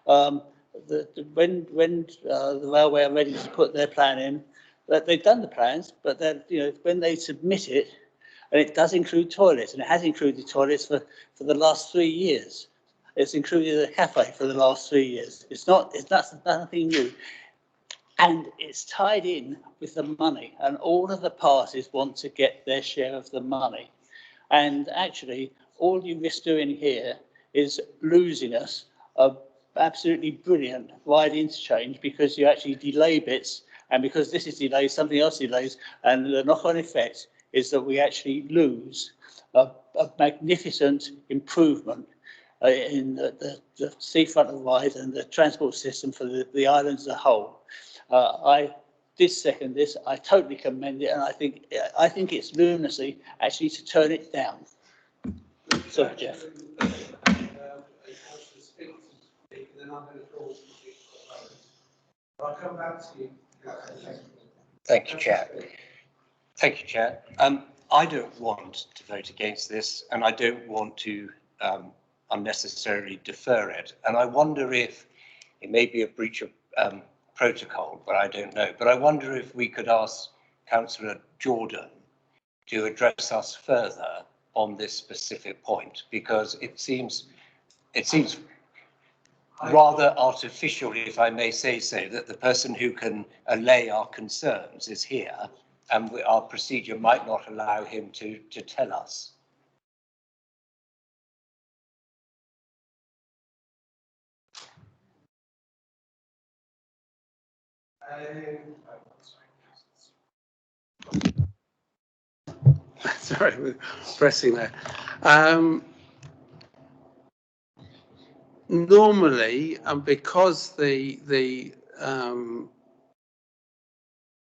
When the railway are ready to put their plan in, that they've done the plans, but then when they submit it, and it does include toilets, and it has included toilets for the last 3 years. It's included a cafe for the last 3 years. It's nothing new. And it's tied in with the money, and all of the parties want to get their share of the money. And actually, all you risk doing here is losing us a absolutely brilliant wide interchange, because you actually delay bits, and because this is delayed, something else delays, and the knock-on effect is that we actually lose a magnificent improvement in the seafront of Ryde and the transport system for the island as a whole. I did second this. I totally commend it, and I think it's lunacy actually to turn it down. Sorry, Jeff. I'll come back to you. Thank you, Chair. Thank you, Chair. I don't want to vote against this, and I don't want to unnecessarily defer it. And I wonder if it may be a breach of protocol, but I don't know. But I wonder if we could ask Councillor Jordan to address us further on this specific point, because it seems rather artificial, if I may say so, that the person who can allay our concerns is here, and our procedure might not allow him to tell us. Sorry, we're pressing there. Normally, and because the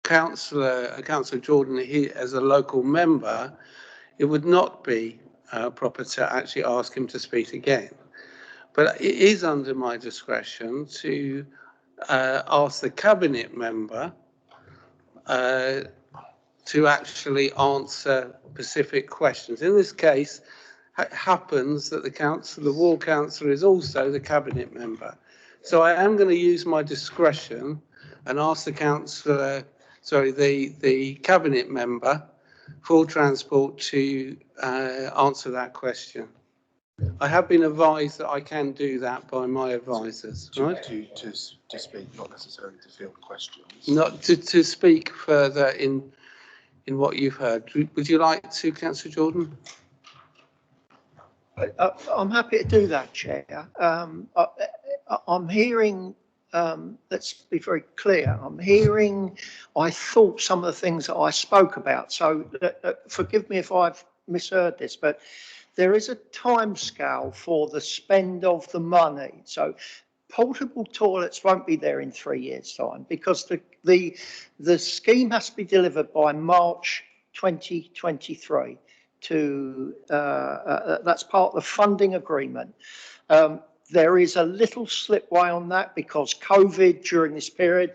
Councillor Jordan here as a local member, it would not be proper to actually ask him to speak again. But it is under my discretion to ask the cabinet member to actually answer specific questions. In this case, it happens that the ward councillor is also the cabinet member. So I am going to use my discretion and ask the cabinet member for transport to answer that question. I have been advised that I can do that by my advisors, right? To speak, not necessarily to field questions. Not to speak further in what you've heard. Would you like to, Councillor Jordan? I'm happy to do that, Chair. I'm hearing, let's be very clear, I thought some of the things that I spoke about, so forgive me if I've misheard this, but there is a timescale for the spend of the money. So portable toilets won't be there in 3 years' time, because the scheme has to be delivered by March 2023. That's part of the funding agreement. There is a little slipway on that because COVID during this period,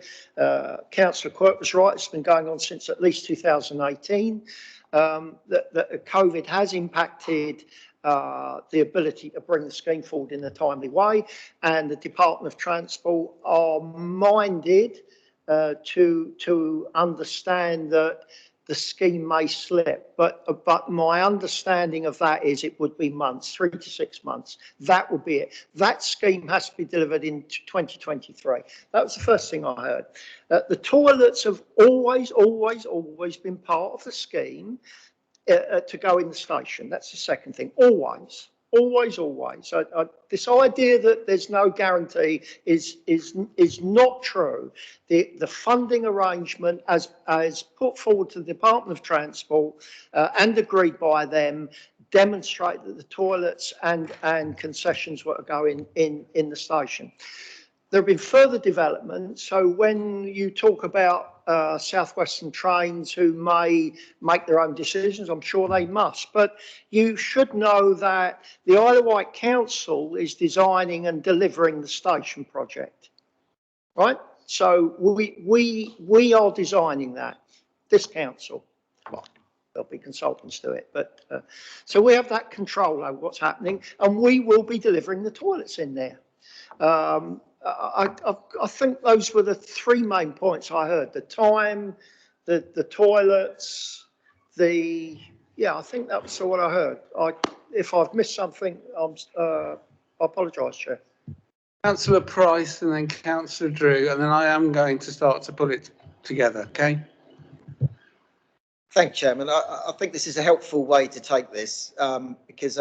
Councillor Quirk was right, it's been going on since at least 2018. That COVID has impacted the ability to bring the scheme forward in a timely way, and the Department of Transport are minded to understand that the scheme may slip, but my understanding of that is it would be months, 3 to 6 months. That would be it. That scheme has to be delivered in 2023. That was the first thing I heard. The toilets have always been part of the scheme to go in the station. That's the second thing. Always. This idea that there's no guarantee is not true. The funding arrangement as put forward to the Department of Transport and agreed by them demonstrate that the toilets and concessions were going in the station. There have been further developments. So when you talk about South Western Trains, who may make their own decisions. I'm sure they must. But you should know that the Isle of Wight Council is designing and delivering the station project, right? So we are designing that, this council. Well, there'll be consultants do it, but so we have that control over what's happening, and we will be delivering the toilets in there. I think those were the three main points I heard: the time, the toilets, yeah, I think that was what I heard. If I've missed something, I apologise, Chair. Councillor Price and then Councillor Drew, and then I am going to start to put it together, okay? Thank you, Chairman. I think this is a helpful way to take this because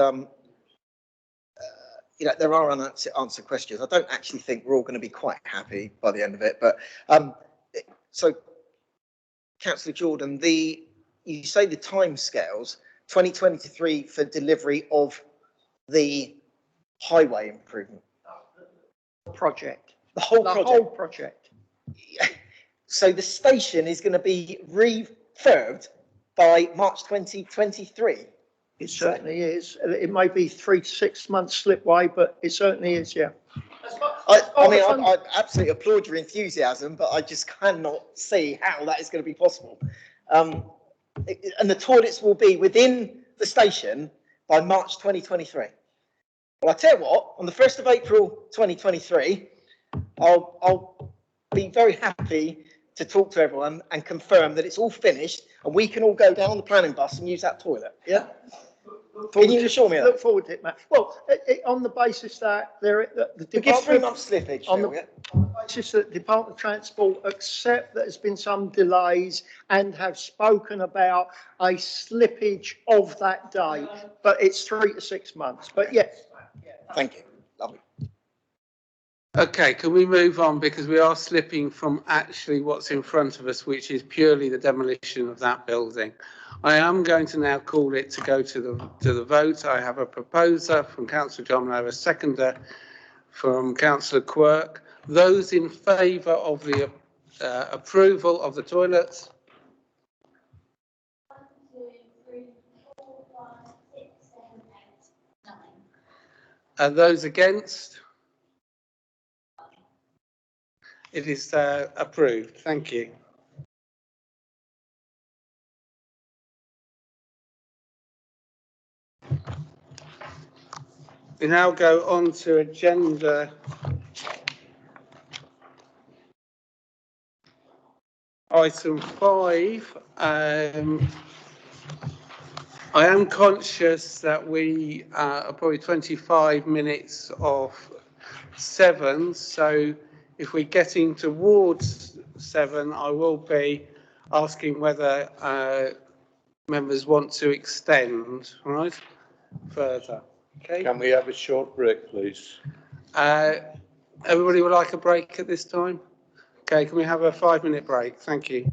you know, there are unanswered questions. I don't actually think we're all going to be quite happy by the end of it. But so, Councillor Jordan, you say the timescales 2023 for delivery of the highway improvement Project. The whole project. Project. So the station is going to be refurbed by March 2023. It certainly is. It may be 3 to 6 months slipway, but it certainly is, yeah. I mean, I absolutely applaud your enthusiasm, but I just cannot see how that is going to be possible. And the toilets will be within the station by March 2023. Well, I tell you what, on the 1st of April 2023, I'll be very happy to talk to everyone and confirm that it's all finished and we can all go down on the planning bus and use that toilet. Yeah? Can you assure me of that? Look forward to it, Matt. Well, on the basis that the give 3 months slippage. On the basis that the Department of Transport accept that there's been some delays and have spoken about a slippage of that day, but it's 3 to 6 months. But yes. Thank you. Lovely. Okay, can we move on, because we are slipping from actually what's in front of us, which is purely the demolition of that building. I am going to now call it to go to the vote. I have a proposer from Councillor Jarman, I have a seconder from Councillor Quirk. Those in favour of the approval of the toilets? 1, 2, 3, 4, 5, 6, 7, 8, 9. And those against? It is approved. Thank you. We now go on to agenda item 5. I am conscious that we are probably 25 minutes off 7, so if we're getting towards 7, I will be asking whether members want to extend, right, further. Okay. Can we have a short break, please? Everybody would like a break at this time? Okay, can we have a 5-minute break? Thank you.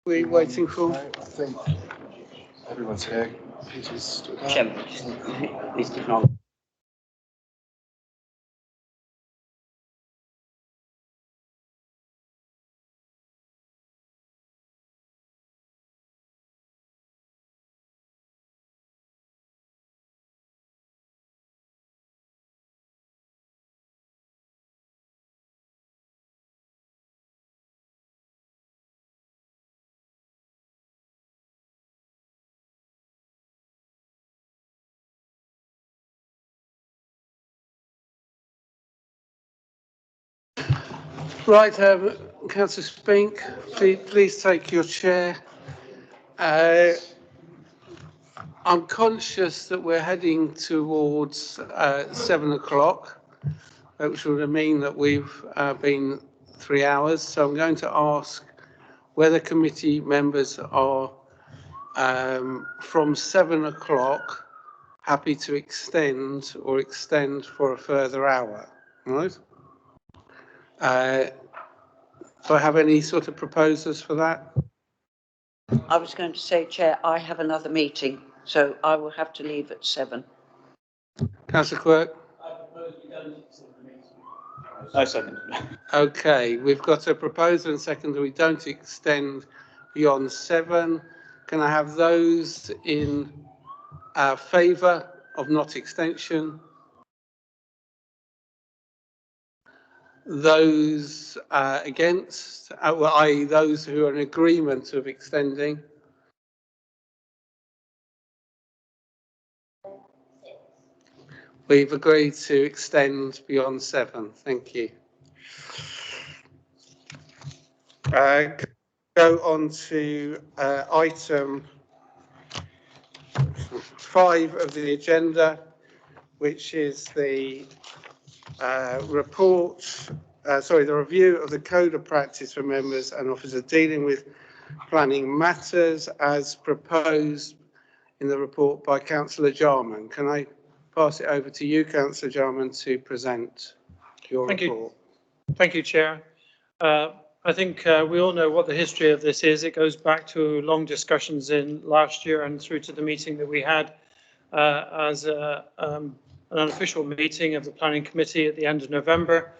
We waiting for? I think everyone's here. Peter's stood up. Chairman, please keep on. Right, Councillor Spink, please take your chair. I'm conscious that we're heading towards 7 o'clock, which would mean that we've been 3 hours. So I'm going to ask whether committee members are from 7 o'clock happy to extend for a further hour, right? Do I have any sort of proposals for that? I was going to say, Chair, I have another meeting, so I will have to leave at 7. Councillor Quirk? I second. Okay, we've got a proposal and second that we don't extend beyond 7. Can I have those in favour of not extension? Those against, well, i.e. those who are in agreement of extending? We've agreed to extend beyond 7. Thank you. Go on to item 5 of the agenda, which is the the review of the code of practice for members and officers dealing with planning matters as proposed in the report by Councillor Jarman. Can I pass it over to you, Councillor Jarman, to present your report? Thank you, Chair. I think we all know what the history of this is. It goes back to long discussions in last year and through to the meeting that we had as an unofficial meeting of the Planning Committee at the end of November.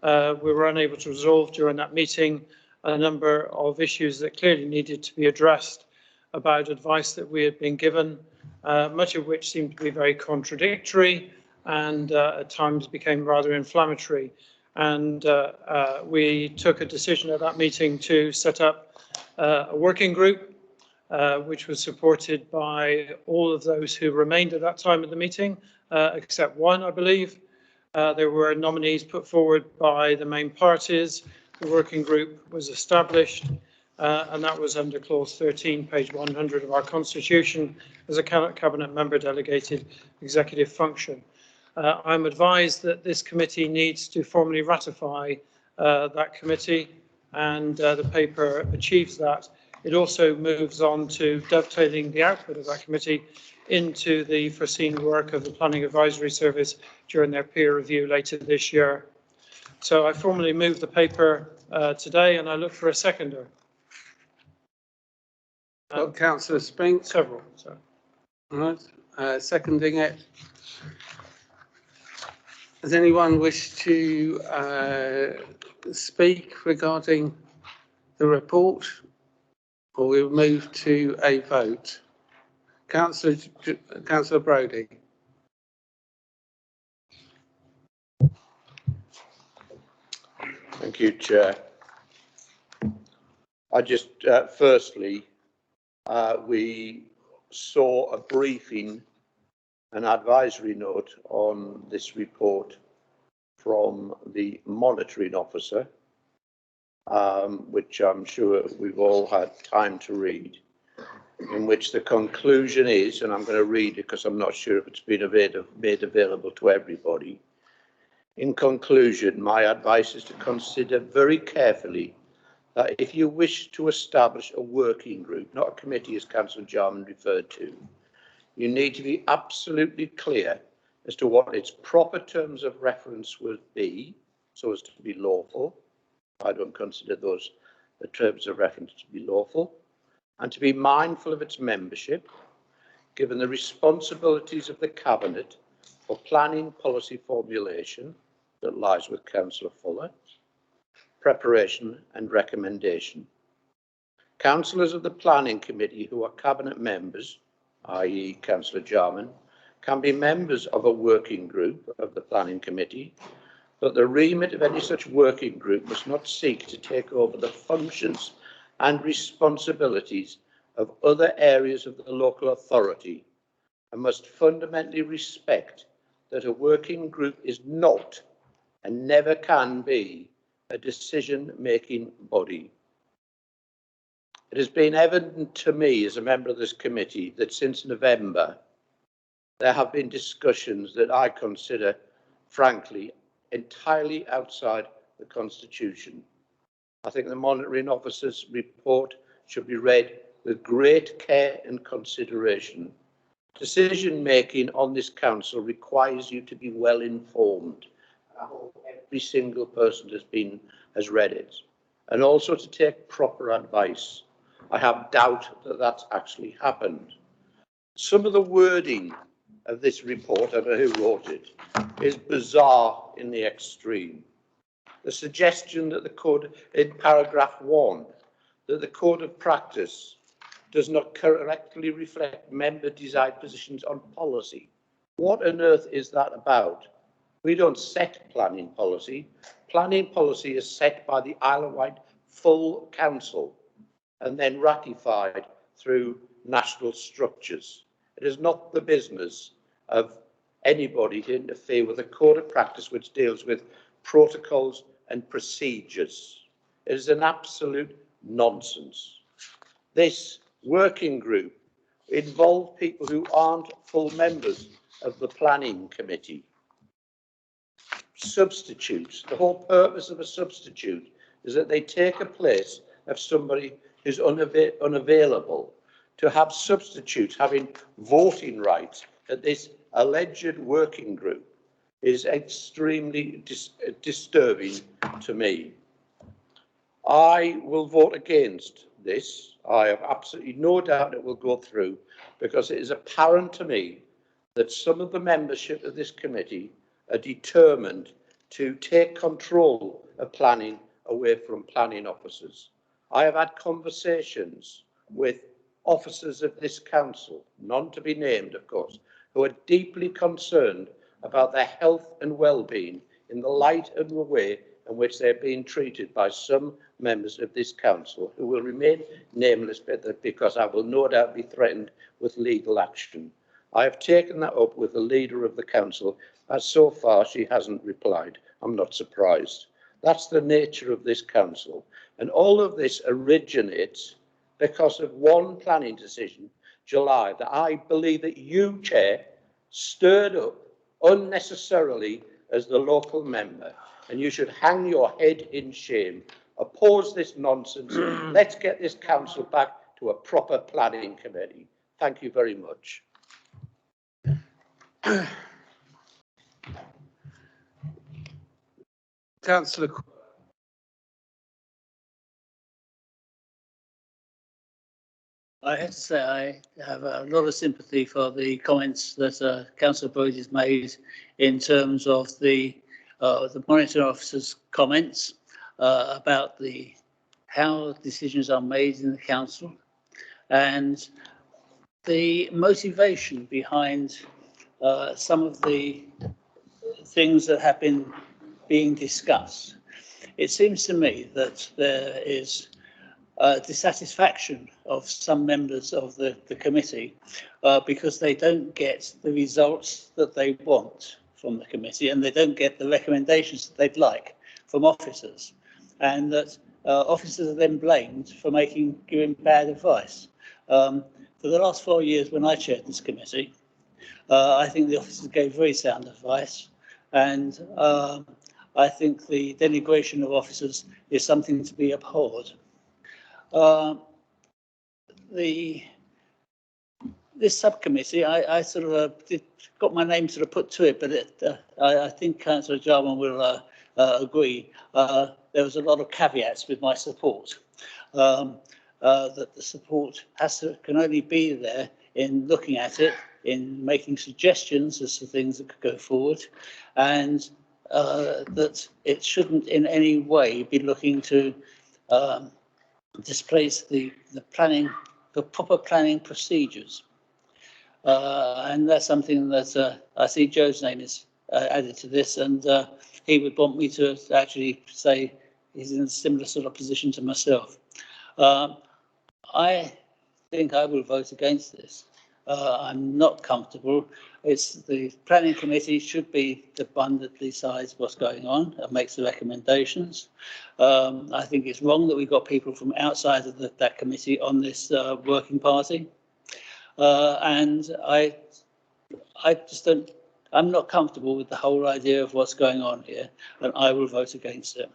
We were unable to resolve during that meeting a number of issues that clearly needed to be addressed about advice that we had been given, much of which seemed to be very contradictory and at times became rather inflammatory. And we took a decision at that meeting to set up a working group, which was supported by all of those who remained at that time of the meeting, except one, I believe. There were nominees put forward by the main parties. The working group was established, and that was under clause 13, page 100 of our constitution, as a cabinet member delegated executive function. I'm advised that this committee needs to formally ratify that committee, and the paper achieves that. It also moves on to dovetailing the output of that committee into the foreseen work of the Planning Advisory Service during their peer review later this year. So I formally move the paper today, and I look for a seconder. Councillor Spink. Several. So. All right, seconding it. Does anyone wish to speak regarding the report, or we'll move to a vote? Councillor Brodie. Thank you, Chair. I just, firstly, we saw a briefing, an advisory note on this report from the monitoring officer, which I'm sure we've all had time to read, in which the conclusion is, and I'm going to read it because I'm not sure if it's been made available to everybody. In conclusion, my advice is to consider very carefully that if you wish to establish a working group, not a committee as Councillor Jarman referred to, you need to be absolutely clear as to what its proper terms of reference will be, so as to be lawful. I don't consider those the terms of reference to be lawful. and to be mindful of its membership, given the responsibilities of the Cabinet for planning policy formulation that lies with Councillor Fuller, preparation and recommendation. Councillors of the Planning Committee who are Cabinet members, i.e. Councillor Jarman, can be members of a working group of the Planning Committee, but the remit of any such working group must not seek to take over the functions and responsibilities of other areas of the local authority, and must fundamentally respect that a working group is not and never can be a decision-making body. It has been evident to me as a member of this committee that since November, there have been discussions that I consider, frankly, entirely outside the Constitution. I think the monitoring officer's report should be read with great care and consideration. Decision-making on this council requires you to be well informed. I hope every single person has read it, and also to take proper advice. I have doubt that that's actually happened. Some of the wording of this report, I don't know who wrote it, is bizarre in the extreme. The suggestion that the code, in paragraph 1, that the code of practice does not correctly reflect member desired positions on policy. What on earth is that about? We don't set planning policy. Planning policy is set by the Isle of Wight full council and then ratified through national structures. It is not the business of anybody to interfere with a code of practice which deals with protocols and procedures. It is an absolute nonsense. This working group involved people who aren't full members of the planning committee. Substitutes. The whole purpose of a substitute is that they take a place of somebody who's unavailable. To have substitutes having voting rights at this alleged working group is extremely disturbing to me. I will vote against this. I have absolutely no doubt it will go through, because it is apparent to me that some of the membership of this committee are determined to take control of planning away from planning officers. I have had conversations with officers of this council, none to be named of course, who are deeply concerned about their health and well-being in the light and the way in which they're being treated by some members of this council, who will remain nameless because I will no doubt be threatened with legal action. I have taken that up with the leader of the council, as so far she hasn't replied. I'm not surprised. That's the nature of this council. And all of this originates because of one planning decision, July, that I believe that you, Chair, stirred up unnecessarily as the local member, and you should hang your head in shame. Oppose this nonsense. Let's get this council back to a proper planning committee. Thank you very much. Councillor. I have to say I have a lot of sympathy for the comments that Councillor Brodie's made in terms of the monitoring officer's comments about how decisions are made in the council and the motivation behind some of the things that have been being discussed. It seems to me that there is dissatisfaction of some members of the committee because they don't get the results that they want from the committee, and they don't get the recommendations that they'd like from officers, and that officers are then blamed for giving bad advice. For the last 4 years when I chaired this committee, I think the officers gave very sound advice, and I think the denigration of officers is something to be abhorred. This subcommittee, I sort of got my name sort of put to it, but I think Councillor Jarman will agree. There was a lot of caveats with my support. that the support can only be there in looking at it, in making suggestions as to things that could go forward, and that it shouldn't in any way be looking to displace the proper planning procedures. And that's something that I see Joe's name is added to this, and he would want me to actually say he's in a similar sort of position to myself. I think I will vote against this. I'm not comfortable. It's the planning committee should be the one that decides what's going on and makes the recommendations. I think it's wrong that we've got people from outside of that committee on this working party. And I just don't, I'm not comfortable with the whole idea of what's going on here, and I will vote against it.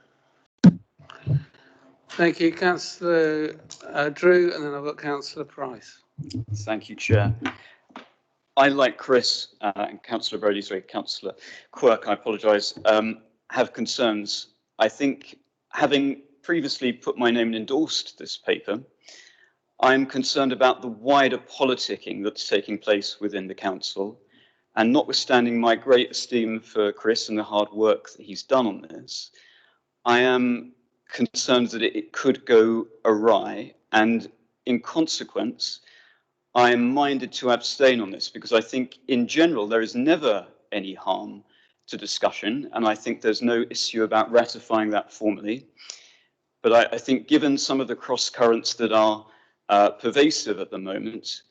Thank you, Councillor Drew, and then I've got Councillor Price. Thank you, Chair. I, like Chris and Councillor Brodie, sorry, Councillor Quirk, I apologise, have concerns. I think, having previously put my name and endorsed this paper, I'm concerned about the wider politicking that's taking place within the council, and notwithstanding my great esteem for Chris and the hard work that he's done on this, I am concerned that it could go awry, and in consequence, I am minded to abstain on this because I think in general there is never any harm to discussion, and I think there's no issue about ratifying that formally. But I think given some of the cross currents that are pervasive at the moment,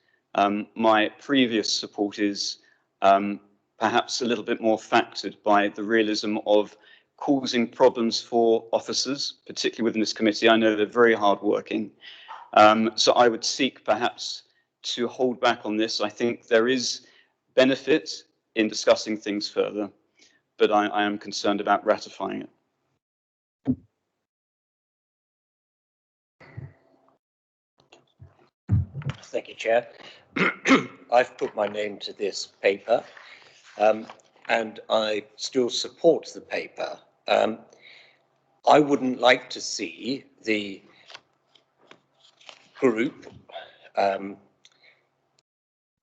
my previous support is perhaps a little bit more factored by the realism of causing problems for officers, particularly within this committee. I know they're very hardworking. So I would seek perhaps to hold back on this. I think there is benefit in discussing things further, but I am concerned about ratifying it. Thank you, Chair. I've put my name to this paper, and I still support the paper. I wouldn't like to see the group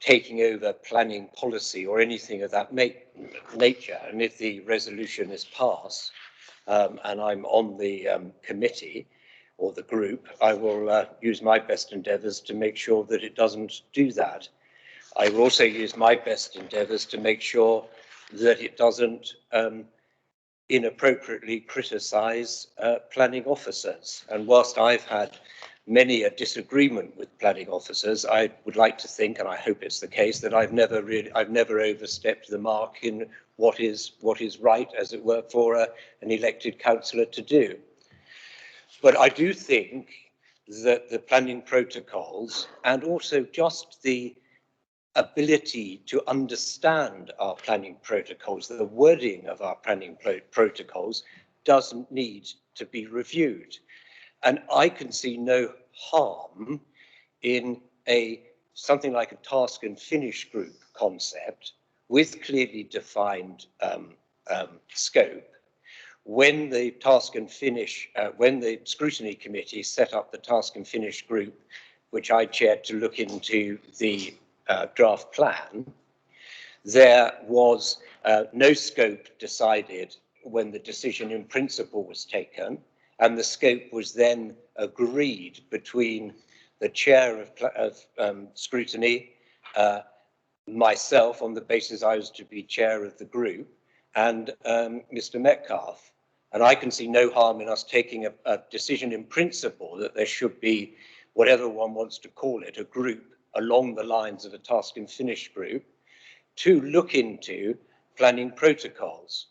taking over planning policy or anything of that nature. And if the resolution is passed and I'm on the committee or the group, I will use my best endeavours to make sure that it doesn't do that. I will also use my best endeavours to make sure that it doesn't inappropriately criticise planning officers. And whilst I've had many a disagreement with planning officers, I would like to think, and I hope it's the case, that I've never overstepped the mark in what is right, as it were, for an elected councillor to do. But I do think that the planning protocols and also just the ability to understand our planning protocols, the wording of our planning protocols doesn't need to be reviewed. And I can see no harm in something like a task and finish group concept with clearly defined scope. When the when the scrutiny committee set up the task and finish group, which I chaired to look into the draft plan, there was no scope decided when the decision in principle was taken, and the scope was then agreed between the chair of scrutiny, myself on the basis I was to be chair of the group, and Mr. Metcalfe. And I can see no harm in us taking a decision in principle that there should be, whatever one wants to call it, a group along the lines of a task and finish group to look into planning protocols.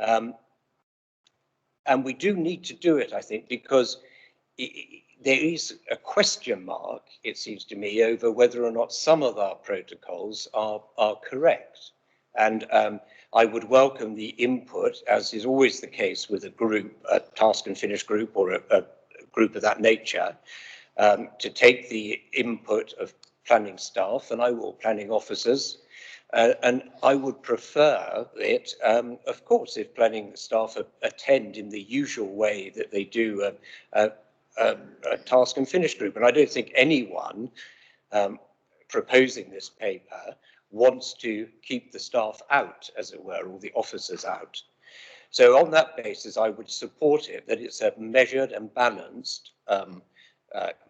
And we do need to do it, I think, because there is a question mark, it seems to me, over whether or not some of our protocols are correct. And I would welcome the input, as is always the case with a group, a task and finish group or a group of that nature, to take the input of planning staff and planning officers. And I would prefer it, of course, if planning staff attend in the usual way that they do task and finish group. And I don't think anyone proposing this paper wants to keep the staff out, as it were, or the officers out. So on that basis, I would support it, that it's a measured and balanced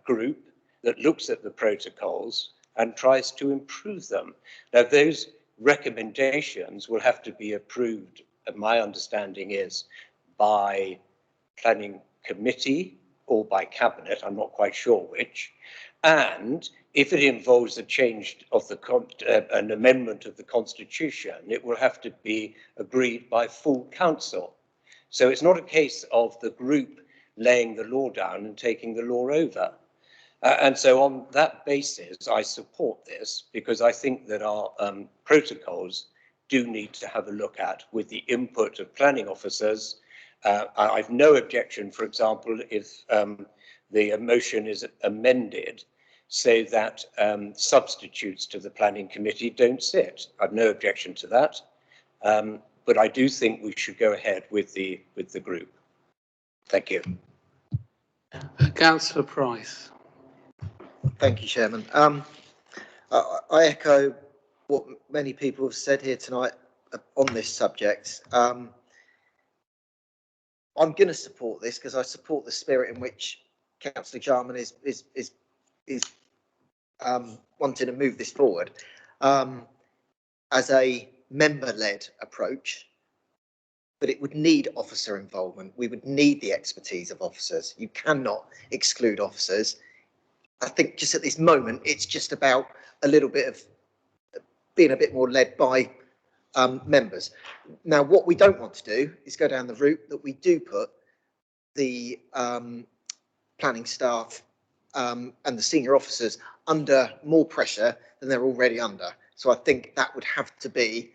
group that looks at the protocols and tries to improve them. Now, those recommendations will have to be approved, my understanding is, by planning committee or by cabinet, I'm not quite sure which. And if it involves a change of an amendment of the constitution, it will have to be agreed by full council. So it's not a case of the group laying the law down and taking the law over. And so on that basis, I support this, because I think that our protocols do need to have a look at with the input of planning officers. I've no objection, for example, if the motion is amended so that substitutes to the planning committee don't sit. I've no objection to that. But I do think we should go ahead with the group. Thank you. Councillor Price. Thank you, Chairman. I echo what many people have said here tonight on this subject. I'm going to support this because I support the spirit in which Councillor Jarman is wanting to move this forward as a member-led approach. But it would need officer involvement. We would need the expertise of officers. You cannot exclude officers. I think just at this moment, it's just about a little bit of being a bit more led by members. Now, what we don't want to do is go down the route that we do put the planning staff and the senior officers under more pressure than they're already under. So I think that would have to be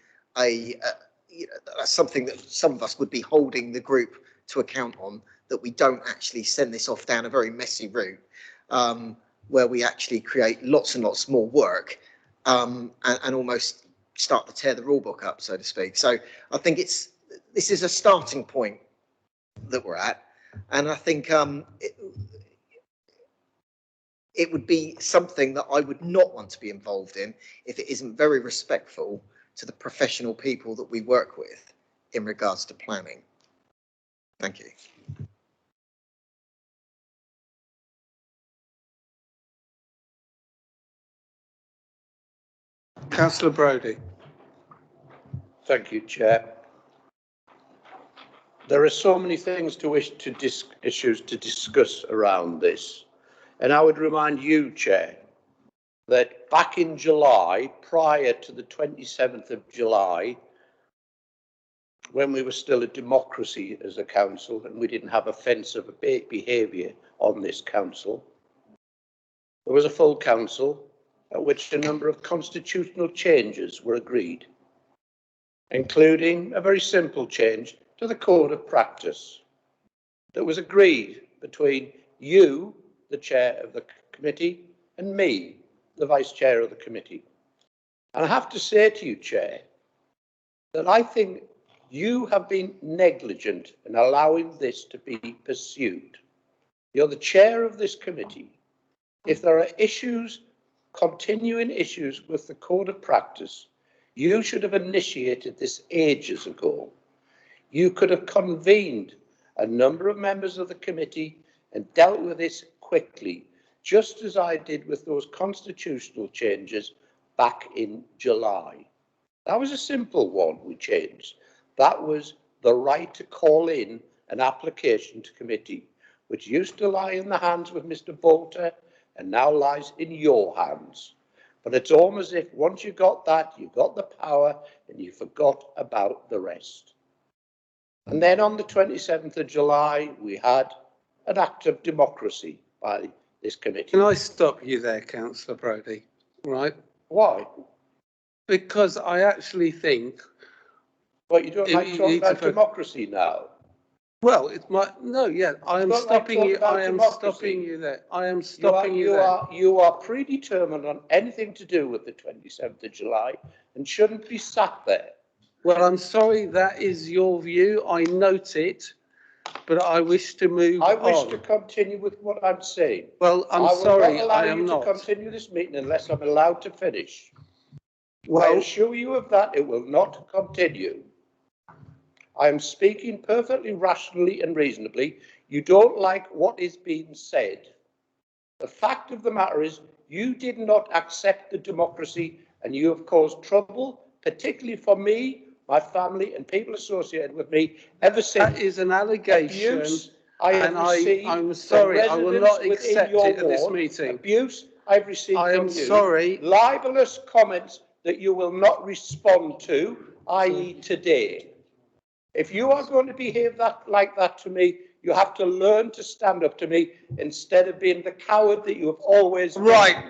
something that some of us would be holding the group to account on, that we don't actually send this off down a very messy route where we actually create lots and lots more work and almost start to tear the rule book up, so to speak. So I think this is a starting point that we're at, and I think it would be something that I would not want to be involved in if it isn't very respectful to the professional people that we work with in regards to planning. Thank you. Councillor Brodie. Thank you, Chair. There are so many things issues to discuss around this. And I would remind you, Chair, that back in July, prior to the 27th of July, when we were still a democracy as a council and we didn't have offensive behaviour on this council, there was a full council at which a number of constitutional changes were agreed, including a very simple change to the code of practice that was agreed between you, the chair of the committee, and me, the vice chair of the committee. And I have to say to you, Chair, that I think you have been negligent in allowing this to be pursued. You're the chair of this committee. If there are issues, continuing issues with the code of practice, you should have initiated this ages ago. You could have convened a number of members of the committee and dealt with this quickly, just as I did with those constitutional changes back in July. That was a simple one we changed. That was the right to call in an application to committee, which used to lie in the hands of Mr. Bolter and now lies in your hands. But it's almost as if once you got that, you got the power and you forgot about the rest. And then on the 27th of July, we had an act of democracy by this committee. Can I stop you there, Councillor Brodie? Right? Why? Because I actually think... But you don't like talking about democracy now? Well, it might... No, yeah, I am stopping you. I am stopping you there. I am stopping you there. You are predetermined on anything to do with the 27th of July and shouldn't be sat there. Well, I'm sorry, that is your view. I note it. but I wish to move I wish on. to continue with what I'm saying. Well, I'm I will sorry, not allow I am you to not. continue this meeting unless I'm allowed to finish. I Well, assure you of that, it will not continue. I am speaking perfectly rationally and reasonably. You don't like what is being said. The fact of the matter is, you did not accept the democracy and you have caused trouble, particularly for me, my family and people associated with me ever since. that is an allegation, Abuse I have and received I'm from sorry, I will not residents within accept your it at this ward, meeting. abuse I've received I am from you, sorry. libelous comments that you will not respond to, i.e. today. If you are going to behave like that to me, you have to learn to stand up to me instead of being the coward that you have always been. Right.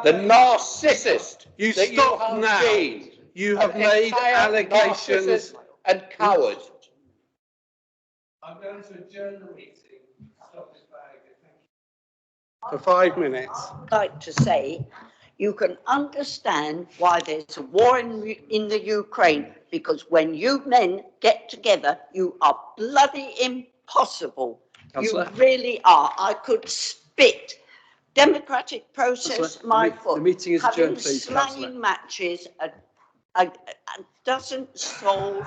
The narcissist You that stop you have now. been. You have An made entire allegations. narcissist and coward. I'm going to adjourn the meeting. Stop this behaviour. For 5 minutes. I'd like to say, you can understand why there's a war in the Ukraine, because when you men get together, you are bloody impossible. Councillor? You really are. I could spit. Democratic process, Councillor, my the foot. meeting is Having adjourned, please, Councillor. slanging matches doesn't solve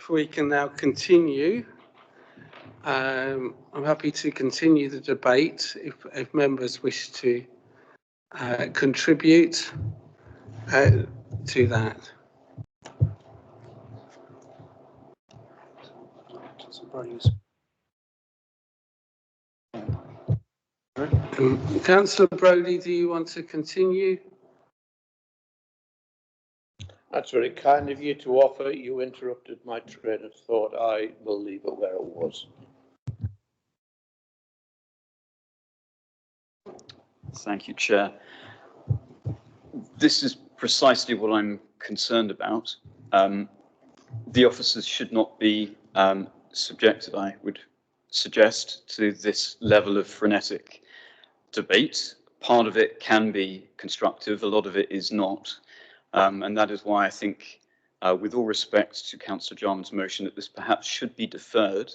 if we can now continue, I'm happy to continue the debate if members wish to contribute to that. Councillor Brodie, do you want to continue? That's very kind of you to offer. You interrupted my train of thought. I will leave it where it was. Thank you, Chair. This is precisely what I'm concerned about. The officers should not be subjected, I would suggest, to this level of frenetic debate. Part of it can be constructive, a lot of it is not. And that is why I think, with all respect to Councillor Jarman's motion, that this perhaps should be deferred,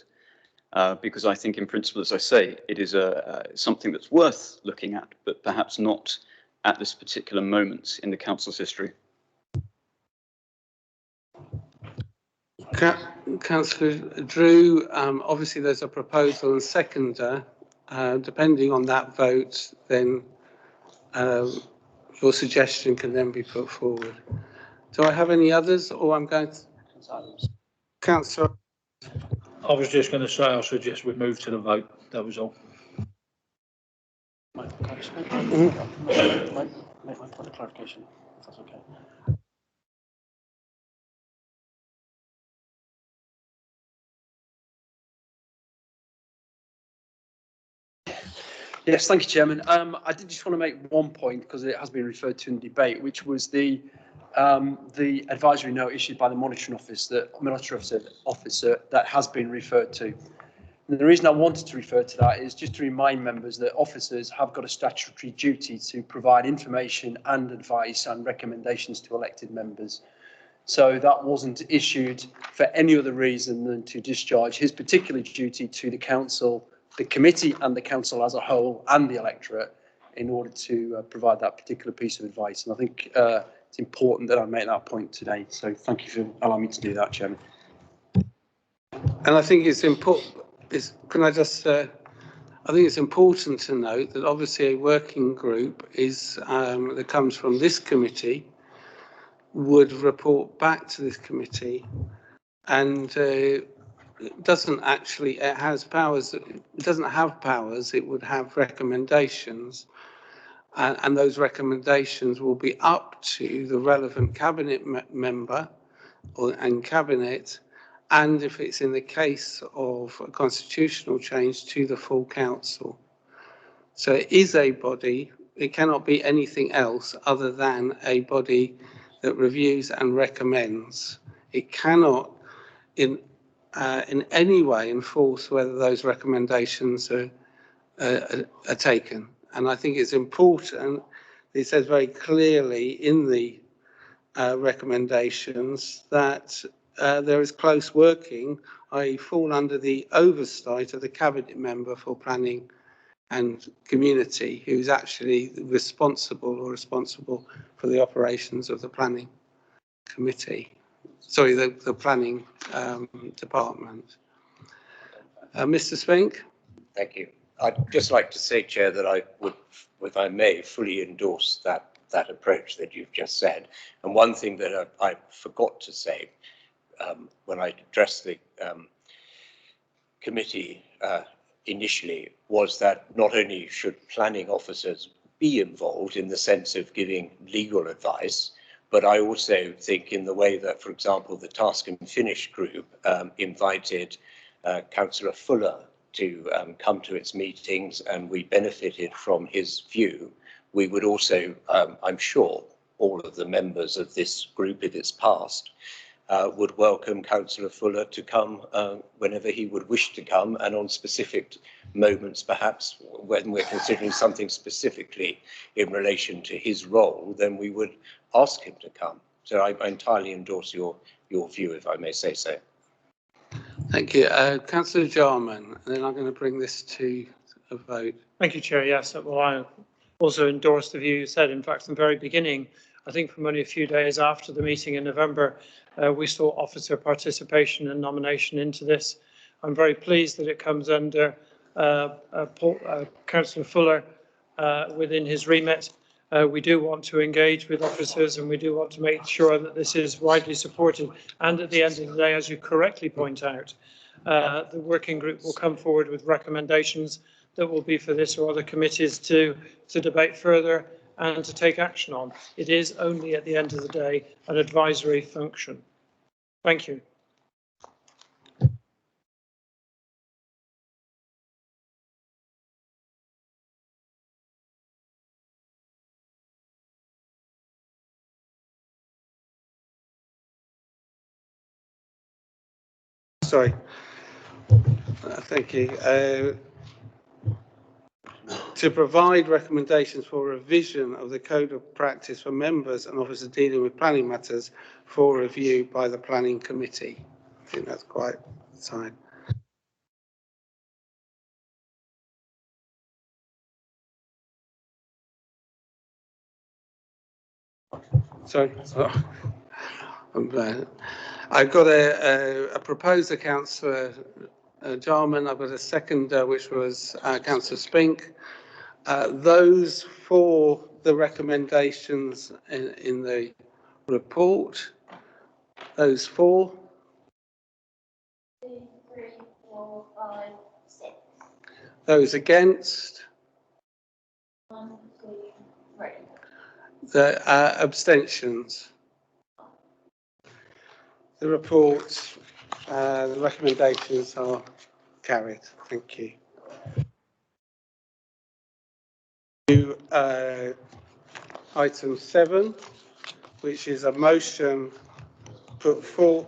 because I think in principle, as I say, it is something that's worth looking at, but perhaps not at this particular moment in the Council's history. Councillor Drew, obviously there's a proposal and seconder. Depending on that vote, then your suggestion can then be put forward. Do I have any others, or I'm going to... Councillor. I was just going to say, I suggest we move to the vote. That was all. Make my point of clarification, if that's okay. Yes, thank you, Chairman. I did just want to make one point, because it has been referred to in debate, which was the advisory note issued by the monitoring officer that has been referred to. And the reason I wanted to refer to that is just to remind members that officers have got a statutory duty to provide information and advice and recommendations to elected members. So that wasn't issued for any other reason than to discharge his particular duty to the council, the committee and the council as a whole and the electorate in order to provide that particular piece of advice. And I think it's important that I make that point today. So thank you for allowing me to do that, Chairman. And I think it's important, can I just, I think it's important to note that obviously a working group is that comes from this committee would report back to this committee, and it doesn't actually, it has powers, it doesn't have powers, it would have recommendations, and those recommendations will be up to the relevant cabinet member and cabinet, and if it's in the case of a constitutional change, to the full council. So it is a body, it cannot be anything else other than a body that reviews and recommends. It cannot in any way enforce whether those recommendations are taken. And I think it's important, it says very clearly in the recommendations that there is close working, i.e. fall under the oversight of the cabinet member for planning and community, who's actually responsible for the operations of the planning committee. Sorry, the planning department. Mr. Spink? Thank you. I'd just like to say, Chair, that I would, if I may, fully endorse that approach that you've just said. And one thing that I forgot to say when I addressed the committee initially was that not only should planning officers be involved in the sense of giving legal advice, but I also think in the way that, for example, the Task and Finish group invited Councillor Fuller to come to its meetings, and we benefited from his view. We would also, I'm sure, all of the members of this group, if it's passed, would welcome Councillor Fuller to come whenever he would wish to come, and on specific moments, perhaps when we're considering something specifically in relation to his role, then we would ask him to come. So I entirely endorse your view, if I may say so. Thank you. Councillor Jarman, and then I'm going to bring this to a vote. Thank you, Chair. Yes, well, I also endorse the view you said, in fact, from the very beginning. I think from only a few days after the meeting in November, we saw officer participation and nomination into this. I'm very pleased that it comes under Councillor Fuller within his remit. We do want to engage with officers, and we do want to make sure that this is widely supported. And at the end of the day, as you correctly point out, the working group will come forward with recommendations that will be for this or other committees to debate further and to take action on. It is only at the end of the day an advisory function. Thank you. Sorry. Thank you. To provide recommendations for revision of the code of practice for members and officers dealing with planning matters for review by the planning committee. I think that's quite fine. Sorry. I've got a proposer, Councillor Jarman. I've got a seconder, which was Councillor Spink. Those for the recommendations in the report, those for? 2, 3, 4, 5, 6. Those against? 1, 2, 3. The abstentions? The report, the recommendations are carried. Thank you. To item 7, which is a motion put forward.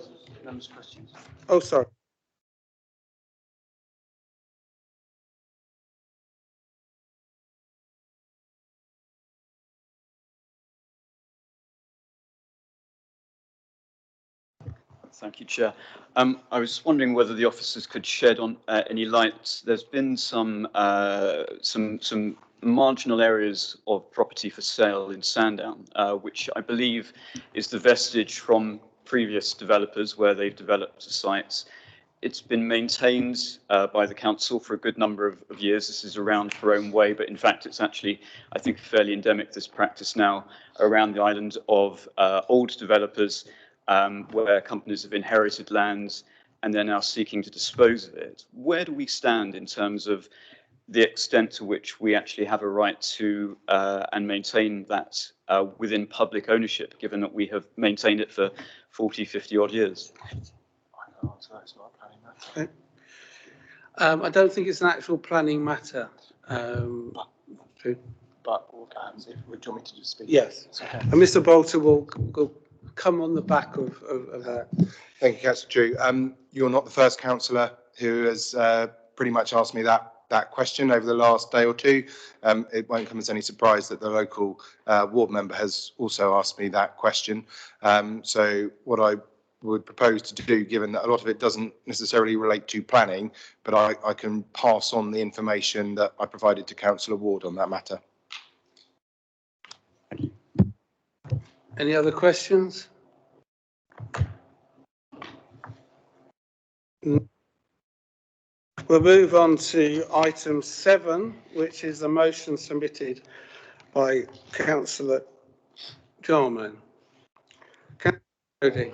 Oh, sorry. Thank you, Chair. I was wondering whether the officers could shed on any light. There's been some marginal areas of property for sale in Sandown, which I believe is the vestige from previous developers where they've developed sites. It's been maintained by the council for a good number of years. This is around her own way, but in fact, it's actually, I think, fairly endemic, this practice now around the island of old developers where companies have inherited lands and they're now seeking to dispose of it. Where do we stand in terms of the extent to which we actually have a right to and maintain that within public ownership, given that we have maintained it for 40, 50 odd years? Okay. I don't think it's an actual planning matter. But would you want me to just speak? Yes. Okay. And Mr. Bolter will come on the back of that. Thank you, Councillor Drew. You're not the first councillor who has pretty much asked me that question over the last day or two. It won't come as any surprise that the local ward member has also asked me that question. So what I would propose to do, given that a lot of it doesn't necessarily relate to planning, but I can pass on the information that I provided to Councillor Ward on that matter. Any other questions? We'll move on to item 7, which is a motion submitted by Councillor Jarman. Councillor Cody.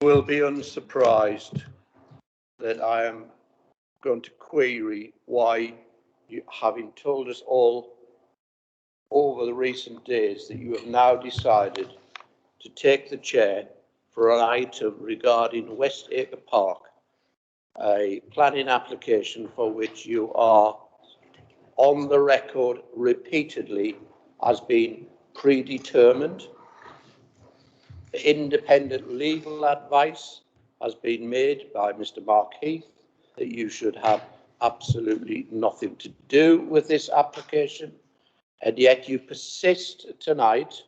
Will be unsurprised that I am going to query why you, having told us all over the recent days that you have now decided to take the chair for an item regarding West Acre Park, a planning application for which you are on the record repeatedly as being predetermined. Independent legal advice has been made by Mr. Mark Heath that you should have absolutely nothing to do with this application, and yet you persist tonight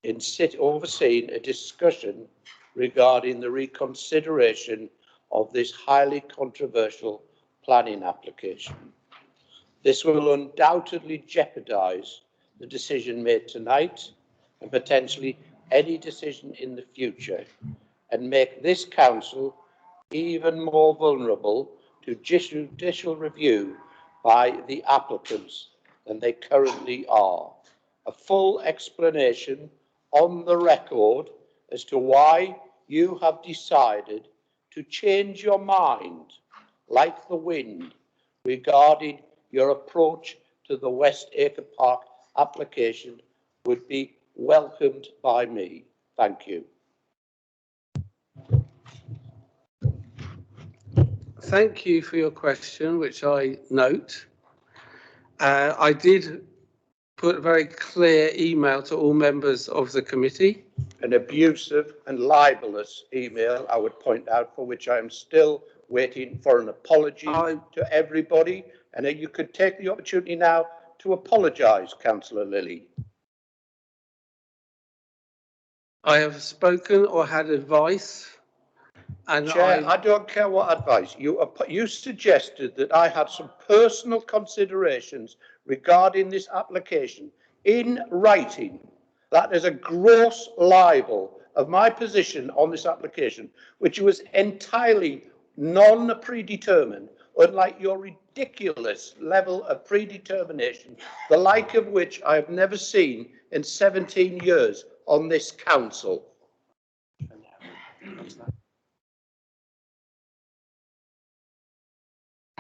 in overseeing a discussion regarding the reconsideration of this highly controversial planning application. This will undoubtedly jeopardise the decision made tonight and potentially any decision in the future, and make this council even more vulnerable to judicial review by the applicants than they currently are. A full explanation on the record as to why you have decided to change your mind like the wind regarding your approach to the West Acre Park application would be welcomed by me. Thank you. Thank you for your question, which I note. I did put a very clear email to all members of the committee. An abusive and libelous email, I would point out, for which I am still waiting for an apology to everybody. And you could take the opportunity now to apologise, Councillor Lilly. I have spoken or had advice. And Chair, I don't care what advice. You suggested that I had some personal considerations regarding this application in writing. That is a gross libel of my position on this application, which was entirely non-predetermined, unlike your ridiculous level of predetermination, the like of which I have never seen in 17 years on this council.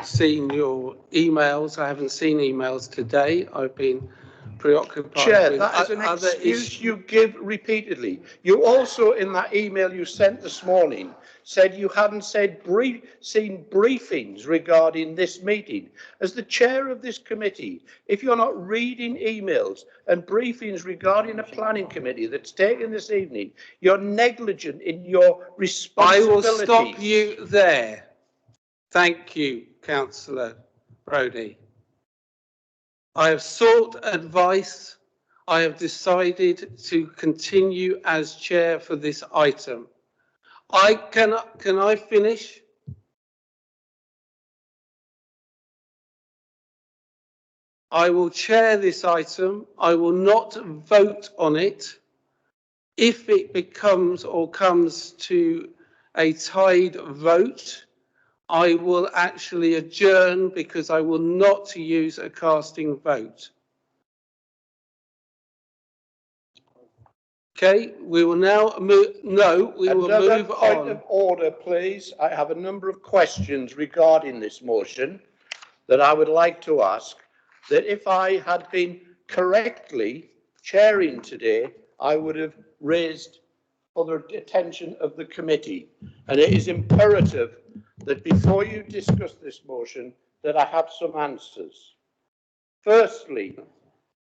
Seen your emails. I haven't seen emails today. I've been preoccupied Chair, with that is an other excuse issues. you give repeatedly. You also, in that email you sent this morning, said you hadn't seen briefings regarding this meeting. As the chair of this committee, if you're not reading emails and briefings regarding a planning committee that's taken this evening, you're negligent in your responsibilities. I will stop you there. Thank you, Councillor Brodie. I have sought advice. I have decided to continue as chair for this item. Can I finish? I will chair this item. I will not vote on it. If it becomes or comes to a tied vote, I will actually adjourn because I will not use a casting vote. Okay, we will now move. No, we will Another move point on. of order, please. I have a number of questions regarding this motion that I would like to ask. That if I had been correctly chairing today, I would have raised for the attention of the committee. And it is imperative that before you discuss this motion, that I have some answers. Firstly,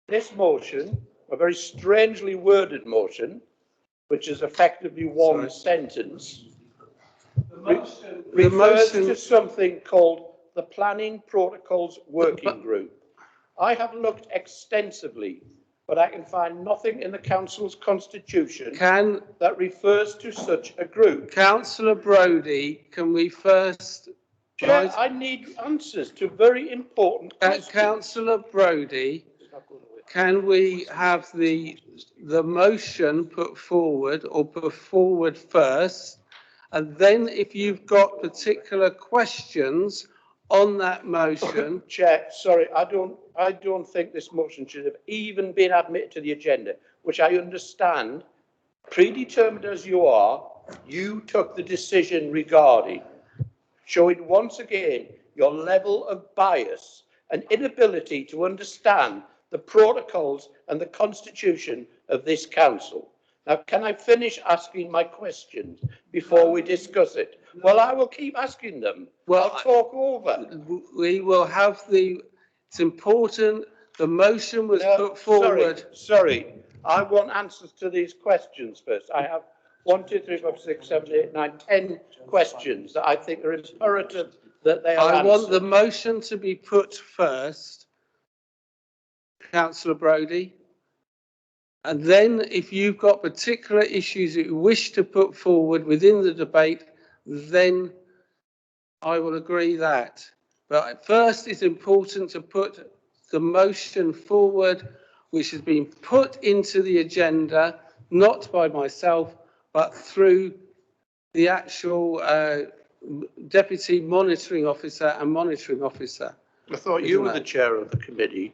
this motion, a very strangely worded motion, which is effectively one sentence, refers to something called the Planning Protocols Working Group. I have looked extensively, but I can find nothing in the council's constitution that refers to such a group. Councillor Brodie, can we first... Chair, I need answers to very important questions. Councillor Brodie, can we have the motion put forward first, and then if you've got particular questions on that motion... Chair, sorry, I don't think this motion should have even been admitted to the agenda, which I understand, predetermined as you are, you took the decision regarding, showing once again your level of bias and inability to understand the protocols and the constitution of this council. Now, can I finish asking my questions before we discuss it? Well, I will keep asking them. Well, I'll talk over. We will have it's important, the motion was put forward. Sorry, I want answers to these questions first. I have 1, 2, 3, 4, 5, 6, 7, 8, 9, 10 questions that I think are imperative that they are answered. I want the motion to be put first, Councillor Brodie. And then if you've got particular issues that you wish to put forward within the debate, then I will agree that. But first, it's important to put the motion forward, which has been put into the agenda, not by myself, but through the actual Deputy Monitoring Officer and Monitoring Officer. I thought you were the chair of the committee.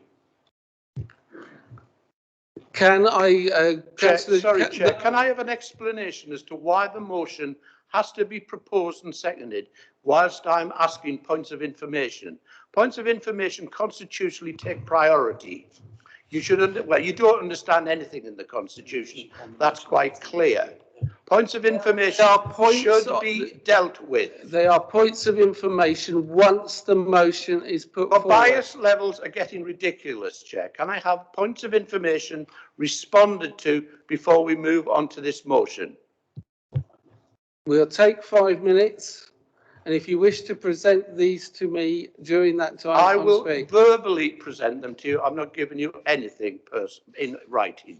Can I, Chair, can I have an explanation as to why the motion has to be proposed and seconded whilst I'm asking points of information? Points of information constitutionally take priority. You should, well, you don't understand anything in the Constitution. That's quite clear. Points of information should be dealt with. They are points of information once the motion is put The forward. bias levels are getting ridiculous, Chair. Can I have points of information responded to before we move on to this motion? We'll take 5 minutes, and if you wish to present these to me during that time, I will verbally present them to you. I'm not giving you anything in writing.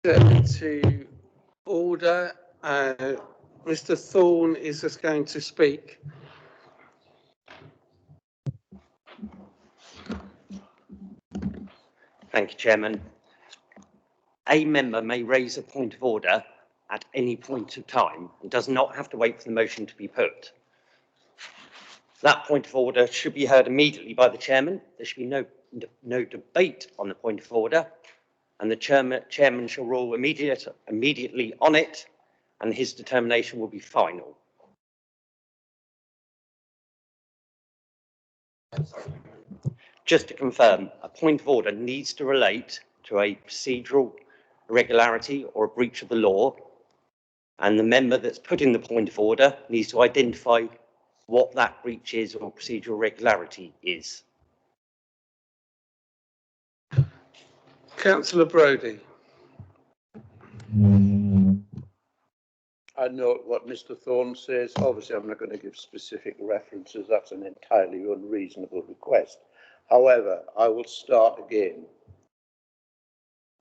To order, Mr. Thorne is just going to speak. Thank you, Chairman. A member may raise a point of order at any point of time and does not have to wait for the motion to be put. That point of order should be heard immediately by the chairman. There should be no debate on the point of order, and the chairman shall rule immediately on it, and his determination will be final. Just to confirm, a point of order needs to relate to a procedural irregularity or a breach of the law, and the member that's putting the point of order needs to identify what that breach is or procedural irregularity is. Councillor Brodie. I note what Mr. Thorne says. Obviously, I'm not going to give specific references. That's an entirely unreasonable request. However, I will start again.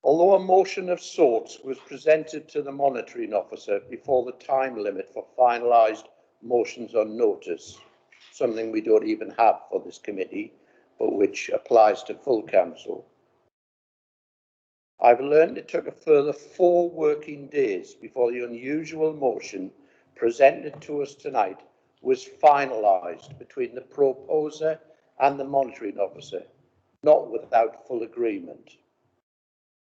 Although a motion of sorts was presented to the monitoring officer before the time limit for finalised motions on notice, something we don't even have for this committee, but which applies to full council, I've learned it took a further 4 working days before the unusual motion presented to us tonight was finalised between the proposer and the monitoring officer, not without full agreement.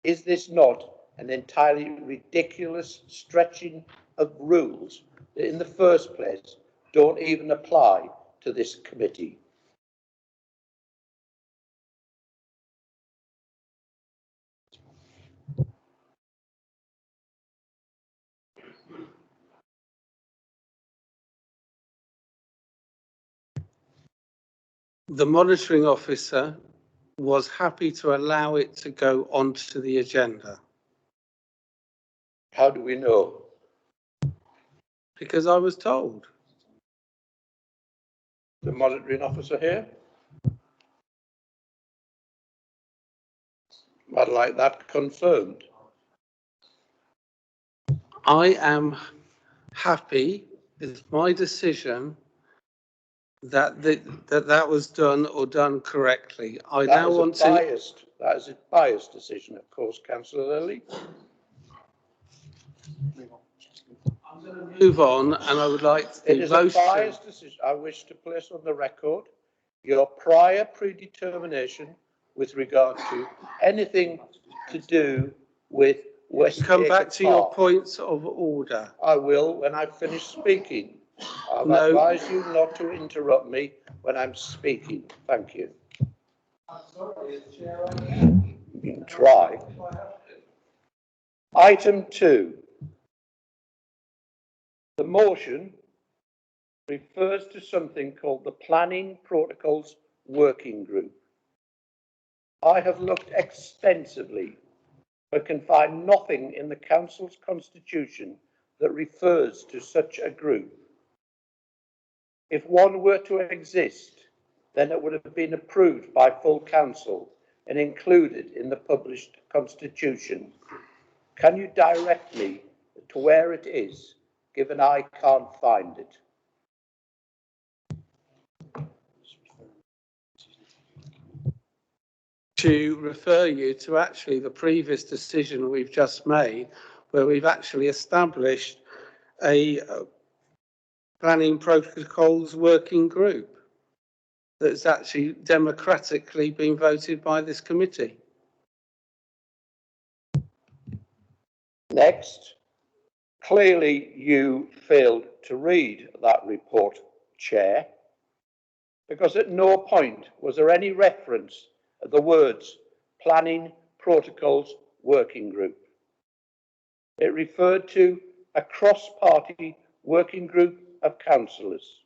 Is this not an entirely ridiculous stretching of rules that in the first place don't even apply to this committee? The monitoring officer was happy to allow it to go onto the agenda. How do we know? Because I was told. The monitoring officer here? I'd like that confirmed. I am happy, it's my decision that that was done or done correctly. That is a biased decision, of course, Councillor Lilly. I'm going to move on, and I would like the It is a biased decision. I wish to place on the record your prior predetermination with regard to anything to do with West. Come back to your points of order. I will when I finish speaking. I've No. advised you not to interrupt me when I'm speaking. Thank you. I'm sorry, Chair. You can try. Item 2. The motion refers to something called the Planning Protocols Working Group. I have looked extensively but can find nothing in the Council's constitution that refers to such a group. If one were to exist, then it would have been approved by full council and included in the published constitution. Can you direct me to where it is, given I can't find it? To refer you to actually the previous decision we've just made, where we've actually established a planning protocols working group that's actually democratically been voted by this committee. Next, clearly you failed to read that report, Chair, because at no point was there any reference of the words Planning Protocols Working Group. It referred to a cross-party working group of councillors.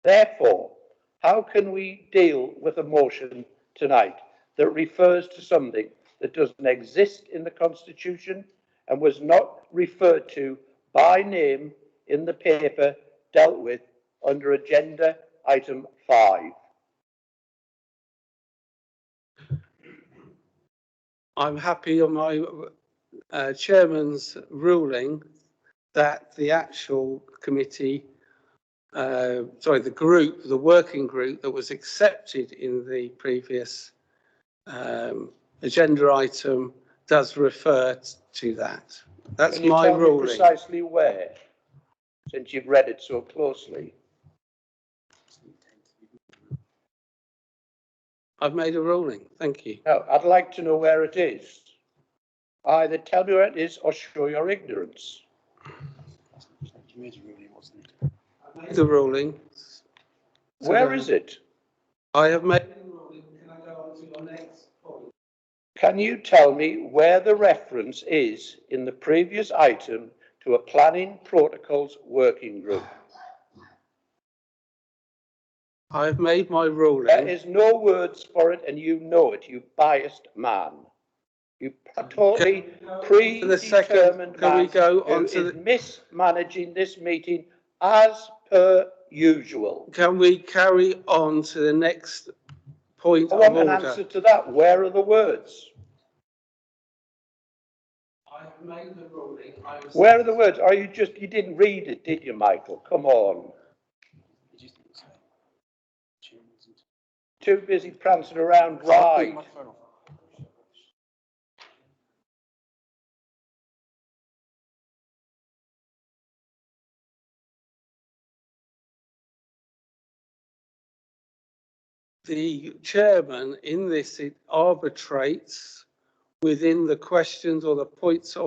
Therefore, how can we deal with a motion tonight that refers to something that doesn't exist in the Constitution and was not referred to by name in the paper dealt with under agenda item 5? I'm happy on my chairman's ruling that the actual committee, the working group that was accepted in the previous agenda item does refer to that. That's Can you my tell me ruling. precisely where, since you've read it so closely? I've made a ruling. Thank you. No, I'd like to know where it is. Either tell me where it is or show your ignorance. I made the ruling. Where is it? I have made the ruling. Can I go on to your next point? Can you tell me where the reference is in the previous item to a planning protocols working group? I've made my ruling. There is no words for it, and you know it, you biased man. You totally predetermined Can we man go who on to is mismanaging this meeting as per usual. Can we carry on to the next point I of want an order? answer to that. Where are the words? I have made the ruling. Where are the words? Are you didn't read it, did you, Michael? Come on. Too busy prancing around right. The chairman in this, it arbitrates within the questions or the points of